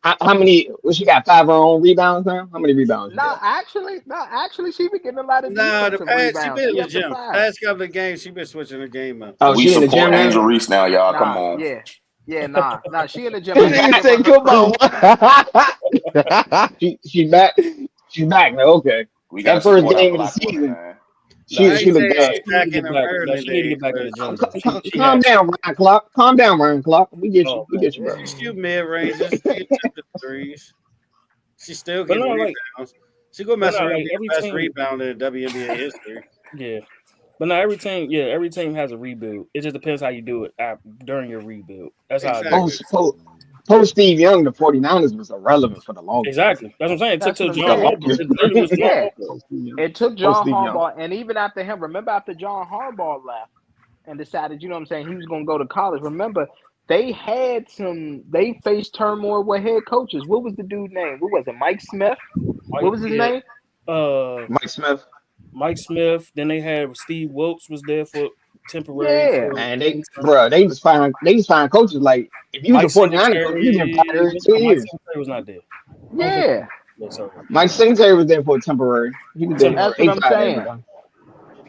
Speaker 5: How many? Well, she got 5 of her own rebounds now. How many rebounds she
Speaker 2: No,
Speaker 5: got?
Speaker 2: actually, she been getting a lot of
Speaker 3: No, the
Speaker 2: defensive
Speaker 3: past she
Speaker 2: rebounds.
Speaker 3: been in
Speaker 2: She
Speaker 3: the
Speaker 2: up to
Speaker 3: gym.
Speaker 2: 5.
Speaker 3: Past couple of games, she been switching the game up.
Speaker 5: Oh,
Speaker 7: We
Speaker 5: she in the gym
Speaker 7: support
Speaker 5: now.
Speaker 7: Angel Reese now, y'all. Come
Speaker 2: Nah,
Speaker 7: on.
Speaker 2: yeah, yeah, nah. She in the gym. I
Speaker 5: She's
Speaker 2: gotta
Speaker 4: nigga
Speaker 5: back.
Speaker 2: give her
Speaker 4: said,
Speaker 2: her
Speaker 4: come
Speaker 2: credit.
Speaker 4: on.
Speaker 5: She's back. She's back now. Okay,
Speaker 7: We gotta
Speaker 5: that first
Speaker 7: support our
Speaker 5: game of the
Speaker 7: black women,
Speaker 5: season,
Speaker 7: man.
Speaker 6: Nah,
Speaker 3: I
Speaker 5: she
Speaker 3: ain't
Speaker 5: looked
Speaker 3: saying
Speaker 5: good.
Speaker 3: she's
Speaker 6: she need to
Speaker 3: back in
Speaker 6: get
Speaker 3: her
Speaker 6: back. No,
Speaker 3: Maryland
Speaker 6: she need to
Speaker 3: days,
Speaker 6: get back in
Speaker 3: but
Speaker 6: the gym though. She
Speaker 5: Calm
Speaker 6: has.
Speaker 5: down, Ryan Clark. Calm down, Ryan Clark. We get you.
Speaker 6: Oh
Speaker 5: We
Speaker 6: man.
Speaker 5: get you,
Speaker 2: Yeah,
Speaker 5: bro.
Speaker 3: she shoot mid ranges. She attempt the threes. She's still
Speaker 6: But
Speaker 3: getting
Speaker 6: no, like
Speaker 3: rebounds. She gonna
Speaker 6: but
Speaker 3: mess
Speaker 6: no,
Speaker 3: around and
Speaker 6: like
Speaker 3: be
Speaker 6: every
Speaker 3: the best
Speaker 6: team,
Speaker 3: rebounder in WNBA history.
Speaker 6: yeah. But now every team has a rebuild. It just depends how you do it during your rebuild. That's how it
Speaker 3: Exactly.
Speaker 6: goes.
Speaker 5: Post Steve Young, the 49ers was irrelevant for the longest.
Speaker 6: Exactly. That's what I'm saying. It took
Speaker 2: that's
Speaker 6: till
Speaker 2: what I'm
Speaker 6: John
Speaker 2: saying.
Speaker 6: Harbaugh. It literally was John
Speaker 2: Yeah,
Speaker 6: Harbaugh.
Speaker 5: Post Steve Young.
Speaker 2: it took
Speaker 5: Post
Speaker 2: John
Speaker 5: Steve Young.
Speaker 2: Harbaugh, and even after him, remember after John Harbaugh left and decided, you know what I'm saying, he was going to go to college. Remember, they faced turmoil with head coaches. What was the dude's name? What was it? Mike Smith? What
Speaker 6: Mike,
Speaker 2: was his
Speaker 6: yeah.
Speaker 2: name?
Speaker 5: Mike Smith.
Speaker 6: Mike Smith. Then they had Steve Wilkes was there for temporary
Speaker 2: Yeah,
Speaker 6: for
Speaker 5: Man,
Speaker 6: interim.
Speaker 5: they just find coaches like if you was
Speaker 6: Mike
Speaker 5: the 49ers coach, you been
Speaker 6: Singletary.
Speaker 5: fired in 2
Speaker 6: Mike
Speaker 5: years.
Speaker 6: Singletary was not there. I don't think.
Speaker 2: yeah.
Speaker 6: Yeah, sorry.
Speaker 5: Mike Singletary was there for a temporary. He was there.
Speaker 2: That's
Speaker 6: Temporary.
Speaker 2: what
Speaker 5: They
Speaker 2: I'm
Speaker 5: fired
Speaker 2: saying.
Speaker 5: everybody.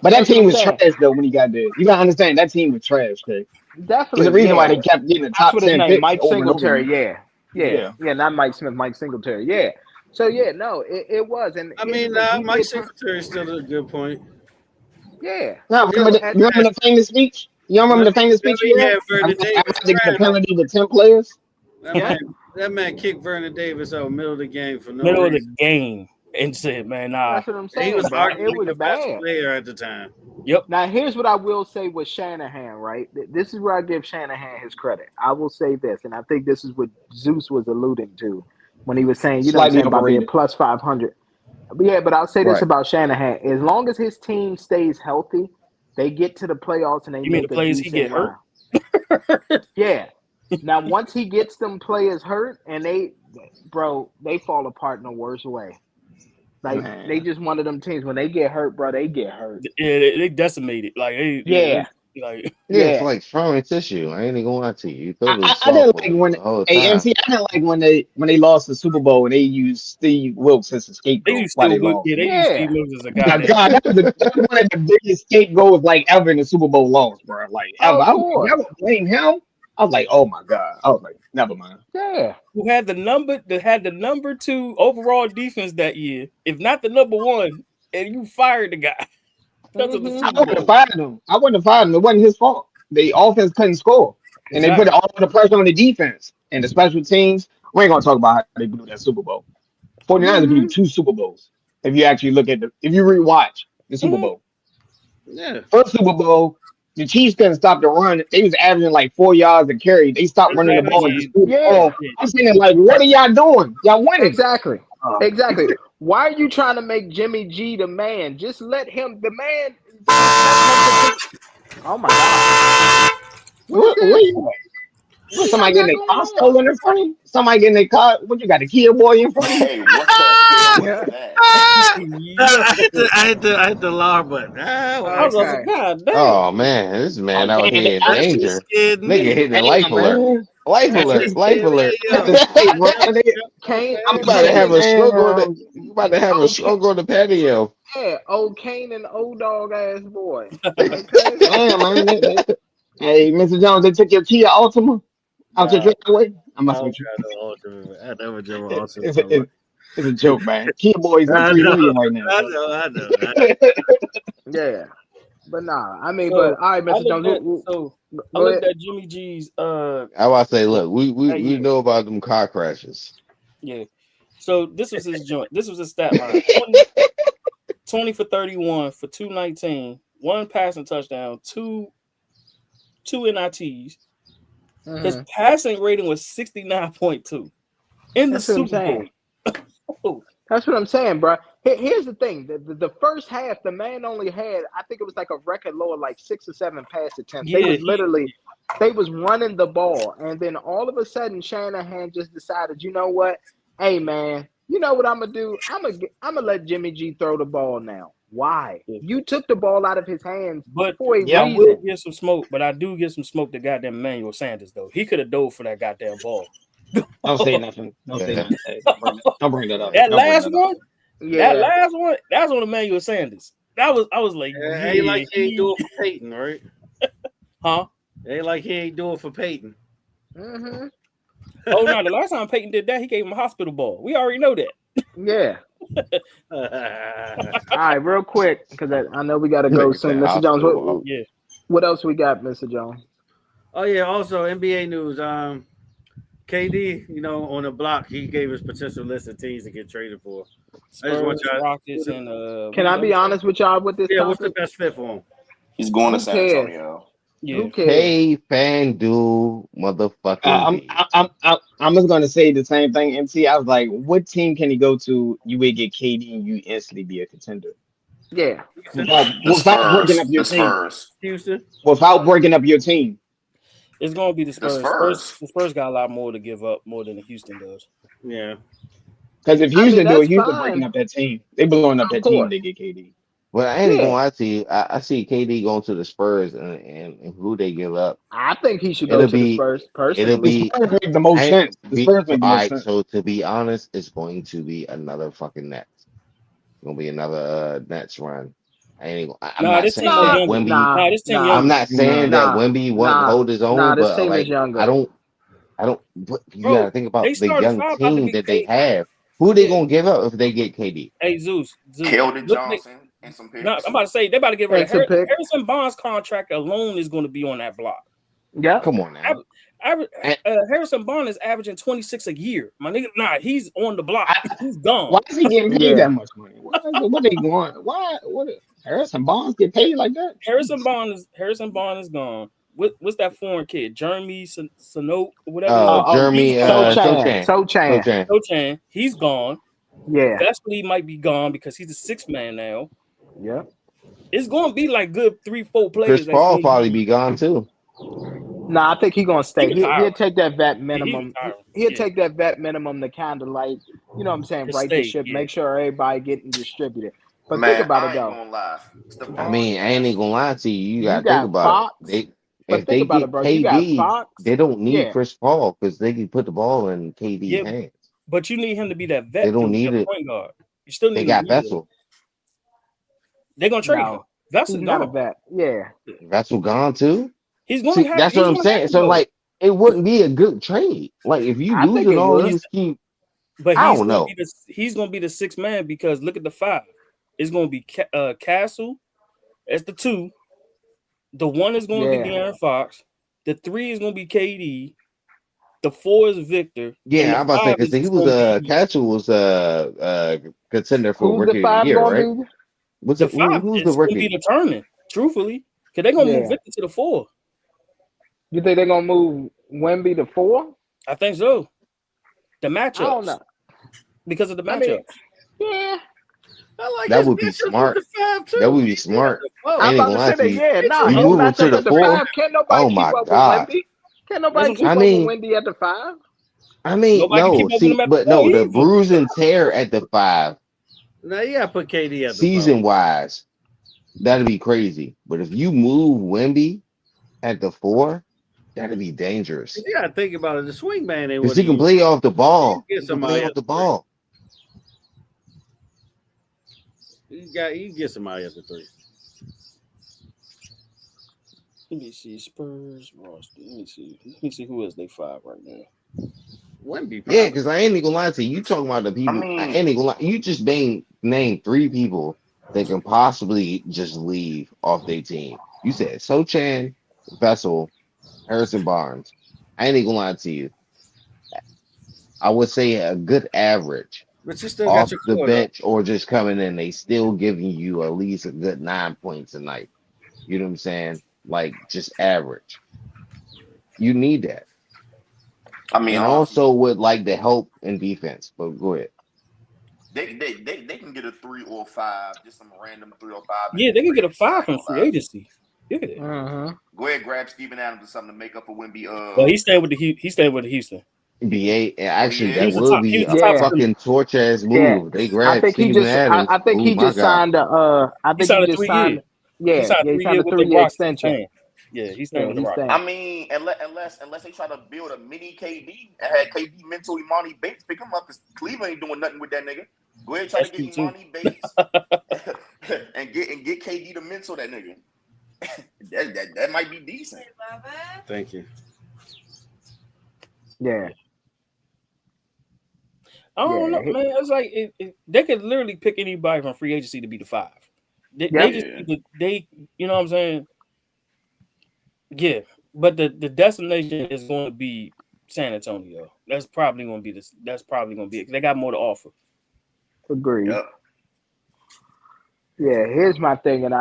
Speaker 5: But that
Speaker 2: That's what
Speaker 5: team
Speaker 2: I'm
Speaker 5: was
Speaker 2: saying.
Speaker 5: trash though when he got there. You gotta understand that team was trash, okay? There's a
Speaker 2: Definitely,
Speaker 5: reason why
Speaker 2: yeah.
Speaker 5: they kept getting the
Speaker 2: That's
Speaker 5: top
Speaker 2: what his
Speaker 5: 10
Speaker 2: name,
Speaker 5: picks
Speaker 2: Mike
Speaker 5: over and over
Speaker 2: Singletary.
Speaker 5: again.
Speaker 2: Yeah, yeah,
Speaker 5: Yeah.
Speaker 2: yeah. Not Mike Smith, Mike Singletary. Yeah. So yeah, no, it was. And
Speaker 3: I
Speaker 2: here's the
Speaker 3: mean,
Speaker 2: thing: he
Speaker 3: Mike
Speaker 2: did.
Speaker 3: Secretary is still a good point.
Speaker 2: Yeah.
Speaker 5: Now
Speaker 3: He was
Speaker 5: remember
Speaker 2: At,
Speaker 5: you remember the famous speech? You don't remember the famous speech he had?
Speaker 3: Yeah, Vernon
Speaker 5: I'm
Speaker 3: Davis
Speaker 5: about to get a
Speaker 3: trying.
Speaker 5: penalty with 10 players.
Speaker 3: That
Speaker 2: yeah.
Speaker 3: man, that man kicked Vernon Davis out middle of the game for no
Speaker 6: Middle of the
Speaker 3: reason.
Speaker 6: game. and said, "Man, nah."
Speaker 2: That's what I'm
Speaker 3: He
Speaker 2: saying,
Speaker 3: was
Speaker 2: bro.
Speaker 3: arguably
Speaker 2: It was
Speaker 3: the best
Speaker 2: bad.
Speaker 3: player at the time.
Speaker 6: Yep.
Speaker 2: Now, here's what I will say with Shanahan, right? This is where I give Shanahan his credit. I will say this, and I think this is what Zeus was alluding to when he was saying, you know what I'm
Speaker 5: Slightly
Speaker 2: saying, about being
Speaker 5: overrated.
Speaker 2: plus 500. But yeah, but I'll say this
Speaker 5: Right.
Speaker 2: about Shanahan. As long as his team stays healthy, they get to the playoffs and they
Speaker 6: You mean the
Speaker 2: make a
Speaker 6: players he
Speaker 2: decent
Speaker 6: get hurt?
Speaker 2: run. Yeah. Now, once he gets them players hurt and they fall apart in the worst way. Like,
Speaker 5: Man.
Speaker 2: they just one of them teams. When they get hurt, bro, they get hurt.
Speaker 6: Yeah, they decimated. Like,
Speaker 2: Yeah.
Speaker 6: like
Speaker 4: Yeah, it's
Speaker 2: Yeah.
Speaker 4: like throwing tissue. I ain't even gonna lie to you. You thought it
Speaker 5: I
Speaker 4: was
Speaker 5: didn't
Speaker 4: soft
Speaker 5: like when
Speaker 4: the whole
Speaker 5: hey
Speaker 4: time.
Speaker 5: MC, I didn't like when they lost the Super Bowl and they used Steve Wilkes as a
Speaker 6: they
Speaker 5: scapegoat
Speaker 6: used
Speaker 5: while
Speaker 6: still
Speaker 5: they lost.
Speaker 6: yeah, they used Steve Wilkes as a
Speaker 5: Oh my
Speaker 6: goddamn.
Speaker 5: God, that was one of the biggest scapegoats like ever in the Super Bowl loss, bro. Like ever.
Speaker 2: Of
Speaker 5: I was like,
Speaker 2: course.
Speaker 5: y'all gonna blame him? I was like, oh my God. I was like, never mind.
Speaker 2: Yeah.
Speaker 6: Who had the number 2 overall defense that year, if not the number 1, and you fired the guy because of the
Speaker 2: Mhm.
Speaker 5: I
Speaker 6: Super
Speaker 5: wouldn't have
Speaker 6: Bowl.
Speaker 5: fired him. I wouldn't have fired him. It wasn't his fault. The offense couldn't score. And they put
Speaker 6: Exactly.
Speaker 5: all the pressure on the defense and the special teams. We ain't gonna talk about how they blew that Super Bowl. 49ers blew
Speaker 2: Mhm.
Speaker 5: 2 Super Bowls. If you actually look at if you rewatch the Super
Speaker 6: Mhm.
Speaker 5: Bowl.
Speaker 3: Yeah.
Speaker 5: First Super Bowl, the Chiefs couldn't stop the run. They was averaging like 4 yards a carry. They stopped running the ball and just threw the
Speaker 2: Yeah.
Speaker 5: ball. I'm saying like, what are y'all doing? Y'all winning.
Speaker 2: Exactly. Exactly. Why are you trying to make Jimmy G the man? Just let him the man. Oh my God. What
Speaker 5: What
Speaker 2: is this?
Speaker 5: you
Speaker 2: What
Speaker 5: somebody
Speaker 2: y'all
Speaker 5: getting
Speaker 2: got
Speaker 5: their car
Speaker 2: going on?
Speaker 5: stolen in front of you? Somebody getting their car? What you got a Kia boy in front of you?
Speaker 7: Hey, what the hell was
Speaker 2: Yeah.
Speaker 7: that?
Speaker 3: I hit the alarm button.
Speaker 6: I was
Speaker 2: Okay.
Speaker 6: like, God damn.
Speaker 4: Oh man, this man out
Speaker 5: Okay,
Speaker 4: here in
Speaker 5: that's
Speaker 3: You
Speaker 4: danger.
Speaker 3: scared
Speaker 4: Nigga
Speaker 3: me.
Speaker 4: hitting life
Speaker 5: damn,
Speaker 4: alert.
Speaker 5: man.
Speaker 4: Life
Speaker 3: That's
Speaker 4: alert.
Speaker 3: what
Speaker 4: Life
Speaker 3: scared me.
Speaker 4: alert.
Speaker 5: At
Speaker 3: Yo.
Speaker 5: the state, bro.
Speaker 2: Kane,
Speaker 5: I'm
Speaker 4: You about to
Speaker 5: saying,
Speaker 4: have a stroke on the.
Speaker 5: man.
Speaker 4: You about to have a stroke on the patio.
Speaker 2: yeah, old Kane and old dog ass boy. Okay.
Speaker 5: Damn, man. Hey, Mr. Jones, they took your Kia Altima out your
Speaker 3: Nah,
Speaker 5: driveway. I'm
Speaker 3: I
Speaker 5: messing
Speaker 3: don't
Speaker 5: with you.
Speaker 3: got no ultimate. I never drove an
Speaker 5: It-
Speaker 3: ultimate.
Speaker 5: It's a, it's a joke, man. Kia boy's worth
Speaker 3: I
Speaker 5: $3
Speaker 3: know.
Speaker 5: million right now.
Speaker 3: I
Speaker 5: So.
Speaker 3: know.
Speaker 2: Yeah. But nah, I mean, but
Speaker 6: So
Speaker 2: all right,
Speaker 6: I
Speaker 2: Mr.
Speaker 6: looked
Speaker 2: Jones,
Speaker 6: at I
Speaker 2: go
Speaker 6: looked
Speaker 2: ahead.
Speaker 6: at Jimmy G's
Speaker 4: I want to say, look, we
Speaker 6: that year.
Speaker 4: know about them car crashes.
Speaker 6: Yeah. So this was his joint. This was his stat line. 20 for 31 for 219, 1 passing touchdown, two NITs. His
Speaker 2: Mhm.
Speaker 6: passing rating was 69.2 in the
Speaker 2: That's what I'm
Speaker 6: Super Bowl.
Speaker 2: saying. That's what I'm saying, bro. Here's the thing: the first half, the man only had, I think it was like a record low of like 6 or 7 pass attempts. They
Speaker 6: Yeah,
Speaker 2: was literally, they was running the ball, and then all of a sudden, Shanahan just decided, you know what? Hey, man, you know what I'm gonna do? I'm gonna let Jimmy G throw the ball now. Why?
Speaker 6: yeah.
Speaker 2: You took the ball out of his hands
Speaker 6: But
Speaker 2: for a
Speaker 6: I will
Speaker 2: reason.
Speaker 6: get some smoke. But I do get some smoke to goddamn Emmanuel Sanders though. He could have dove for that goddamn ball.
Speaker 5: Don't say nothing. Don't say
Speaker 4: Yeah.
Speaker 5: nothing. Hey, don't bring that up.
Speaker 6: That
Speaker 5: Don't bring
Speaker 6: last
Speaker 5: that up.
Speaker 6: one,
Speaker 2: Yeah.
Speaker 6: that's on Emmanuel Sanders. I was like,
Speaker 3: Ain't like he ain't
Speaker 6: yeah,
Speaker 3: do it for Peyton, right?
Speaker 6: huh?
Speaker 3: Ain't like he ain't do it for Peyton.
Speaker 2: Mm-hmm.
Speaker 6: Oh no, the last time Peyton did that, he gave him a hospital ball. We already know that.
Speaker 2: Yeah. All right, real quick, because I know we got to go
Speaker 4: Nigga
Speaker 2: soon.
Speaker 4: said
Speaker 2: Mr. Jones,
Speaker 4: hospital ball.
Speaker 6: Yeah.
Speaker 2: what else we got, Mr. Jones?
Speaker 3: Oh yeah, also NBA news. KD, on the block, he gave his potential list of teams to get traded for. I just want
Speaker 6: Spurs,
Speaker 3: y'all.
Speaker 6: Rockets, and
Speaker 2: Can I be honest with y'all with this
Speaker 3: Yeah, what's the
Speaker 2: topic?
Speaker 3: best fit for him?
Speaker 7: He's going to
Speaker 2: Who
Speaker 7: San
Speaker 2: cares?
Speaker 7: Antonio.
Speaker 6: Yeah.
Speaker 2: Who cares?
Speaker 4: Hey, FanDuel, motherfucking
Speaker 5: I'm
Speaker 4: B.
Speaker 5: I'm just gonna say the same thing, MC. I was like, what team can he go to? You would get KD and you instantly be a contender
Speaker 2: Yeah.
Speaker 5: without breaking up your
Speaker 7: The
Speaker 5: team.
Speaker 7: Spurs.
Speaker 3: Houston.
Speaker 5: Without breaking up your team.
Speaker 6: It's gonna be the
Speaker 7: The
Speaker 6: Spurs.
Speaker 7: Spurs.
Speaker 6: The Spurs got a lot more to give up, more than the Houston does.
Speaker 3: Yeah.
Speaker 5: Because if
Speaker 2: I mean,
Speaker 5: Houston do it,
Speaker 2: that's
Speaker 5: Houston breaking
Speaker 2: fine.
Speaker 5: up that team. They blowing up
Speaker 2: Of
Speaker 5: that team.
Speaker 2: course.
Speaker 5: They get KD.
Speaker 4: Well, I ain't gonna
Speaker 2: Yeah.
Speaker 4: lie to you. I see KD going to the Spurs and who they give up.
Speaker 2: I think he should go
Speaker 4: It'll
Speaker 2: to the
Speaker 4: be
Speaker 2: Spurs,
Speaker 4: it'll
Speaker 2: personally.
Speaker 5: The
Speaker 4: be
Speaker 5: Spurs make the most
Speaker 4: I
Speaker 5: sense. The
Speaker 4: be
Speaker 5: Spurs
Speaker 4: so,
Speaker 5: make the
Speaker 4: all
Speaker 5: most
Speaker 4: right.
Speaker 5: sense.
Speaker 4: So to be honest, it's going to be another fucking Nets. It's gonna be another Nets run. I'm
Speaker 6: Nah,
Speaker 4: not
Speaker 6: this team
Speaker 4: saying
Speaker 6: more
Speaker 2: Nah,
Speaker 4: that
Speaker 6: younger.
Speaker 4: Wemby.
Speaker 6: Nah,
Speaker 2: nah,
Speaker 6: this team
Speaker 2: nah,
Speaker 4: I'm
Speaker 6: younger.
Speaker 4: not saying
Speaker 5: Nah.
Speaker 4: that
Speaker 2: nah,
Speaker 4: Wemby won't
Speaker 2: nah,
Speaker 4: hold his
Speaker 2: nah.
Speaker 4: own,
Speaker 2: This
Speaker 4: but
Speaker 2: team is
Speaker 4: like
Speaker 2: younger.
Speaker 4: I don't. But you
Speaker 6: Bro,
Speaker 4: gotta think
Speaker 6: they
Speaker 4: about the
Speaker 6: started
Speaker 4: young
Speaker 6: five about to
Speaker 4: team
Speaker 6: be
Speaker 4: that they
Speaker 6: paid.
Speaker 4: have. Who they
Speaker 6: Yeah.
Speaker 4: gonna give up if they get KD?
Speaker 6: Hey, Zeus.
Speaker 7: Keldon
Speaker 6: Look, they,
Speaker 7: Johnson and some
Speaker 6: no,
Speaker 7: picks.
Speaker 6: I'm about to say they about to get rid
Speaker 2: And
Speaker 6: of
Speaker 2: some pick.
Speaker 6: Harrison Barnes' contract alone is going to be on that block.
Speaker 2: Yep.
Speaker 4: Come on now.
Speaker 6: Harrison Barnes is averaging 26 a year. My nigga, nah, he's on the block. He's gone.
Speaker 5: Why is he getting paid that much money? What they going? Why? What? Harrison Barnes get paid like that?
Speaker 6: Harrison Barnes is gone. What's that foreign kid? Jeremy Sanoke, whatever. His name.
Speaker 4: Jeremy
Speaker 5: Sochan.
Speaker 6: Sochan, he's gone.
Speaker 2: Yeah.
Speaker 6: Vesely might be gone because he's a 6 man now.
Speaker 2: Yeah.
Speaker 6: It's going to be like good 3-4 players.
Speaker 4: Chris Paul probably be gone too.
Speaker 2: Nah, I think he's gonna stay. He'll take that vet minimum. He'll take that vet minimum to kind of like, you know what I'm saying, right the ship, make sure everybody getting distributed. But
Speaker 7: Man,
Speaker 2: think about
Speaker 7: I
Speaker 2: it though.
Speaker 7: ain't gonna lie.
Speaker 4: I mean, I ain't gonna lie to you. You gotta
Speaker 2: got
Speaker 4: think about
Speaker 2: Fox,
Speaker 4: it.
Speaker 2: but think about it, bro. You got Fox.
Speaker 4: They don't need Chris Paul because they can put the ball in KD's hands.
Speaker 6: But you need him to be that vet.
Speaker 4: They don't need it.
Speaker 6: Point guard. You still need.
Speaker 4: They got Vessel.
Speaker 6: They're gonna trade him. Vessel's
Speaker 2: not a vet. Yeah.
Speaker 4: Vessel gone too.
Speaker 6: He's going.
Speaker 4: That's what I'm saying. So like, it wouldn't be a good trade. Like if you losing all these key.
Speaker 6: But
Speaker 4: I don't know.
Speaker 6: He's gonna be the 6th man because look at the 5. It's gonna be Castle as the 2. The 1 is gonna be De'Aaron Fox. The 3 is gonna be KD. The 4 is Victor.
Speaker 4: Yeah, I'm about to say because he was Castle was a contender for rookie of the year, right?
Speaker 6: Who's the rookie? Gonna be determined, truthfully, because they're gonna move Victor to the 4.
Speaker 2: You think they're gonna move Wemby to 4?
Speaker 6: I think so. The matchups.
Speaker 2: I don't know.
Speaker 6: Because of the matchups.
Speaker 2: Yeah.
Speaker 3: I like
Speaker 4: that would be smart. That would be smart.
Speaker 2: I'm about to say that. Yeah,
Speaker 4: we move him to the 4.
Speaker 2: Can't nobody keep up with Wemby. Can't nobody keep up with Wemby at the 5.
Speaker 4: I mean, no. See, but no, the bruise and tear at the 5.
Speaker 3: Now you gotta put KD at the
Speaker 4: season wise. That'd be crazy. But if you move Wemby at the 4, that'd be dangerous.
Speaker 3: You gotta think about it. The swing man,
Speaker 4: because he can play off the ball.
Speaker 3: He can
Speaker 4: play off the ball.
Speaker 3: You can get somebody at the 3.
Speaker 6: Let me see Spurs roster. Let me see who is they 5 right now.
Speaker 3: Wemby.
Speaker 4: Yeah, because I ain't gonna lie to you. You talking about the people? I ain't gonna lie. You just name 3 people that can possibly just leave off their team. You said Sochan, Vessel, Harrison Barnes. I ain't gonna lie to you. I would say a good average.
Speaker 3: But you still
Speaker 4: off
Speaker 3: got
Speaker 4: the bench or just coming in, they still giving you at least a good 9 points a night. You know what I'm saying? Like just average. You need that.
Speaker 7: I mean,
Speaker 4: and also with like the help in defense. But go ahead.
Speaker 7: They can get a 3 or 5, just some random 3 or 5.
Speaker 6: Yeah, they can get a 5 from free agency. Yeah.
Speaker 7: Go ahead, grab Steven Adams or something to make up for Wemby.
Speaker 6: Well, he stayed with the Houston.
Speaker 4: NBA actually that will be a fucking torch ass move.
Speaker 2: Yeah.
Speaker 4: They grabbed Steven Adams.
Speaker 2: I think he just signed a. I think he just signed. Yeah, he signed a 3-year extension.
Speaker 6: Yeah, he's staying with the Rockets.
Speaker 7: I mean, unless they try to build a mini KD and had KD mental Imani Bates pick him up, because Cleveland ain't doing nothing with that nigga. Go ahead, try to get Imani Bates and get KD to mental that nigga. that might be decent.
Speaker 3: Thank you.
Speaker 2: Yeah.
Speaker 6: I don't know, man. It's like they could literally pick anybody from free agency to be the 5. They you know what I'm saying? Yeah, but the destination is going to be San Antonio. That's probably going to be it. They got more to offer.
Speaker 2: Agreed.
Speaker 7: Yep.
Speaker 2: Yeah, here's my thing, and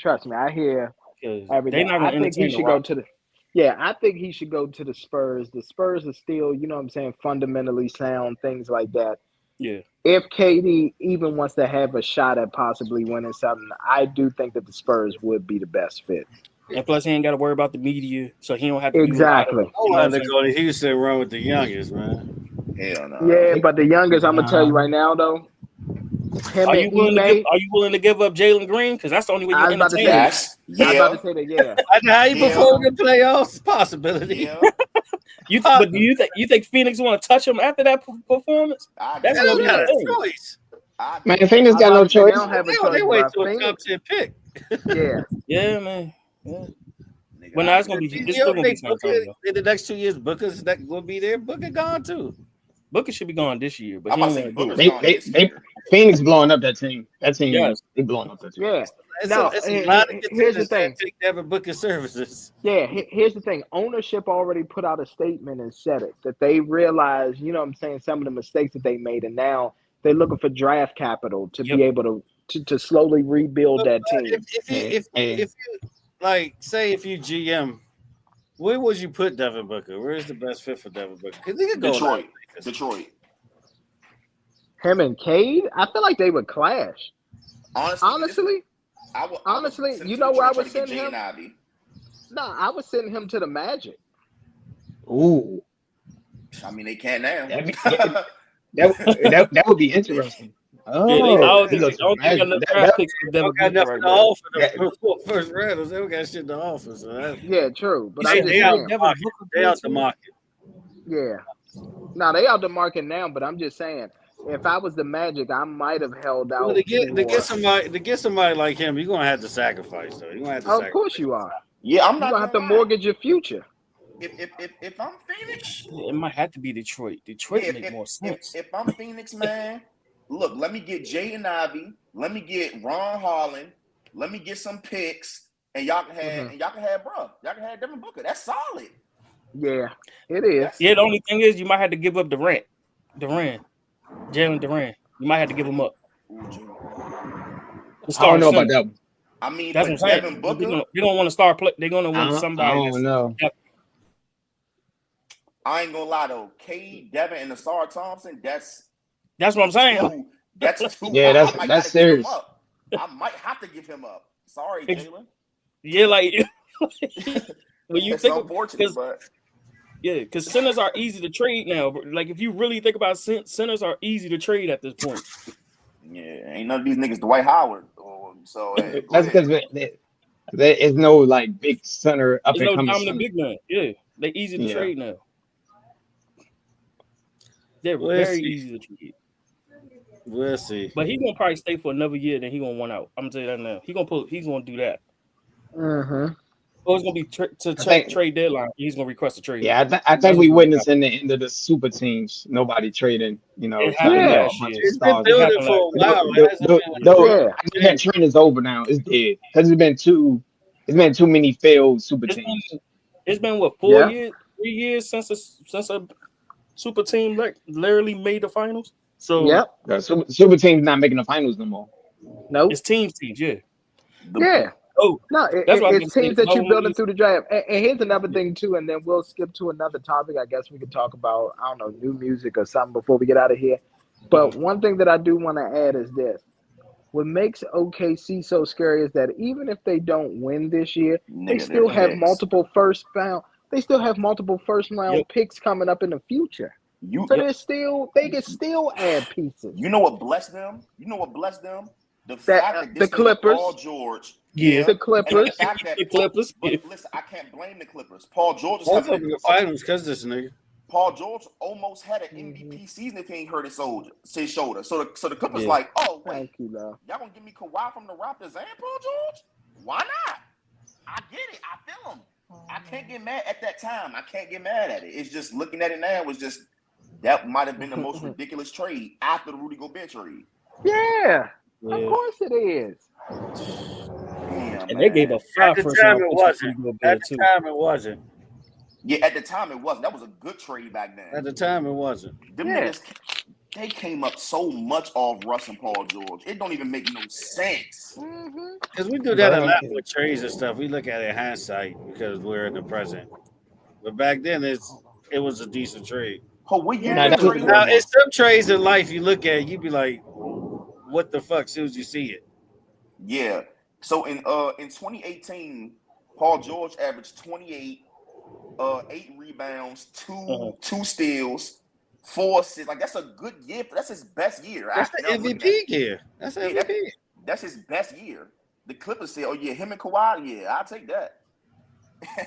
Speaker 2: trust me, I hear everything. I think he should go to the. Yeah, I think he should go to the Spurs. The Spurs are still, you know what I'm saying, fundamentally sound, things like that.
Speaker 6: Yeah.
Speaker 2: If KD even wants to have a shot at possibly winning something, I do think that the Spurs would be the best fit.
Speaker 6: And plus, he ain't got to worry about the media, so he don't have to.
Speaker 2: Exactly.
Speaker 3: I want to go to Houston run with the youngest, man.
Speaker 7: Hell no.
Speaker 2: Yeah, but the youngest, I'm gonna tell you right now, though.
Speaker 6: Are you willing to give up Jalen Green? Because that's the only way you're entertaining.
Speaker 2: I was about to say that. Yeah.
Speaker 3: How you perform the playoffs? Possibility.
Speaker 7: Yeah.
Speaker 6: But do you think Phoenix want to touch him after that performance?
Speaker 3: That's not a choice.
Speaker 5: Man, Phoenix got no choice.
Speaker 2: They don't have a choice.
Speaker 3: They wait till a top 10 pick.
Speaker 2: Yeah.
Speaker 6: Yeah, man. Yeah. Well, now it's gonna be. It's still gonna be San Antonio.
Speaker 3: In the next 2 years, Booker's that will be there. Booker gone too.
Speaker 6: Booker should be gone this year, but
Speaker 7: I'm about to say Booker's gone this year.
Speaker 5: Phoenix blowing up that team. That team, they blowing up that team.
Speaker 2: Yeah.
Speaker 3: It's
Speaker 2: Now,
Speaker 3: a lot of
Speaker 2: here's the
Speaker 3: contenders that
Speaker 2: thing.
Speaker 3: take Devin Booker services.
Speaker 2: Yeah, here's the thing. Ownership already put out a statement and said it that they realize, you know what I'm saying, some of the mistakes that they made, and now they're looking for draft capital to be able to slowly rebuild that team.
Speaker 3: If you like, say if you GM, where would you put Devin Booker? Where is the best fit for Devin Booker? Because he could go
Speaker 7: Detroit.
Speaker 2: Him and Cade, I feel like they would clash. Honestly, you know where I would send him? No, I would send him to the Magic.
Speaker 5: Ooh.
Speaker 7: I mean, they can't now.
Speaker 5: That would be interesting. Oh,
Speaker 6: I don't think enough draft picks for Devin Booker right now.
Speaker 3: First rounders, they don't got shit to offer. So
Speaker 2: yeah, true. But
Speaker 3: they out the market.
Speaker 2: Yeah. No, they out the market now, but I'm just saying, if I was the Magic, I might have held out.
Speaker 3: Well, to get somebody like him, you're gonna have to sacrifice, though. You're gonna have to
Speaker 2: Of course you are.
Speaker 7: Yeah, I'm
Speaker 2: not
Speaker 7: gonna
Speaker 2: have to mortgage your future.
Speaker 7: If I'm Phoenix,
Speaker 6: it might have to be Detroit. Detroit make more sense.
Speaker 7: If I'm Phoenix, man, look, let me get Jay and Ivy, let me get Ron Holland, let me get some picks, and y'all can have Devin Booker. That's solid.
Speaker 2: Yeah, it is.
Speaker 6: The only thing is you might have to give up Jalen Durant. You might have to give him up.
Speaker 5: I don't know about that one.
Speaker 7: I mean,
Speaker 6: that's what I'm saying. Booker, they don't want to start play. They're gonna want somebody.
Speaker 5: I don't know.
Speaker 7: I ain't gonna lie though. Cade, Devin, and Asar Thompson. That's
Speaker 6: what I'm saying.
Speaker 7: That's two.
Speaker 5: Yeah, that's serious.
Speaker 7: I might have to give him up. Sorry, Jalen.
Speaker 6: Yeah, like when you think
Speaker 7: unfortunate, but
Speaker 6: because centers are easy to trade now. Like if you really think about centers are easy to trade at this point.
Speaker 7: Yeah, ain't none of these niggas Dwight Howard. So
Speaker 5: that's because there is no like big center up and coming.
Speaker 6: Dominant big man. Yeah, they easy to trade now. They're very easy to trade.
Speaker 3: We'll see.
Speaker 6: But he's gonna probably stay for another year. Then he's gonna want out. I'm gonna tell you that now. He's gonna do that. Or it's gonna be trade deadline. He's gonna request a trade.
Speaker 5: Yeah, I think we witnessing the end of the super teams. Nobody trading. You know,
Speaker 6: it's been
Speaker 3: building for a while.
Speaker 5: That trend is over now. It's dead because it's been too many failed super teams.
Speaker 6: It's been what 4 years, 3 years since a super team literally made the finals. So
Speaker 5: super teams not making the finals no more.
Speaker 2: No,
Speaker 6: it's teams. Yeah.
Speaker 2: Oh no, it's teams that you're building through the draft. And here's another thing too, and then we'll skip to another topic. I guess we could talk about new music or something before we get out of here. But one thing that I do want to add is this: what makes OKC so scary is that even if they don't win this year, they still have multiple first round picks coming up in the future. They can still add pieces.
Speaker 7: You know what blessed them? The fact that this
Speaker 2: Clippers,
Speaker 7: Paul George.
Speaker 2: The Clippers.
Speaker 6: The Clippers.
Speaker 7: But listen, I can't blame the Clippers. Paul George is
Speaker 3: having the finals because this nigga.
Speaker 7: Paul George almost had an MVP season if he ain't hurt his shoulder. So the Clippers like, oh wait, y'all gonna give me Kawhi from the Raptors and Paul George? Why not? I get it. I feel him. I can't get mad at that time. I can't get mad at it. It's just looking at it now was just that might have been the most ridiculous trade after the Rudy Gobert trade.
Speaker 2: Yeah. Of course it is.
Speaker 7: Damn,
Speaker 6: and they gave a 5
Speaker 3: first round. At the time it wasn't.
Speaker 7: Yeah, at the time it wasn't. That was a good trade back then.
Speaker 3: At the time it wasn't.
Speaker 7: Them niggas, they came up so much off Russ and Paul George. It don't even make no sense.
Speaker 3: Because we do that a lot with trades and stuff. We look at it in hindsight because we're in the present. But back then it was a decent trade.
Speaker 7: Oh, what year?
Speaker 3: Now, it's some trades in life you look at, you be like, what the fuck? As soon as you see it.
Speaker 7: Yeah. So in 2018, Paul George averaged 28, 8 rebounds, two steals, 4 assists. Like that's a good year. That's his best year.
Speaker 3: That's the MVP year. That's MVP.
Speaker 7: That's his best year. The Clippers said, "Oh yeah, him and Kawhi. Yeah, I'll take that."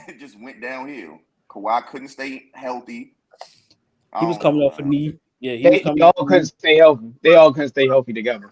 Speaker 7: It just went downhill. Kawhi couldn't stay healthy.
Speaker 6: He was coming off a knee. Yeah,
Speaker 5: they all couldn't stay healthy. They all couldn't stay healthy together.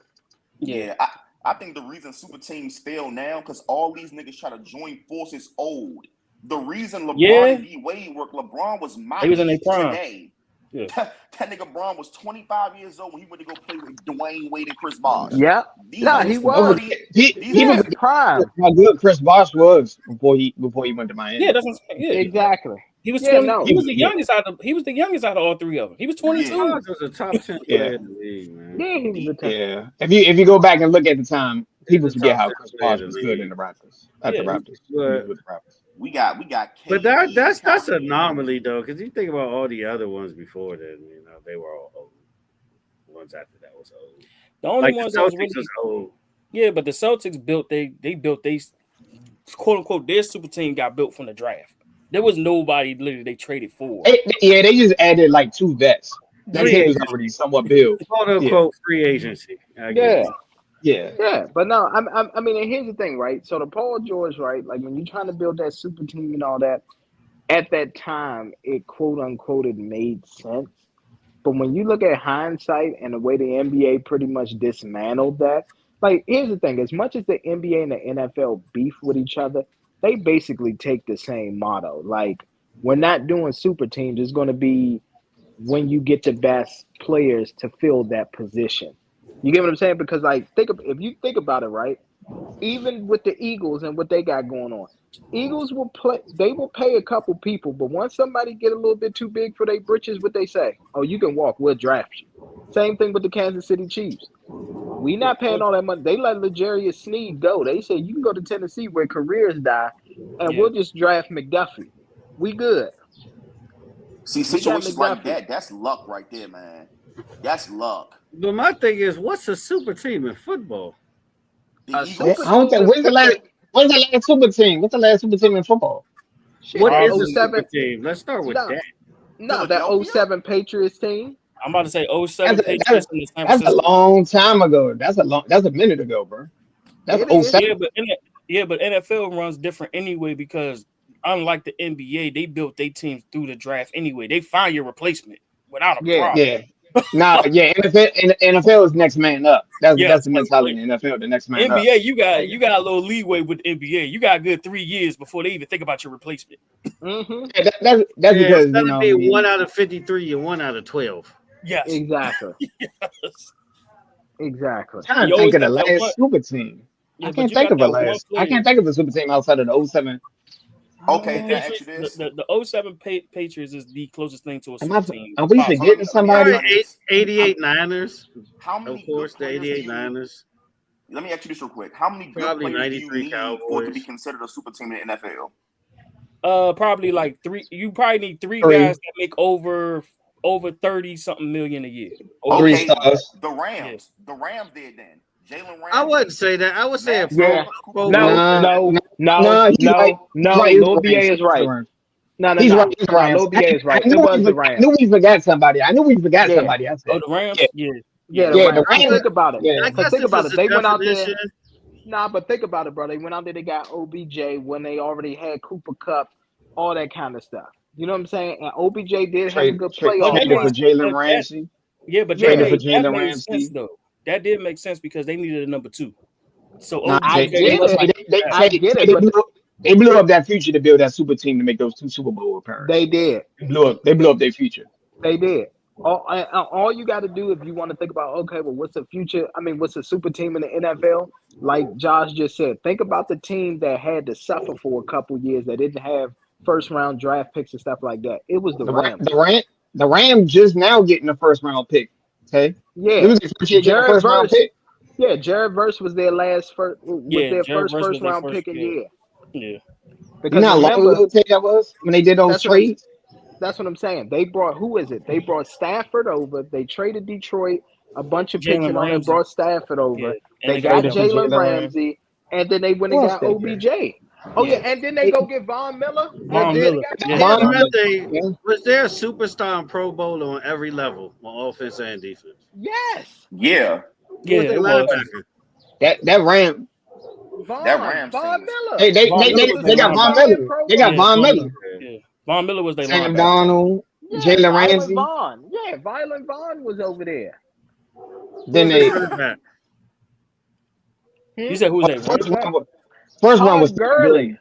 Speaker 7: Yeah, I think the reason super teams fail now because all these niggas try to join forces old. The reason LeBron and D Wade worked, LeBron was my
Speaker 6: he was in their prime.
Speaker 7: Today.
Speaker 6: Yeah.
Speaker 7: That nigga Braun was 25 years old when he went to go play with Dwayne Wade and Chris Bosh.
Speaker 2: Yeah.
Speaker 7: These
Speaker 2: No,
Speaker 7: niggas
Speaker 2: he
Speaker 5: Don't
Speaker 2: was.
Speaker 5: forget,
Speaker 7: these
Speaker 5: people
Speaker 7: niggas
Speaker 5: forget
Speaker 2: Prime.
Speaker 5: how good Chris Bosh was before he went to Miami.
Speaker 6: Yeah, that's what I'm saying. Yeah.
Speaker 2: Exactly.
Speaker 6: He was
Speaker 2: Yeah,
Speaker 6: 20.
Speaker 2: no.
Speaker 6: He was the youngest out of. He was the youngest out of all three of them. He was 22.
Speaker 7: Yeah.
Speaker 3: Bosh was a top 10 player in the league, man.
Speaker 2: Yeah, he was a top.
Speaker 5: Yeah, if you go back and look at the time, people
Speaker 3: He's a
Speaker 5: forget
Speaker 3: top
Speaker 5: how
Speaker 3: 10
Speaker 5: Chris
Speaker 3: player
Speaker 5: Bosh
Speaker 3: in the
Speaker 5: was good in
Speaker 3: league.
Speaker 5: the Raptors. At the
Speaker 6: Yeah.
Speaker 5: Raptors, he was with the Raptors.
Speaker 7: we got
Speaker 3: But
Speaker 7: KD,
Speaker 3: that's
Speaker 7: Kyrie.
Speaker 3: an anomaly though, because you think about all the other ones before then, you know, they were all old. The ones after that was old.
Speaker 6: The only
Speaker 3: Like
Speaker 6: ones
Speaker 3: the
Speaker 6: that was
Speaker 3: Celtics
Speaker 6: really
Speaker 3: was old.
Speaker 6: yeah, but the Celtics built they built they quote unquote their super team got built from the draft. There was nobody literally they traded for.
Speaker 5: They just added like 2 vets. That
Speaker 3: Free
Speaker 5: team was
Speaker 3: agency.
Speaker 5: already somewhat built.
Speaker 3: Quote unquote free agency. I get
Speaker 2: Yeah.
Speaker 3: it.
Speaker 5: Yeah,
Speaker 2: Yeah, but no, I mean, and here's the thing, right? So the Paul George, right? Like when you're trying to build that super team and all that, at that time, it quote unquote it made sense. But when you look at hindsight and the way the NBA pretty much dismantled that, like here's the thing: as much as the NBA and the NFL beef with each other, they basically take the same motto. Like we're not doing super teams; it's going to be when you get the best players to fill that position. You get what I'm saying? Because like if you think about it, right? Even with the Eagles and what they got going on, Eagles will play. They will pay a couple people, but once somebody get a little bit too big for their britches, what they say? Oh, you can walk. We'll draft you. Same thing with the Kansas City Chiefs. We not paying all that money. They let L'Jarius Sneed go. They say you can go to Tennessee where careers die, and we'll just draft McDuffie. We good.
Speaker 7: See, situations like that, that's luck right there, man. That's luck.
Speaker 3: But my thing is, what's a super team in football?
Speaker 7: The
Speaker 2: A
Speaker 7: Eagles,
Speaker 5: I don't think. When's the last super team? What's the last super team in football?
Speaker 2: Shit,
Speaker 3: What
Speaker 2: that
Speaker 3: is a
Speaker 2: 07
Speaker 3: super team? Let's start with that.
Speaker 2: No, that
Speaker 7: Philadelphia?
Speaker 2: 07 Patriots team.
Speaker 6: I'm about to say 07
Speaker 5: That's
Speaker 6: Patriots in the San
Speaker 5: That's a
Speaker 6: Francisco.
Speaker 5: long time ago. That's a minute ago, bro. That's
Speaker 2: It is.
Speaker 5: 07.
Speaker 6: but NFL runs different anyway because unlike the NBA, they built their teams through the draft anyway. They find your replacement without a problem.
Speaker 5: Yeah. NFL is next man up. That's the mentality in NFL. The next man up.
Speaker 6: NBA, you got a little leeway with NBA. You got a good 3 years before they even think about your replacement.
Speaker 2: Mm-hmm.
Speaker 5: That's because
Speaker 3: instead of being 1 out of 53 and 1 out of 12.
Speaker 6: Yes,
Speaker 2: Exactly.
Speaker 6: yes.
Speaker 2: Exactly.
Speaker 5: I'm trying
Speaker 6: You
Speaker 5: to think of the
Speaker 6: always got that
Speaker 5: last super team.
Speaker 6: Yeah,
Speaker 5: I
Speaker 6: but
Speaker 5: can't
Speaker 6: you
Speaker 5: think
Speaker 6: got
Speaker 5: of a
Speaker 6: that one
Speaker 5: last. I
Speaker 6: player.
Speaker 5: can't think of a super team outside of the 07.
Speaker 7: okay, can I ask you this?
Speaker 6: The 07 Patriots is the closest thing to a
Speaker 5: Am I-
Speaker 6: super team.
Speaker 5: are we
Speaker 6: possible.
Speaker 5: forgetting somebody?
Speaker 3: Probably 88 Niners.
Speaker 7: How many
Speaker 3: Of course,
Speaker 7: good
Speaker 3: the
Speaker 7: players
Speaker 3: 88
Speaker 7: do you-
Speaker 3: Niners.
Speaker 7: Let me ask you this real quick. How many good
Speaker 3: Probably
Speaker 7: players do you
Speaker 3: 93
Speaker 7: need for it to be
Speaker 3: Cowboys.
Speaker 7: considered a super team in the NFL?
Speaker 6: Probably like 3. You probably need 3
Speaker 5: Three.
Speaker 6: guys that make over 30 something million a year.
Speaker 5: Three
Speaker 7: Okay,
Speaker 5: stars.
Speaker 7: the Rams. The Rams did then. Jalen Ramsey.
Speaker 3: I wouldn't say that. I would say a
Speaker 2: Yeah.
Speaker 3: pro.
Speaker 2: No,
Speaker 5: he's right.
Speaker 2: Lil BA is right. No.
Speaker 5: He's right. He's right.
Speaker 2: Lil BA is right.
Speaker 5: I knew
Speaker 2: It was the Rams.
Speaker 5: I knew we forgot somebody. I
Speaker 2: Yeah.
Speaker 5: said.
Speaker 6: The Rams?
Speaker 5: Yeah.
Speaker 2: Yeah,
Speaker 5: Yeah,
Speaker 2: the
Speaker 5: the
Speaker 2: Rams.
Speaker 5: Rams-
Speaker 2: Think about it.
Speaker 5: Yeah.
Speaker 3: I
Speaker 2: Because
Speaker 3: guess
Speaker 2: think
Speaker 3: if
Speaker 2: about
Speaker 3: it's
Speaker 2: it.
Speaker 3: a
Speaker 2: They went out there.
Speaker 3: definition,
Speaker 2: Nah, but think about it, bro. They went out there. They got OBJ when they already had Cooper Cup, all that kind of stuff. You know what I'm saying? And OBJ did have a good playoff
Speaker 5: Traded for
Speaker 2: run.
Speaker 5: Jalen Ramsey.
Speaker 6: Yeah, but
Speaker 2: Yeah.
Speaker 5: Traded for
Speaker 6: that
Speaker 5: Jalen
Speaker 6: made
Speaker 5: Ramsey.
Speaker 6: sense though. That did make sense because they needed a number 2. So
Speaker 5: Nah,
Speaker 6: OBJ
Speaker 2: I get
Speaker 6: was
Speaker 2: it.
Speaker 6: like
Speaker 2: I get it, but
Speaker 5: they blew up that future to build that super team to make those 2 Super Bowl appearances.
Speaker 2: they did.
Speaker 5: They blew up their future.
Speaker 2: They did. All you got to do if you want to think about, okay, well, what's the future? I mean, what's a super team in the NFL? Like Josh just said, think about the team that had to suffer for a couple years that didn't have first round draft picks and stuff like that. It was the Rams.
Speaker 5: The Rams just now getting the first round pick. Okay.
Speaker 2: Yeah.
Speaker 5: It was the first year getting the first round pick.
Speaker 2: Yeah, Jared Verse was their first
Speaker 6: Jared Verse was
Speaker 2: first
Speaker 6: their
Speaker 2: round
Speaker 6: first
Speaker 2: pick in year.
Speaker 6: Yeah.
Speaker 5: You know how long ago that was when they did those trades?
Speaker 2: That's what I'm saying. They brought who is it? They brought Stafford over. They traded Detroit a bunch of picks and all that brought Stafford over.
Speaker 6: Yeah.
Speaker 2: They got Jalen Ramsey, and then they went and got OBJ. Oh yeah, and then they go get Von Miller.
Speaker 3: Was there a superstar in Pro Bowl on every level, on offense and defense?
Speaker 2: Yes.
Speaker 7: Yeah.
Speaker 6: Yeah.
Speaker 3: It was.
Speaker 5: That Ram.
Speaker 2: Von Miller.
Speaker 5: They got Von Miller. They got Von Miller.
Speaker 6: Yeah. Von Miller was their
Speaker 5: Sam
Speaker 6: linebacker.
Speaker 5: Donald, Jalen Ramsey.
Speaker 2: Yeah, Violent Vaughn was over there.
Speaker 5: Then they.
Speaker 6: You said who was that?
Speaker 5: First one was
Speaker 2: Gurley.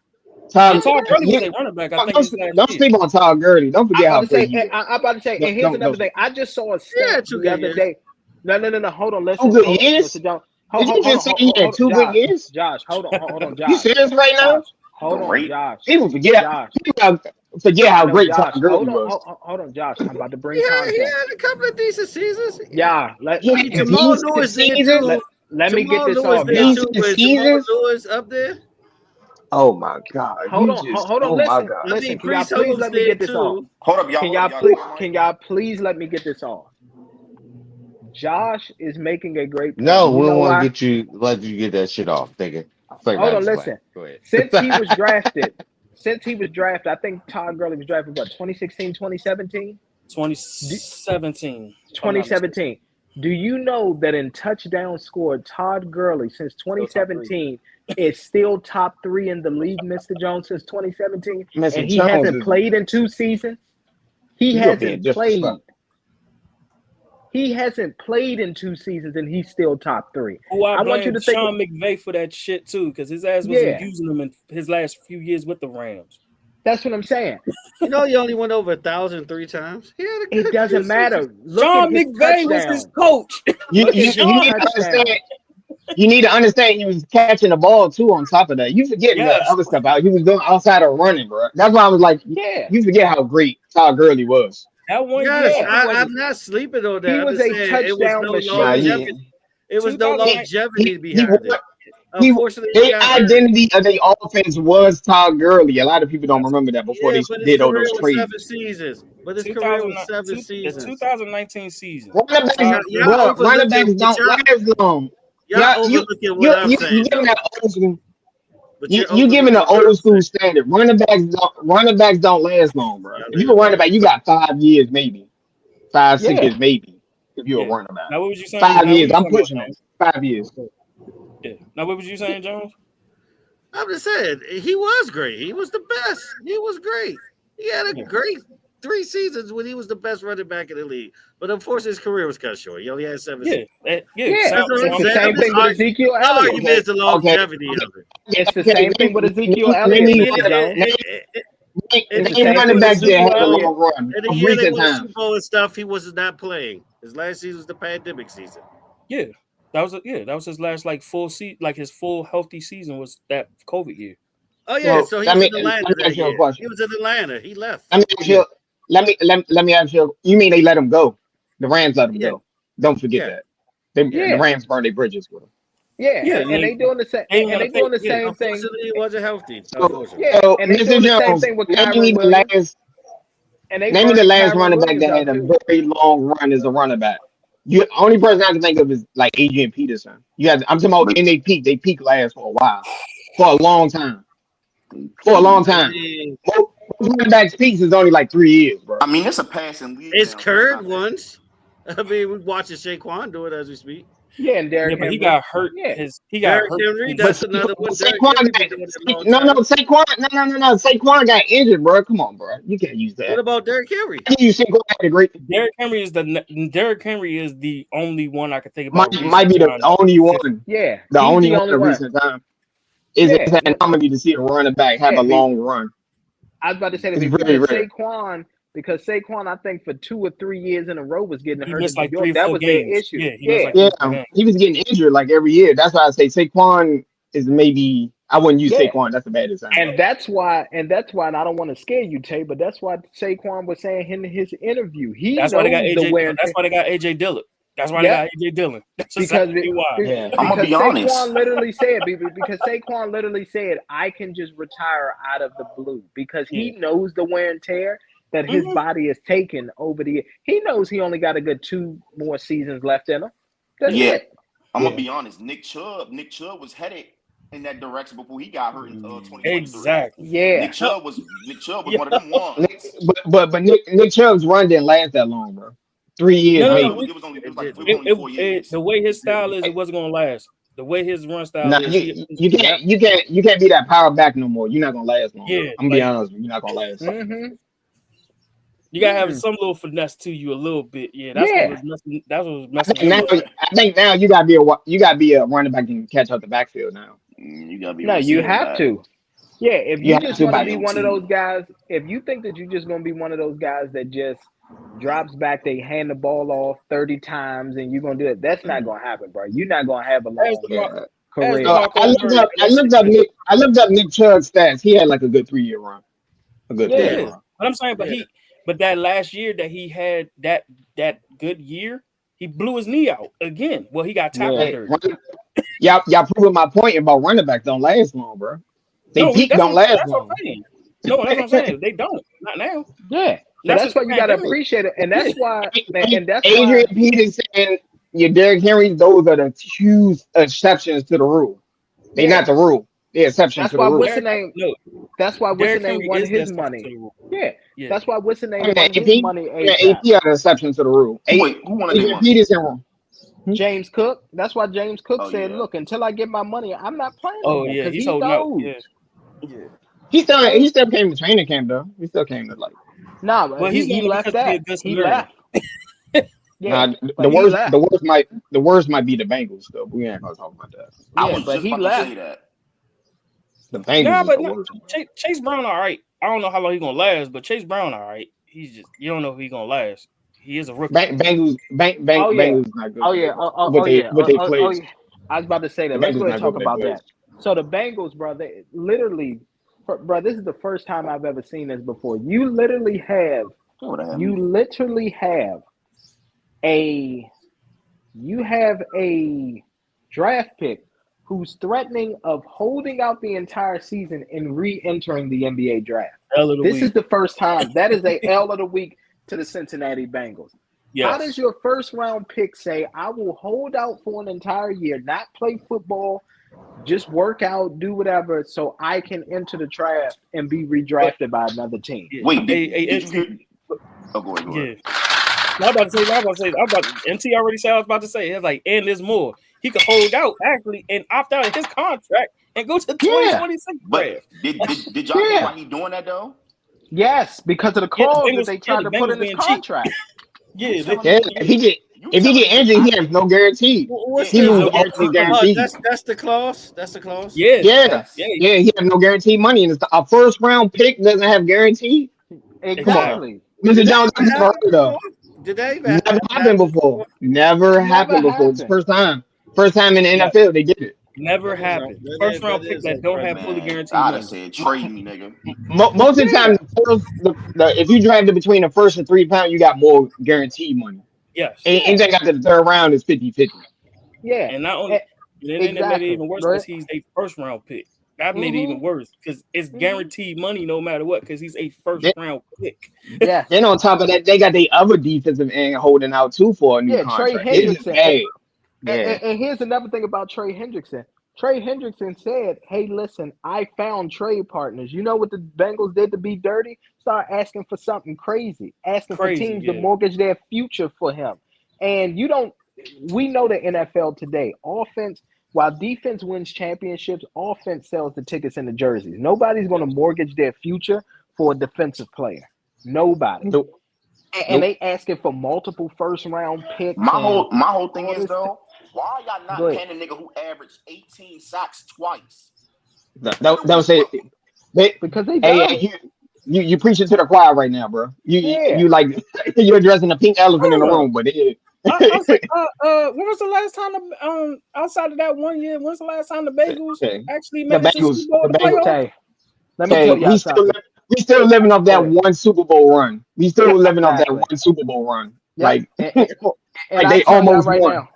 Speaker 5: Todd,
Speaker 6: Todd Gurley was
Speaker 5: you,
Speaker 6: a running back. I think his last
Speaker 5: don't
Speaker 6: year.
Speaker 5: sleep on Todd Gurley. Don't forget how great he was.
Speaker 2: I'm about to say, and here's another thing. I just saw a stat
Speaker 3: two
Speaker 2: the
Speaker 3: good
Speaker 2: other
Speaker 3: years.
Speaker 2: day. No. Hold on.
Speaker 5: 2
Speaker 2: Listen.
Speaker 5: good
Speaker 2: Hold on,
Speaker 5: years?
Speaker 2: Mr. Jones.
Speaker 5: Did you just say he had 2 good years?
Speaker 2: Josh, hold on, Josh.
Speaker 5: You serious right now?
Speaker 2: Josh, hold on,
Speaker 7: Great.
Speaker 2: Josh.
Speaker 5: People forget how great
Speaker 2: Josh,
Speaker 5: Todd Gurley was.
Speaker 2: hold on, Josh. I'm about to bring
Speaker 3: He
Speaker 2: context.
Speaker 3: had a couple of decent seasons.
Speaker 2: Yeah,
Speaker 3: Jamal Lewis did too.
Speaker 2: let me get this
Speaker 3: Lewis
Speaker 2: off,
Speaker 3: did
Speaker 2: Josh.
Speaker 3: too. Was Jamal Lewis up there?
Speaker 5: Oh my God!
Speaker 2: Hold on.
Speaker 5: Oh my
Speaker 2: Listen,
Speaker 5: God!
Speaker 2: listen. Can y'all
Speaker 3: Priest
Speaker 2: please
Speaker 3: Holmes
Speaker 2: let me
Speaker 3: did
Speaker 2: get this
Speaker 3: too.
Speaker 2: off?
Speaker 7: Hold up, y'all.
Speaker 2: Can y'all please let me get this off? Josh is making a great point.
Speaker 4: No,
Speaker 2: You
Speaker 4: we
Speaker 2: know
Speaker 4: don't want
Speaker 2: why?
Speaker 4: to let you get that shit off, nigga.
Speaker 2: Hold on, listen.
Speaker 4: Go ahead.
Speaker 2: Since he was drafted, I think Todd Gurley was drafted, what, 2016, 2017?
Speaker 6: 2017.
Speaker 2: 2017. Do you know that in touchdown score, Todd Gurley since 2017 is still top 3 in the league, Mr. Jones, since 2017?
Speaker 5: Mr.
Speaker 2: And he
Speaker 5: Jones
Speaker 2: hasn't played in 2 seasons? He hasn't played. He hasn't played in 2 seasons, and he's still top 3.
Speaker 6: I
Speaker 2: want you to think
Speaker 6: Sean McVay for that shit too, because his ass wasn't using him in his last few years with the Rams.
Speaker 2: That's what I'm saying.
Speaker 3: You know, he only went over 1,000 3 times.
Speaker 2: It doesn't matter.
Speaker 6: Sean McVay was his coach.
Speaker 5: You need to understand he was catching the ball too. On top of that, you forgetting the other stuff out. He was doing outside of running, bro. That's why I was like, you forget how great Todd Gurley was.
Speaker 6: That one
Speaker 3: I'm not sleeping on that.
Speaker 2: He was a touchdown machine.
Speaker 3: It was no longevity behind it.
Speaker 5: The identity of the offense was Todd Gurley. A lot of people don't remember that before they did all those trades.
Speaker 3: 7 seasons. But his career was 7 seasons.
Speaker 6: The 2019 season.
Speaker 5: Running backs don't last long.
Speaker 3: Y'all overlooking what I'm saying.
Speaker 5: You giving an old school standard. Running backs don't last long, bro. If you're a running back, you got 5 years, maybe 5, 6 years, maybe. If you're a running back,
Speaker 6: now what was you saying?
Speaker 5: 5 years. I'm pushing it. 5 years.
Speaker 6: Yeah. Now what was you saying, Jones?
Speaker 3: I'm just saying he was great. He was the best. He was great. He had a great 3 seasons when he was the best running back in the league. But unfortunately, his career was cut short. He only had 7 seasons.
Speaker 2: It's the same thing with Ezekiel Elliott.
Speaker 3: It's the longevity of it.
Speaker 2: It's the same thing with Ezekiel Elliott.
Speaker 5: Name running backs that had a long run.
Speaker 3: And the year they won the Super Bowl and stuff, he was not playing. His last season was the pandemic season.
Speaker 6: Yeah. That was his last full season, his full healthy season was that COVID year.
Speaker 3: Oh yeah, so he was in Atlanta that year. He was in Atlanta. He left.
Speaker 5: Let me ask you. You mean they let him go? The Rams let him go. Don't forget that. The Rams burned their bridges with him.
Speaker 2: And they doing the same. And they doing the same thing.
Speaker 3: Unfortunately, he wasn't healthy.
Speaker 2: And they doing the same thing with Kyron Williams.
Speaker 5: Name me the last running back that had a very long run as a running back. The only person I can think of is like Adrian Peterson. I'm talking about in they peak. They peak last for a while, for a long time. Most running backs peaks is only like 3 years, bro.
Speaker 7: I mean, it's a passing league.
Speaker 3: It's Curd once. I mean, we're watching Saquon do it as we speak.
Speaker 2: Yeah, and Derrick Henry.
Speaker 6: He got hurt. He got hurt.
Speaker 3: Henry, that's another one.
Speaker 5: Saquon got injured, bro. Come on, bro. You can't use that.
Speaker 3: What about Derrick Henry?
Speaker 6: Derrick Henry is the only one I could think about.
Speaker 5: Might be the only one.
Speaker 2: Yeah,
Speaker 5: the only one in recent time. It's an anomaly to see a running back have a long run.
Speaker 2: I was about to say that because Saquon, I think for 2 or 3 years in a row was getting hurt.
Speaker 6: Missed
Speaker 2: that was their issue.
Speaker 5: He was getting injured like every year. That's why I say Saquon is maybe. I wouldn't use Saquon. That's a bad design.
Speaker 2: And that's why. And I don't want to scare you, Tay, but that's why Saquon was saying in his interview.
Speaker 6: That's why they got AJ Dillon. That's why they got AJ Dillon. That's exactly why.
Speaker 7: I'm gonna be honest.
Speaker 2: Saquon literally said, "I can just retire out of the blue," because he knows the wear and tear that his body is taking over the year. He knows he only got a good 2 more seasons left in him. That's it.
Speaker 7: I'm gonna be honest. Nick Chubb was headed in that direction before he got hurt in 2023.
Speaker 6: Exactly.
Speaker 2: Yeah.
Speaker 7: Nick Chubb was one of them ones.
Speaker 5: But Nick Chubb's run didn't last that long, bro. 3 years.
Speaker 7: It was only 4 years.
Speaker 6: The way his style is, it wasn't gonna last. The way his run style is,
Speaker 5: you can't be that power back no more. You're not gonna last long.
Speaker 6: Yeah,
Speaker 5: I'm gonna be honest, you're not gonna last.
Speaker 6: You gotta have some little finesse to you a little bit. That's what was messing.
Speaker 5: I think now you gotta be a running back and catch up the backfield now.
Speaker 7: You gotta be.
Speaker 2: No, you have to. Yeah, if
Speaker 5: You
Speaker 2: you
Speaker 5: have
Speaker 2: just
Speaker 5: to
Speaker 2: want to
Speaker 5: by
Speaker 2: be one of those guys, if you think that you're just going to be one of those guys that just drops back, they hand the ball off 30 times and you're going to do it, that's not going to happen, bro. You're not going to have a
Speaker 6: As
Speaker 2: long
Speaker 5: yeah.
Speaker 2: career.
Speaker 5: I looked up. I looked up Nick Chubb's stats. He had like a good 3 year run. A good 3 year
Speaker 2: Yeah.
Speaker 6: Yeah,
Speaker 5: run.
Speaker 6: but I'm saying,
Speaker 3: Yeah.
Speaker 6: but that last year that he had that good year, he blew his knee out again. Well, he got tackled
Speaker 2: Yeah.
Speaker 5: Hey,
Speaker 6: dirty.
Speaker 5: y'all proving my point about running backs don't last long, bro. They
Speaker 6: No,
Speaker 5: peak don't last
Speaker 6: that's what
Speaker 5: long.
Speaker 6: I'm saying. No, that's what I'm saying. They don't. Not now.
Speaker 2: Yeah. So
Speaker 6: That's
Speaker 2: that's
Speaker 6: just the
Speaker 2: why you got to
Speaker 6: pandemic.
Speaker 2: appreciate it. And
Speaker 6: Yeah.
Speaker 2: that's why, and that's
Speaker 5: Adrian
Speaker 2: why,
Speaker 5: Peterson, your Derrick Henry, those are the huge exceptions to the rule. They
Speaker 2: yeah.
Speaker 5: not the rule. They're exceptions
Speaker 2: That's
Speaker 5: to the
Speaker 2: why
Speaker 5: rule.
Speaker 2: what's the name?
Speaker 6: No,
Speaker 2: That's why what's the
Speaker 6: Derrick
Speaker 2: name
Speaker 6: Henry
Speaker 2: won
Speaker 6: is the
Speaker 2: his
Speaker 6: exception to
Speaker 2: money.
Speaker 6: the rule.
Speaker 2: Yeah.
Speaker 6: Yeah.
Speaker 2: That's why what's the
Speaker 5: I
Speaker 2: name
Speaker 5: mean,
Speaker 2: won his
Speaker 5: AP,
Speaker 2: money
Speaker 5: yeah,
Speaker 2: ASAP.
Speaker 5: AP are the exceptions to the rule.
Speaker 7: Wait, who won their
Speaker 5: Adrian
Speaker 7: money?
Speaker 5: Peterson won.
Speaker 2: James Cook. That's why James Cook
Speaker 7: Oh,
Speaker 2: said,
Speaker 7: yeah.
Speaker 2: "Look, until I get my money, I'm not playing no
Speaker 6: Oh
Speaker 2: more."
Speaker 6: yeah,
Speaker 2: Because
Speaker 6: he's
Speaker 2: he
Speaker 6: holding out.
Speaker 2: knows.
Speaker 6: Yeah. Yeah.
Speaker 5: He still came to training camp though. He still came to like.
Speaker 2: Nah, but
Speaker 6: Well, he's
Speaker 2: he
Speaker 6: going
Speaker 2: left
Speaker 6: because to be a
Speaker 2: that.
Speaker 6: good
Speaker 2: He
Speaker 6: Samaritan.
Speaker 2: left. Yeah,
Speaker 5: Nah,
Speaker 2: but he left.
Speaker 5: the worst might be the Bengals though. We ain't gonna talk about that.
Speaker 7: I
Speaker 2: Yeah,
Speaker 7: was
Speaker 2: but
Speaker 7: just
Speaker 2: he
Speaker 7: about to
Speaker 2: left.
Speaker 7: say that.
Speaker 5: The Bengals
Speaker 6: Nah,
Speaker 5: is
Speaker 6: but
Speaker 5: the
Speaker 6: no,
Speaker 5: worst.
Speaker 6: Chase Brown, all right. I don't know how long he's gonna last, but Chase Brown, all right. He's just you don't know if he's gonna last. He is a rookie.
Speaker 2: Oh yeah.
Speaker 5: Bengals not good.
Speaker 2: Oh yeah.
Speaker 5: What they
Speaker 2: Oh
Speaker 5: played.
Speaker 2: yeah. I was about to say
Speaker 5: The
Speaker 2: that. Let's
Speaker 5: Bengals
Speaker 2: go ahead and
Speaker 5: not good
Speaker 2: talk
Speaker 5: what they
Speaker 2: about
Speaker 5: played.
Speaker 2: that. So the Bengals, bro, they literally, bro, this is the first time I've ever seen this before. You literally have a draft pick who's threatening of holding out the entire season and re-entering the NBA draft.
Speaker 6: Hell of the
Speaker 2: This
Speaker 6: week.
Speaker 2: is the first time. That is a L of the week to the Cincinnati Bengals.
Speaker 6: Yes.
Speaker 2: How does your first round pick say, I will hold out for an entire year, not play football, just work out, do whatever, so I can enter the draft and be redrafted by another team?
Speaker 6: Yeah.
Speaker 7: Wait, did you hear? Oh, go ahead.
Speaker 6: Yeah. I'm about to say, MT already said I was about to say. It's like, and there's more. He could hold out actually and opt out of his contract and go to the 2026
Speaker 7: But
Speaker 6: draft.
Speaker 7: did y'all hear why he doing that though?
Speaker 2: Yes, because of the
Speaker 6: Yeah, the
Speaker 2: clause
Speaker 6: Bengals-
Speaker 2: that they tried
Speaker 6: yeah, the
Speaker 2: to put
Speaker 6: Bengals
Speaker 2: in his
Speaker 6: being cheap.
Speaker 2: contract.
Speaker 6: Yeah,
Speaker 7: You telling
Speaker 5: Yeah,
Speaker 7: me-
Speaker 5: if he get injured, he has no guarantee.
Speaker 6: what's
Speaker 5: He
Speaker 6: this?
Speaker 5: loses
Speaker 6: No
Speaker 5: all his
Speaker 6: guarantee.
Speaker 5: guarantees.
Speaker 3: That's the clause. That's the clause.
Speaker 6: Yeah.
Speaker 5: Yeah,
Speaker 6: Yeah.
Speaker 5: he has no guaranteed money, and a first round pick doesn't have guarantee.
Speaker 2: Exactly.
Speaker 5: Mr. Jones, I've never heard of.
Speaker 3: Did they even
Speaker 5: Never happened before. Never happened before. It's the first time. First time in the NFL they did it.
Speaker 6: Never happened. First round pick that don't have fully guaranteed
Speaker 7: I'd
Speaker 6: money.
Speaker 7: have said trade me, nigga.
Speaker 5: Most of the time, if you drafted between the first and 3 pound, you got more guaranteed money.
Speaker 6: Yes.
Speaker 5: Anything after the third round is 50-50.
Speaker 2: Yeah.
Speaker 6: And not only then it made it even worse because he's a first round pick. That made it even worse because it's guaranteed money no matter what because he's a first round pick.
Speaker 2: Yeah.
Speaker 5: Then on top of that, they got the other defensive end holding out too for a new contract.
Speaker 2: Trey Hendrickson.
Speaker 5: Yeah.
Speaker 2: And here's another thing about Trey Hendrickson. Trey Hendrickson said, hey, listen, I found trade partners. You know what the Bengals did to be dirty? Start asking for something crazy, asking for teams to mortgage their future for him. And we know the NFL today. Offense, while defense wins championships, offense sells the tickets and the jerseys. Nobody's going to mortgage their future for a defensive player. Nobody.
Speaker 5: Nope.
Speaker 2: And they asking for multiple first round picks.
Speaker 7: My whole thing is though, why are y'all not
Speaker 2: Good.
Speaker 7: paying a nigga who averaged 18 sacks twice?
Speaker 5: That was it.
Speaker 2: Because they
Speaker 5: hey, you preaching to the choir right now, bro. You like you're addressing the pink elephant in the room, but it.
Speaker 6: When was the last time outside of that 1 year? When's the last time the Bengals actually made it to the Super Bowl?
Speaker 2: Let me tell y'all something.
Speaker 5: We still living off that one Super Bowl run. We still living off that one Super Bowl run. Like,
Speaker 2: and
Speaker 5: they almost won.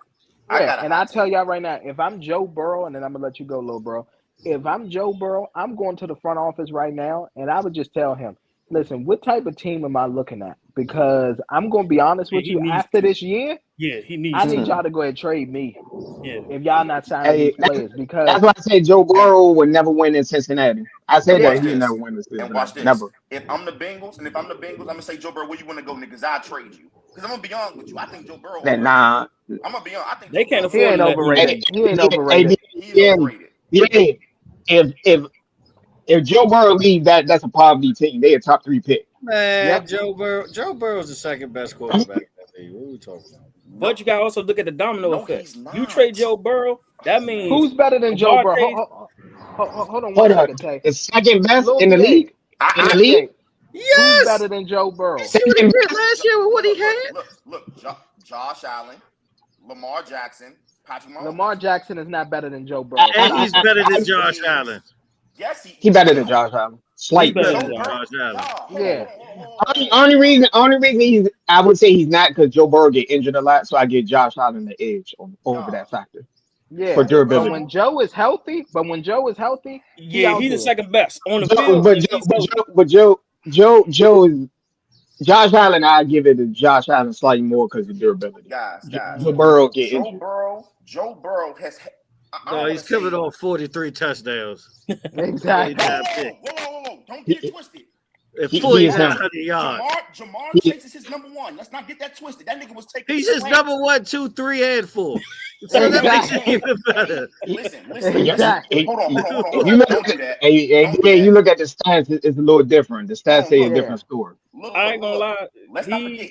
Speaker 2: And I tell y'all right now, if I'm Joe Burrow, and then I'm gonna let you go, little bro. If I'm Joe Burrow, I'm going to the front office right now, and I would just tell him, listen, what type of team am I looking at? Because I'm going to be honest with you, after this year, I need y'all to go ahead and trade me.
Speaker 6: Yeah.
Speaker 2: If y'all not signing these players, because
Speaker 5: that's why I said Joe Burrow would never win in Cincinnati. I said that he would never win in Cincinnati.
Speaker 7: And watch this.
Speaker 5: Never.
Speaker 7: If I'm the Bengals, I'm gonna say, Joe Burrow, where you want to go, niggas? I'll trade you. Because I'm gonna be honest with you. I think Joe Burrow.
Speaker 5: Nah.
Speaker 7: I'm gonna be honest. I think
Speaker 6: they can't
Speaker 2: he ain't overrated. He ain't overrated.
Speaker 7: He's overrated.
Speaker 5: Yeah. If Joe Burrow leaves, that's a poverty team. They a top 3 pick.
Speaker 3: Man, Joe Burrow's the second best quarterback in that league. What are we talking about?
Speaker 6: But you gotta also look at the domino effect. You trade Joe Burrow, that means
Speaker 2: who's better than Joe Burrow? Hold on
Speaker 5: Hold
Speaker 2: one
Speaker 5: up.
Speaker 2: second, Tay.
Speaker 5: The second best
Speaker 2: Lil
Speaker 5: in the
Speaker 2: BA,
Speaker 5: league. In the
Speaker 2: Lil
Speaker 5: league.
Speaker 2: BA, who's
Speaker 3: Yes.
Speaker 2: better than Joe Burrow?
Speaker 5: Second
Speaker 3: Yeah,
Speaker 5: best.
Speaker 3: last year with what he had.
Speaker 7: Look, Josh Allen, Lamar Jackson, Patrick Mahomes.
Speaker 2: Lamar Jackson is not better than Joe Burrow.
Speaker 3: And he's
Speaker 2: Stop.
Speaker 3: better than
Speaker 7: Yes, he
Speaker 3: Josh
Speaker 7: is.
Speaker 3: Allen.
Speaker 7: Yes,
Speaker 5: He better than Josh Allen.
Speaker 3: He's
Speaker 5: Slightly.
Speaker 3: better
Speaker 6: better
Speaker 3: than
Speaker 6: than
Speaker 3: Josh Allen.
Speaker 2: Yeah.
Speaker 5: Only reason he's I would say he's not because Joe Burrow get injured a lot, so I give Josh Allen the edge over that factor
Speaker 2: Yeah,
Speaker 5: for
Speaker 2: but
Speaker 5: durability.
Speaker 2: when Joe is healthy, he
Speaker 6: Yeah,
Speaker 2: out
Speaker 6: he's the
Speaker 2: there.
Speaker 6: second best on the
Speaker 5: Joe,
Speaker 6: field.
Speaker 5: but
Speaker 6: If
Speaker 5: Joe,
Speaker 6: he's
Speaker 5: but
Speaker 6: healthy.
Speaker 5: Joe, but Joe is Josh Allen. I give it to Josh Allen slightly more because of durability.
Speaker 7: guys.
Speaker 5: Joe Burrow get injured.
Speaker 7: Joe Burrow has.
Speaker 3: No, he's coming on 43 touchdowns.
Speaker 2: Exactly.
Speaker 7: Whoa! Don't get it twisted.
Speaker 3: At
Speaker 5: He
Speaker 3: 4,900 yards.
Speaker 7: Jamar Chase is his number one. Let's not get that twisted. That nigga was taking.
Speaker 3: He's his number 1, 2, 3, and 4. So that makes it even better.
Speaker 7: Listen.
Speaker 2: Exactly.
Speaker 7: Hold on.
Speaker 5: You look
Speaker 7: Don't do
Speaker 5: at
Speaker 7: that.
Speaker 5: you look at the stats. It's a little different. The stats say a different story.
Speaker 6: I ain't gonna lie.
Speaker 7: Let's not forget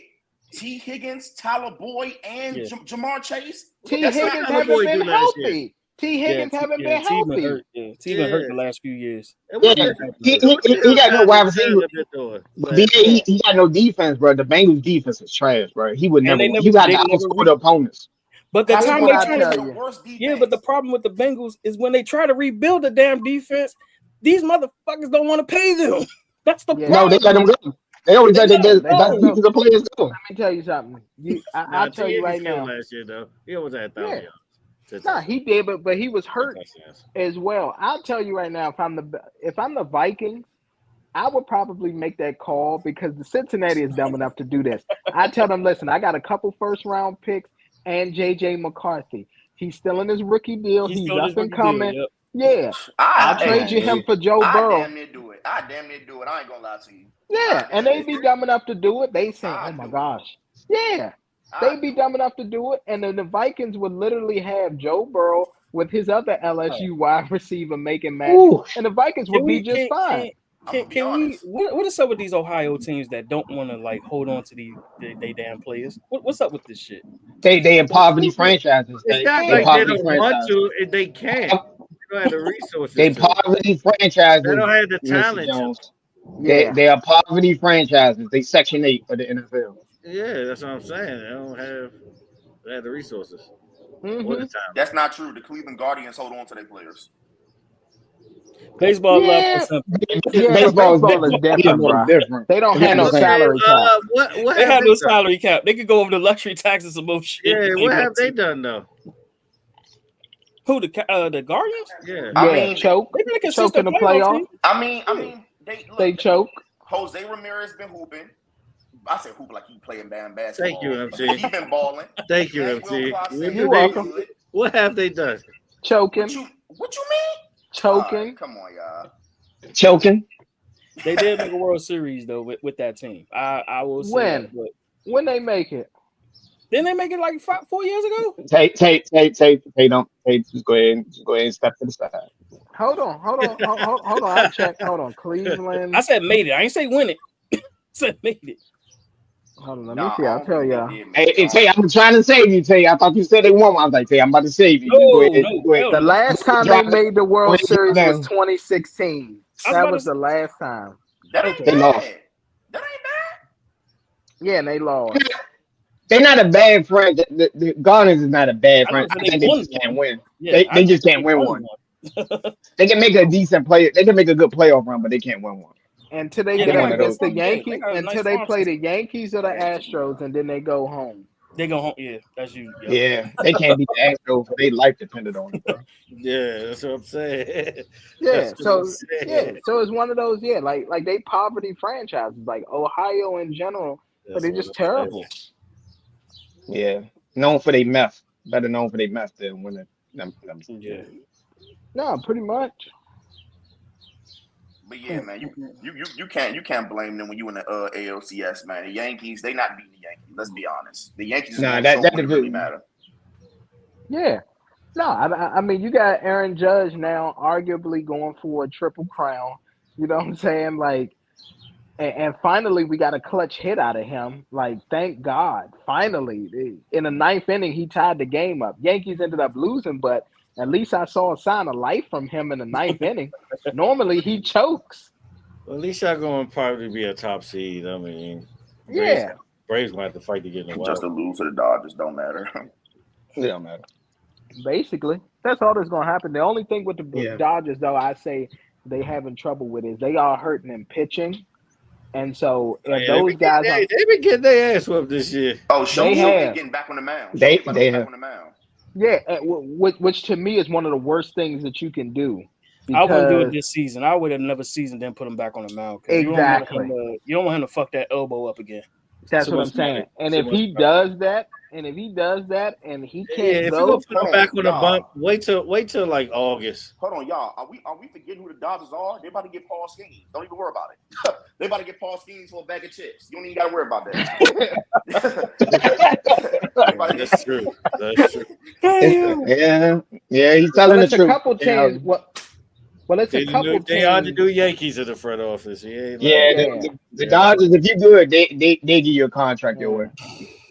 Speaker 7: T. Higgins, Tyler Boyd, and Jamar Chase.
Speaker 2: T.
Speaker 3: That's
Speaker 2: Higgins
Speaker 3: not
Speaker 2: haven't
Speaker 3: Boyd
Speaker 2: been
Speaker 3: do last
Speaker 2: healthy. T. Higgins haven't been
Speaker 6: T been
Speaker 2: healthy.
Speaker 6: hurt. Yeah, T been hurt the last few years.
Speaker 5: Yeah, he got no wide receiver. He got no defense, bro. The Bengals defense is trash, bro. He would never. You got to outscore the opponents.
Speaker 6: But the
Speaker 2: That's
Speaker 6: time
Speaker 2: what
Speaker 6: they
Speaker 2: I
Speaker 6: try
Speaker 2: tell
Speaker 6: to,
Speaker 2: you.
Speaker 6: yeah, but the problem with the Bengals is when they try to rebuild the damn defense, these motherfuckers don't want to pay them. That's the problem.
Speaker 5: No, they let them go. They always let the best defensive players go.
Speaker 2: Let me tell you something. I'll tell you right now.
Speaker 3: Last year, though, he almost had 1,000 yards.
Speaker 2: Nah, he did, but he was hurt as well. I'll tell you right now, if I'm the Vikings, I would probably make that call because the Cincinnati is dumb enough to do this. I tell them, listen, I got a couple first round picks and JJ McCarthy. He's still in his rookie deal. He's up and coming.
Speaker 6: Deal,
Speaker 2: Yeah. I'll trade you him for Joe Burrow.
Speaker 7: I damn near do it. I ain't gonna lie to you.
Speaker 2: Yeah, and they be dumb enough to do it. They say, oh my gosh. Yeah. They'd be dumb enough to do it, and then the Vikings would literally have Joe Burrow with his other LSU wide receiver making magic, and the Vikings would be just fine.
Speaker 6: Can we? What is up with these Ohio teams that don't want to like hold on to they damn players? What's up with this shit?
Speaker 5: They in poverty franchises.
Speaker 3: It's not like they don't want to; they can't. They don't have the resources.
Speaker 5: They poverty franchises.
Speaker 3: They don't have the talent.
Speaker 5: They are poverty franchises. They Section 8 for the NFL.
Speaker 3: Yeah, that's what I'm saying. They don't have the resources.
Speaker 2: Mm-hmm.
Speaker 7: That's not true. The Cleveland Guardians hold on to their players.
Speaker 6: Baseball,
Speaker 2: baseball is different. They don't have no salary cap.
Speaker 6: They have no salary cap. They could go over the luxury taxes and more shit.
Speaker 3: Yeah, what have they done though?
Speaker 6: Who the Guardians?
Speaker 3: Yeah,
Speaker 7: I mean,
Speaker 2: choke in the playoff.
Speaker 7: I mean,
Speaker 2: they choke.
Speaker 7: Jose Ramirez been hooping. I said hoop like he playing damn basketball.
Speaker 3: Thank you, MC.
Speaker 7: He been balling.
Speaker 3: Thank you, MC.
Speaker 2: You're welcome.
Speaker 3: What have they done?
Speaker 2: Choking.
Speaker 7: What you mean?
Speaker 2: Choking.
Speaker 7: Right, come on, y'all.
Speaker 5: Choking.
Speaker 6: They did make a World Series though with that team. I will say
Speaker 2: when they make it.
Speaker 6: Didn't they make it like 4 years ago?
Speaker 5: They don't. They just go ahead and step to the side.
Speaker 2: Hold on. I'll check. Hold on. Cleveland.
Speaker 6: I said made it. I ain't say win it. I said made it.
Speaker 2: Hold on, let me see. I'll tell y'all.
Speaker 5: Hey, Tay, I'm trying to save you, Tay. I thought you said they won. I was like, Tay, I'm about to save you.
Speaker 6: Go
Speaker 2: ahead. The last time they made the World Series was 2016. That was the last time.
Speaker 7: They lost. That ain't bad.
Speaker 2: Yeah, and they lost.
Speaker 5: They're not a bad friend. The Guardians is not a bad friend. I think they just can't win.
Speaker 6: Yeah,
Speaker 5: they just can't win one. They can make a decent play. They can make a good playoff run, but they can't win one.
Speaker 2: Until they get up against the Yankees, until they play the Yankees or the Astros, and then they go home.
Speaker 6: They go home. Yeah, that's you. Yep.
Speaker 5: Yeah, they can't beat the Astros, but their life depended on it. Bro.
Speaker 3: Yeah, that's what I'm saying.
Speaker 2: Yeah, so it's one of those. Yeah, like they poverty franchises, like Ohio in general, but they're just terrible.
Speaker 5: Yeah, known for their meth. Better known for their meth than winning.
Speaker 6: Yeah.
Speaker 2: No, pretty much.
Speaker 7: But yeah, man, you can't blame them when you in the ALCS, man. The Yankees, they not beating the Yankees. Let's be honest. The Yankees that really matter.
Speaker 2: Yeah. No, I mean you got Aaron Judge now arguably going for a triple crown. You know what I'm saying? Like, and finally we got a clutch hit out of him. Like, thank God. Finally. In the ninth inning, he tied the game up. Yankees ended up losing, but At least I saw a sign of life from him in the ninth inning. Normally he chokes.
Speaker 3: Well, at least y'all going to probably be a top seed. I mean,
Speaker 2: Yeah.
Speaker 3: Braves going to have to fight to get in the wild.
Speaker 7: Just to lose to the Dodgers don't matter.
Speaker 5: It don't matter.
Speaker 2: Basically, that's all that's gonna happen. The only thing with the
Speaker 5: Yeah.
Speaker 2: Dodgers, though, I say they having trouble with is they are hurting in pitching, and so if those guys are,
Speaker 3: they've been getting their ass whooped this year.
Speaker 7: Oh, Shohei
Speaker 2: have.
Speaker 7: getting back on the mound.
Speaker 5: They
Speaker 7: Shohei back
Speaker 5: have.
Speaker 7: on the mound.
Speaker 2: yeah, which to me is one of the worst things that you can do.
Speaker 6: I wouldn't do it
Speaker 2: Because
Speaker 6: this season. I would have never season then put him back on the mound. 'Cause
Speaker 2: exactly,
Speaker 6: you don't want him to fuck that elbow up again.
Speaker 2: that's
Speaker 3: Too
Speaker 2: what I'm
Speaker 3: much
Speaker 2: saying.
Speaker 3: money.
Speaker 2: And
Speaker 3: Too
Speaker 2: if
Speaker 3: much
Speaker 2: he
Speaker 3: money.
Speaker 2: does that, and he
Speaker 3: Yeah,
Speaker 2: can't
Speaker 3: if you
Speaker 2: go,
Speaker 3: gonna put him back on the
Speaker 7: y'all.
Speaker 3: bump, wait till like August.
Speaker 7: Hold on, y'all. Are we forgetting who the Dodgers are? They about to get Paul Skeens. Don't even worry about it. They about to get Paul Skeens for a bag of chips. You don't even got to worry about that.
Speaker 3: That's true. That's true.
Speaker 5: Yeah, he's telling
Speaker 2: well,
Speaker 5: the
Speaker 2: it's a
Speaker 5: truth.
Speaker 2: couple teams. Well, it's a couple
Speaker 3: They are the
Speaker 2: teams.
Speaker 3: new Yankees in the front office.
Speaker 5: Yeah,
Speaker 2: Yeah.
Speaker 5: the Dodgers, if you good, they give you a contract your way.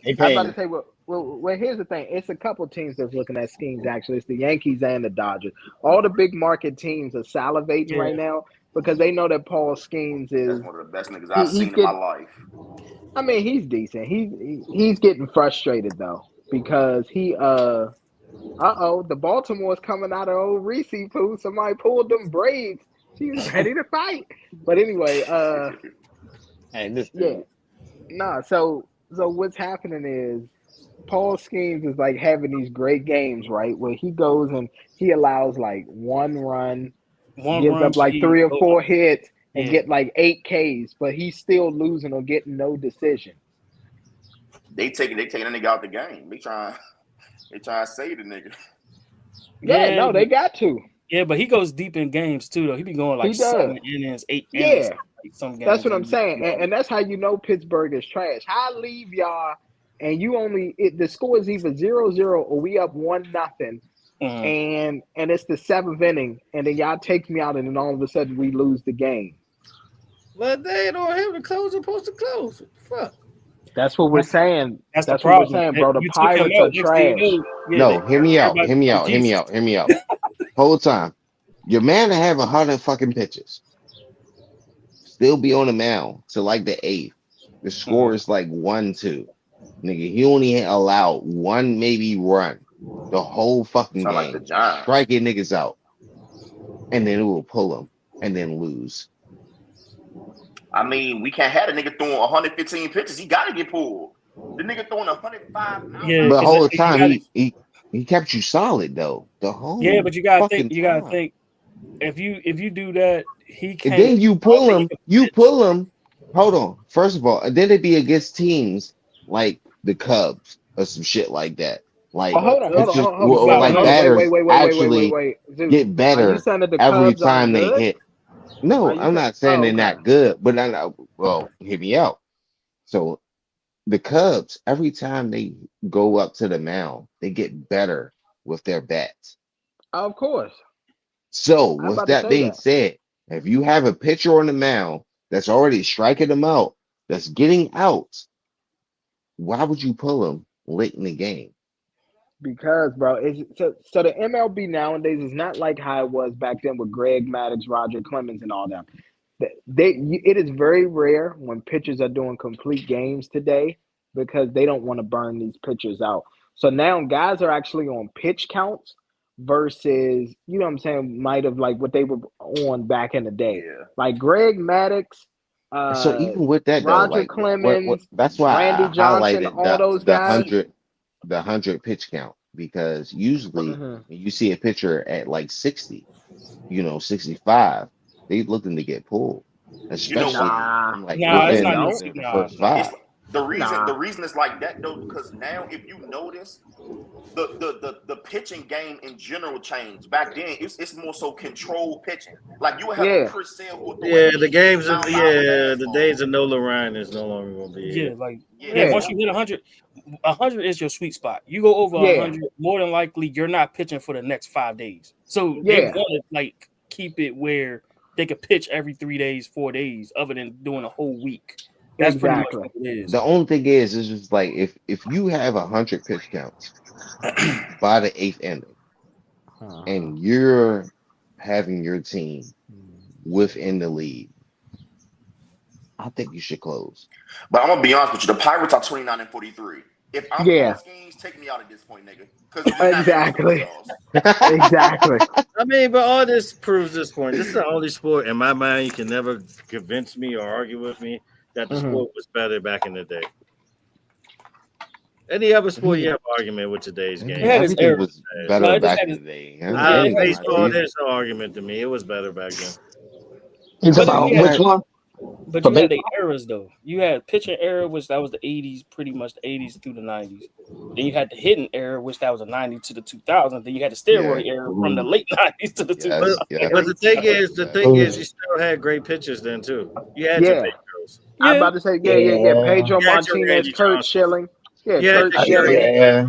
Speaker 5: They
Speaker 2: I'm
Speaker 5: pay
Speaker 2: about to
Speaker 5: you.
Speaker 2: say, well, here's the thing. It's a couple teams that's looking at schemes, actually. It's the Yankees and the Dodgers. All the big market teams are salivating right now because they know that Paul Skeens is.
Speaker 7: That's one of the best niggas I've seen in my life.
Speaker 2: I mean, he's decent. He's getting frustrated, though, because the Baltimore's coming out of old Reese poo. Somebody pulled them braids. She was ready to fight. But anyway,
Speaker 5: Hey, this
Speaker 2: yeah. Nah, so what's happening is Paul Skeens is like having these great games, right? Where he goes and he allows like one run, gives up like 3 or 4 hits, and get like 8 Ks, but he's still losing or getting no decision.
Speaker 7: They taking that nigga out the game. They trying to save the nigga.
Speaker 2: Yeah, no, they got to.
Speaker 6: Yeah, but he goes deep in games too, though. He be going like 7 innings, 8 innings. Like some games.
Speaker 2: That's what I'm saying, and that's how you know Pittsburgh is trash. I leave y'all, and you the score is either 0-0 or we up 1-0, and it's the 7th inning, and then y'all take me out, and then all of a sudden we lose the game.
Speaker 3: But they don't have the close supposed to close. Fuck.
Speaker 2: That's what we're saying.
Speaker 6: That's
Speaker 2: what
Speaker 6: problem.
Speaker 2: we're saying, bro. The
Speaker 6: You took him
Speaker 2: Pirates
Speaker 6: out,
Speaker 2: are trash.
Speaker 4: No, hear me out. Hear me out. Hear me out. Hear me out. Whole time, your man to have 100 fucking pitches, still be on the mound to like the 8th. The score is like 1-2. Nigga, he only allowed one maybe run the whole fucking
Speaker 7: Sound
Speaker 4: game,
Speaker 7: like the Giants.
Speaker 4: striking niggas out, and then it will pull them and then lose.
Speaker 7: I mean, we can't have a nigga throwing 115 pitches. He got to get pulled. The nigga throwing 105.
Speaker 6: Yeah,
Speaker 4: but the whole time he kept you solid though. The whole
Speaker 6: but you gotta think.
Speaker 4: time.
Speaker 6: You gotta think. If you do that, he can't.
Speaker 4: And then you pull him. You pull him. Hold on. First of all, and then it'd be against teams like the Cubs or some shit like that. Like,
Speaker 2: hold on.
Speaker 4: batters actually
Speaker 2: Zeus,
Speaker 4: get better every time they hit. No, I'm not saying they're not good, but I know. Well, hear me out. So the Cubs, every time they go up to the mound, they get better with their bats.
Speaker 2: Of course.
Speaker 4: So with that being said, if you have a pitcher on the mound that's already striking them out, that's getting out, why would you pull him late in the game?
Speaker 2: Because, bro, so the MLB nowadays is not like how it was back then with Greg Maddux, Roger Clemens, and all them. It is very rare when pitchers are doing complete games today because they don't want to burn these pitchers out. So now guys are actually on pitch counts versus, you know what I'm saying, might have like what they were on back in the day.
Speaker 7: Yeah.
Speaker 2: Like Greg Maddux,
Speaker 4: so even with that,
Speaker 2: Roger
Speaker 4: though, like,
Speaker 2: Clemens,
Speaker 4: that's why
Speaker 2: Randy
Speaker 4: I
Speaker 2: Johnson,
Speaker 4: highlighted
Speaker 2: all those
Speaker 4: the
Speaker 2: guys.
Speaker 4: 100 pitch count, because usually when you see a pitcher at like 60, 65, they looking to get pulled, especially within the first 5.
Speaker 7: The reason it's like that though, because now if you notice, the pitching game in general changed. Back then, it's more so controlled pitching. Like you would have Chris Sale who
Speaker 3: the games of the days of Nolan Ryan is no longer going to be.
Speaker 6: Once you hit 100, 100 is your sweet spot. You go over 100, more than likely you're not pitching for the next 5 days. So they want to like keep it where they could pitch every 3 days, 4 days, other than doing a whole week. That's pretty much what it is.
Speaker 4: The only thing is just like if you have 100 pitch counts by the 8th inning, and you're having your team within the league, I think you should close.
Speaker 7: But I'm gonna be honest with you. The Pirates are 29-43. If I'm
Speaker 2: Yeah,
Speaker 7: calling schemes, take me out at this point, nigga, because we're not making the
Speaker 2: exactly.
Speaker 7: playoffs.
Speaker 2: Exactly.
Speaker 3: I mean, but all this proves this point. This is the only sport in my mind you can never convince me or argue with me that the sport was better back in the day. Any other sport you have an argument with today's
Speaker 6: It
Speaker 3: game?
Speaker 6: had its
Speaker 4: Everything
Speaker 6: errors.
Speaker 4: was
Speaker 3: Ass.
Speaker 6: No,
Speaker 4: better
Speaker 6: it just
Speaker 4: back
Speaker 6: had
Speaker 4: in
Speaker 6: its,
Speaker 4: the day.
Speaker 6: yeah,
Speaker 4: I
Speaker 6: it
Speaker 4: ain't gonna
Speaker 6: had
Speaker 4: lie
Speaker 6: its
Speaker 4: to
Speaker 3: Baseball,
Speaker 4: you.
Speaker 6: errors.
Speaker 3: there's no argument to me. It was better back then.
Speaker 5: You talking
Speaker 6: But then
Speaker 5: about
Speaker 6: you had,
Speaker 5: which one?
Speaker 6: but
Speaker 5: For
Speaker 6: you had the
Speaker 5: baseball?
Speaker 6: eras though. You had pitching era, which that was the '80s, pretty much the '80s through the '90s. Then you had the hitting era, which that was the '90s to the 2000s. Then you had the
Speaker 4: Yeah.
Speaker 6: steroid era from the late '90s to the
Speaker 3: But
Speaker 6: 2000s.
Speaker 4: Yes. Yes.
Speaker 3: but the thing is,
Speaker 4: Yes.
Speaker 3: you still had great pitchers then too. You had your
Speaker 2: Yeah.
Speaker 3: Pedros.
Speaker 2: I'm
Speaker 6: Yeah,
Speaker 2: about to say, yeah.
Speaker 5: Yeah.
Speaker 2: Pedro
Speaker 3: You had your
Speaker 2: Martinez,
Speaker 3: Randy
Speaker 2: Kurt
Speaker 3: Johnsons.
Speaker 2: Schilling. Yeah,
Speaker 3: You had
Speaker 2: Kurt
Speaker 3: your Kerry.
Speaker 2: Schilling.
Speaker 5: Yeah.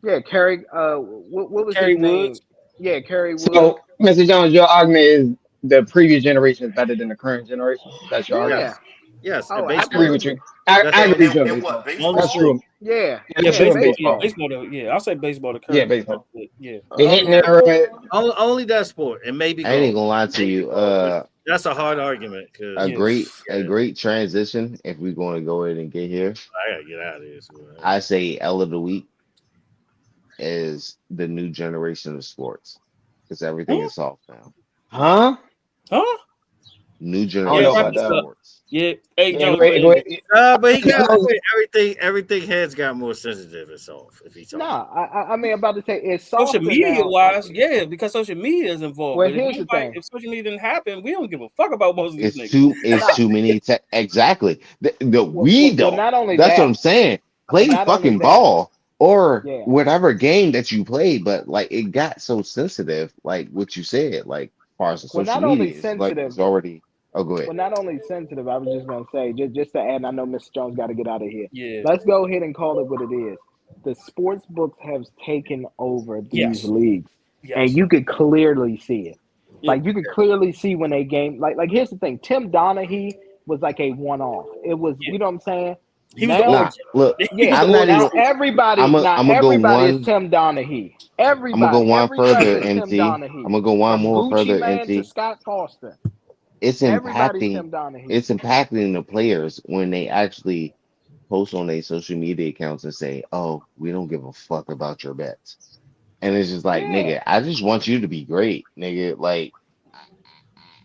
Speaker 2: Yeah, Kerry. What was his
Speaker 6: Kerry
Speaker 2: name?
Speaker 6: Woods.
Speaker 2: Yeah, Kerry Woods.
Speaker 5: So, Mr. Jones, your argument is the previous generation is better than the current generation. That's your
Speaker 2: Yeah.
Speaker 5: argument.
Speaker 3: Yes. Yes.
Speaker 2: Oh,
Speaker 3: And
Speaker 5: I agree
Speaker 3: baseball.
Speaker 5: with
Speaker 2: absolutely.
Speaker 5: you.
Speaker 3: That's
Speaker 5: I
Speaker 3: the
Speaker 5: agree with you on
Speaker 7: And what
Speaker 5: baseball.
Speaker 3: only
Speaker 5: That's
Speaker 7: baseball?
Speaker 3: sport.
Speaker 5: true.
Speaker 2: Yeah.
Speaker 5: Yeah,
Speaker 6: Yeah,
Speaker 5: that's true in
Speaker 6: baseball. Yeah,
Speaker 5: baseball.
Speaker 6: baseball. Yeah, I'll say baseball. The
Speaker 5: Yeah,
Speaker 6: current.
Speaker 5: baseball.
Speaker 6: Yeah.
Speaker 5: The hitting era.
Speaker 3: Only that sport, and maybe
Speaker 4: I ain't
Speaker 3: golf.
Speaker 4: gonna lie to you.
Speaker 3: That's a hard argument because
Speaker 6: Yeah.
Speaker 4: A great transition. If we're going to go ahead and get here,
Speaker 3: I gotta get out of here.
Speaker 4: I say L of the week is the new generation of sports because everything
Speaker 6: Huh?
Speaker 4: is soft now.
Speaker 5: Huh?
Speaker 6: Huh?
Speaker 4: New
Speaker 5: I don't
Speaker 6: Yeah,
Speaker 5: know
Speaker 4: generation
Speaker 5: about
Speaker 4: of
Speaker 6: probably
Speaker 5: that.
Speaker 6: so.
Speaker 4: sports.
Speaker 6: Yeah. Hey,
Speaker 5: Yeah,
Speaker 6: Jones,
Speaker 5: go ahead. Go ahead.
Speaker 3: But he got
Speaker 5: Jones,
Speaker 3: everything. Heads got more sensitive and soft. If he's talking,
Speaker 2: Nah, I mean, I'm about to say it's
Speaker 6: social
Speaker 2: softer
Speaker 6: media
Speaker 2: now.
Speaker 6: wise, yeah, because social media is involved.
Speaker 2: Well,
Speaker 6: But
Speaker 2: here's the thing.
Speaker 6: if social media didn't happen, we don't give a fuck about most of these niggas.
Speaker 4: It's
Speaker 2: Nah.
Speaker 4: too many. Exactly.
Speaker 2: Well,
Speaker 4: We
Speaker 2: well,
Speaker 4: don't.
Speaker 2: not only
Speaker 4: That's what
Speaker 2: that.
Speaker 4: I'm saying. Play
Speaker 2: Not only
Speaker 4: fucking
Speaker 2: that.
Speaker 4: ball or
Speaker 2: Yeah.
Speaker 4: whatever game that you play. But like it got so sensitive, like what you said, like as far as the
Speaker 2: Well,
Speaker 4: social
Speaker 2: not only
Speaker 4: media,
Speaker 2: sensitive.
Speaker 4: it's already. Oh, go ahead.
Speaker 2: Well, not only sensitive. I was just gonna say, just to add. And I know Mr. Jones got to get out of here.
Speaker 6: Yeah.
Speaker 2: Let's go ahead and call it what it is. The sports books have taken over these
Speaker 6: Yes.
Speaker 2: leagues, and
Speaker 6: Yes.
Speaker 2: you could clearly see it.
Speaker 6: Yeah.
Speaker 2: Like you could clearly see when they game. Like here's the thing. Tim Donaghy was like a one-off. It was,
Speaker 6: Yeah.
Speaker 2: you know what I'm saying?
Speaker 6: He was the
Speaker 2: Now,
Speaker 4: Nah,
Speaker 6: origin.
Speaker 4: look,
Speaker 6: He was
Speaker 2: yeah.
Speaker 6: the
Speaker 4: I'm not
Speaker 6: origin
Speaker 4: even.
Speaker 2: Now
Speaker 6: story.
Speaker 4: I'm gonna go
Speaker 2: everybody is
Speaker 4: one.
Speaker 2: Tim Donaghy.
Speaker 4: I'm gonna go one
Speaker 2: Everybody
Speaker 4: further,
Speaker 2: is Tim
Speaker 4: MT. I'm
Speaker 2: Donaghy.
Speaker 4: gonna go one
Speaker 2: From
Speaker 4: more
Speaker 2: Gucci
Speaker 4: further,
Speaker 2: Man to
Speaker 4: MT.
Speaker 2: Scott Foster.
Speaker 4: It's
Speaker 2: Everybody's
Speaker 4: impacting.
Speaker 2: Tim Donaghy.
Speaker 4: It's impacting the players when they actually post on their social media accounts and say, "Oh, we don't give a fuck about your bets." And it's just like,
Speaker 2: Yeah.
Speaker 4: nigga, I just want you to be great, nigga. Like,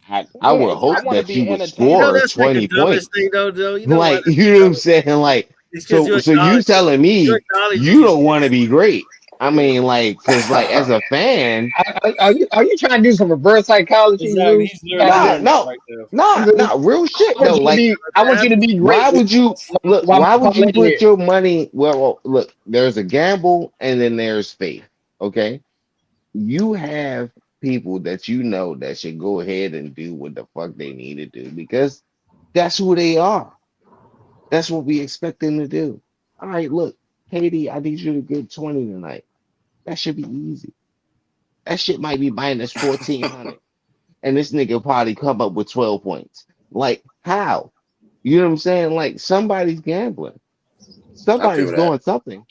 Speaker 4: I
Speaker 2: Yeah.
Speaker 4: would
Speaker 2: I
Speaker 4: hope
Speaker 2: want to
Speaker 4: that you
Speaker 2: be
Speaker 4: would
Speaker 3: you know
Speaker 2: entertained.
Speaker 4: score
Speaker 3: that's like the
Speaker 4: 20
Speaker 3: dumbest
Speaker 4: points.
Speaker 3: thing though. You know why?
Speaker 4: Like, you know what I'm saying? Like,
Speaker 3: It's because
Speaker 4: so you telling
Speaker 3: you're
Speaker 4: me
Speaker 3: acknowledging
Speaker 4: you
Speaker 3: his
Speaker 4: don't want to be great. I mean, like, cause like as a fan,
Speaker 5: are you trying to do some reverse psychology,
Speaker 6: Exactly.
Speaker 5: Zeus?
Speaker 6: He's literally
Speaker 4: nah,
Speaker 6: doing that
Speaker 4: no,
Speaker 6: right there.
Speaker 5: Zeus,
Speaker 4: real
Speaker 5: I
Speaker 4: shit
Speaker 5: want
Speaker 4: though.
Speaker 5: you to
Speaker 4: Like,
Speaker 5: be. I want you to be great.
Speaker 4: why would you look?
Speaker 5: While
Speaker 4: Why
Speaker 5: my
Speaker 4: would you
Speaker 5: parlay
Speaker 4: put
Speaker 5: here.
Speaker 4: your money? Well, look, there's a gamble and then there's faith. Okay, you have people that you know that should go ahead and do what the fuck they need to do because that's who they are. That's what we expect them to do. All right, look, Katie, I need you to get 20 tonight. That should be easy. That shit might be minus 1400. And this nigga probably come up with 12 points. Like, how? You know what I'm saying? Like, somebody's gambling.
Speaker 7: I feel
Speaker 4: Somebody's
Speaker 7: that.
Speaker 4: doing something.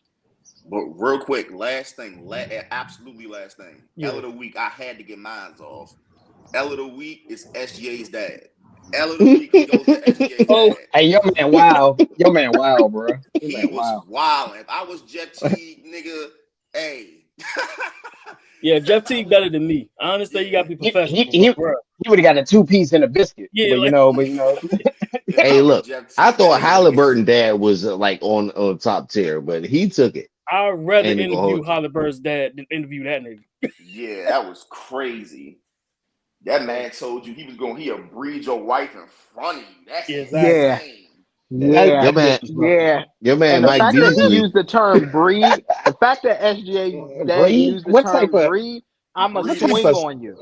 Speaker 7: But real quick, last thing, absolutely last thing.
Speaker 6: Yeah.
Speaker 7: L of the week, I had to get mine off. L of the week is SGA's dad. L of the week goes to SGA's
Speaker 6: Oh,
Speaker 7: dad.
Speaker 5: Hey, your man, wow, bro. Your
Speaker 7: He
Speaker 5: man,
Speaker 7: was
Speaker 5: wow.
Speaker 7: wild. If I was Jeff Teague, nigga, hey.
Speaker 6: yeah. Jeff Teague better than me. I understand you got to be
Speaker 5: He
Speaker 6: professional,
Speaker 5: he
Speaker 6: but
Speaker 5: he,
Speaker 6: bro.
Speaker 5: he would have got a 2-piece and a biscuit,
Speaker 6: Yeah,
Speaker 5: but
Speaker 6: like
Speaker 7: If
Speaker 4: Hey,
Speaker 7: I was
Speaker 4: look,
Speaker 7: Jeff
Speaker 4: I
Speaker 7: Teague, that
Speaker 4: thought
Speaker 7: nigga would have been.
Speaker 4: Halliburton dad was like on top tier, but he took it.
Speaker 6: I'd rather
Speaker 4: Ain't even gonna
Speaker 6: interview
Speaker 4: hold you.
Speaker 6: Halliburton's dad than interview that nigga.
Speaker 7: Yeah, that was crazy. That man told you he'll breed your wife in front of you. That's
Speaker 6: Exactly.
Speaker 2: Yeah.
Speaker 7: insane.
Speaker 2: Yeah.
Speaker 4: Your
Speaker 5: that's
Speaker 4: man,
Speaker 5: disrespectful.
Speaker 4: your man
Speaker 2: And the
Speaker 4: Mike
Speaker 2: fact that he
Speaker 4: Beasley.
Speaker 2: used the term breed, the fact that SGA dad
Speaker 5: Breed?
Speaker 2: used the term breed, I'ma
Speaker 5: What
Speaker 7: Breed
Speaker 5: type
Speaker 2: swing
Speaker 5: of
Speaker 7: is
Speaker 2: on you.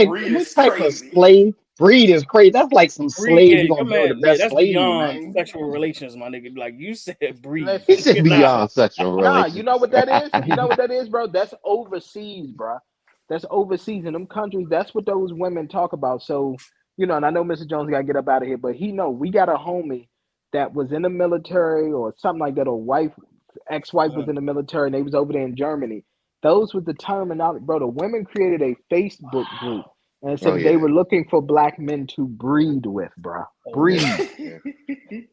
Speaker 7: breed
Speaker 5: what
Speaker 7: is
Speaker 5: type of
Speaker 7: crazy.
Speaker 5: slave breed is crazy? That's like some
Speaker 6: Breed,
Speaker 5: slave
Speaker 6: yeah,
Speaker 5: you
Speaker 6: your
Speaker 5: gonna build
Speaker 6: man,
Speaker 5: the
Speaker 6: yeah,
Speaker 5: best
Speaker 6: that's
Speaker 5: slave,
Speaker 6: beyond
Speaker 5: man.
Speaker 6: sexual relations, my nigga. Like you said, breed.
Speaker 4: He
Speaker 2: Listen,
Speaker 4: said
Speaker 6: Nah,
Speaker 4: beyond sexual
Speaker 2: nah, you
Speaker 4: relations.
Speaker 2: know what that is? You know what that is, bro? That's overseas, bro. That's overseas in them countries. That's what those women talk about. So, and I know Mr. Jones got to get up out of here, but he know we got a homie that was in the military or something like that, or ex-wife was in the military, and they was over there in Germany. those were the terminology, bro. The women created a Facebook group and
Speaker 4: Oh
Speaker 2: said they
Speaker 4: yeah.
Speaker 2: were looking for black men to breed with, bro. Breed.
Speaker 4: Yeah.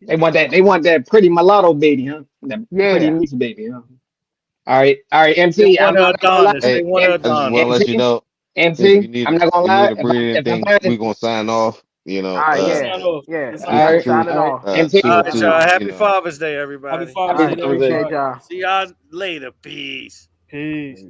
Speaker 5: They want that. They want that pretty mulatto baby, huh? That pretty
Speaker 2: Yeah.
Speaker 5: niece baby, huh? All right,
Speaker 3: They
Speaker 5: MT.
Speaker 3: want
Speaker 5: I'm
Speaker 3: to
Speaker 5: not gonna lie.
Speaker 3: Adonis. They
Speaker 4: Hey,
Speaker 3: want to
Speaker 4: I just want to
Speaker 3: Adonis.
Speaker 4: let you
Speaker 5: MT,
Speaker 4: know if
Speaker 5: MT. I'm not gonna
Speaker 4: you
Speaker 5: lie.
Speaker 4: need a breeding
Speaker 5: If I
Speaker 4: thing,
Speaker 5: find
Speaker 4: we
Speaker 5: it,
Speaker 4: gonna sign off. You
Speaker 2: All
Speaker 4: know,
Speaker 2: right,
Speaker 6: Yeah,
Speaker 2: yeah.
Speaker 6: sign off.
Speaker 2: Yeah.
Speaker 6: Let's
Speaker 2: We
Speaker 6: sign
Speaker 5: all
Speaker 2: got to
Speaker 5: right,
Speaker 6: off.
Speaker 2: sign it
Speaker 5: all right.
Speaker 2: off.
Speaker 5: MT,
Speaker 3: All
Speaker 4: Chill
Speaker 3: right,
Speaker 4: too.
Speaker 3: y'all.
Speaker 4: You
Speaker 3: Happy
Speaker 4: know.
Speaker 3: Father's Day,
Speaker 6: Happy
Speaker 3: everybody.
Speaker 2: All
Speaker 6: Father's
Speaker 5: happy
Speaker 6: Day
Speaker 2: right.
Speaker 6: to
Speaker 5: Father's Day.
Speaker 2: Appreciate
Speaker 6: everybody.
Speaker 2: y'all.
Speaker 3: See y'all later. Peace.
Speaker 6: Peace.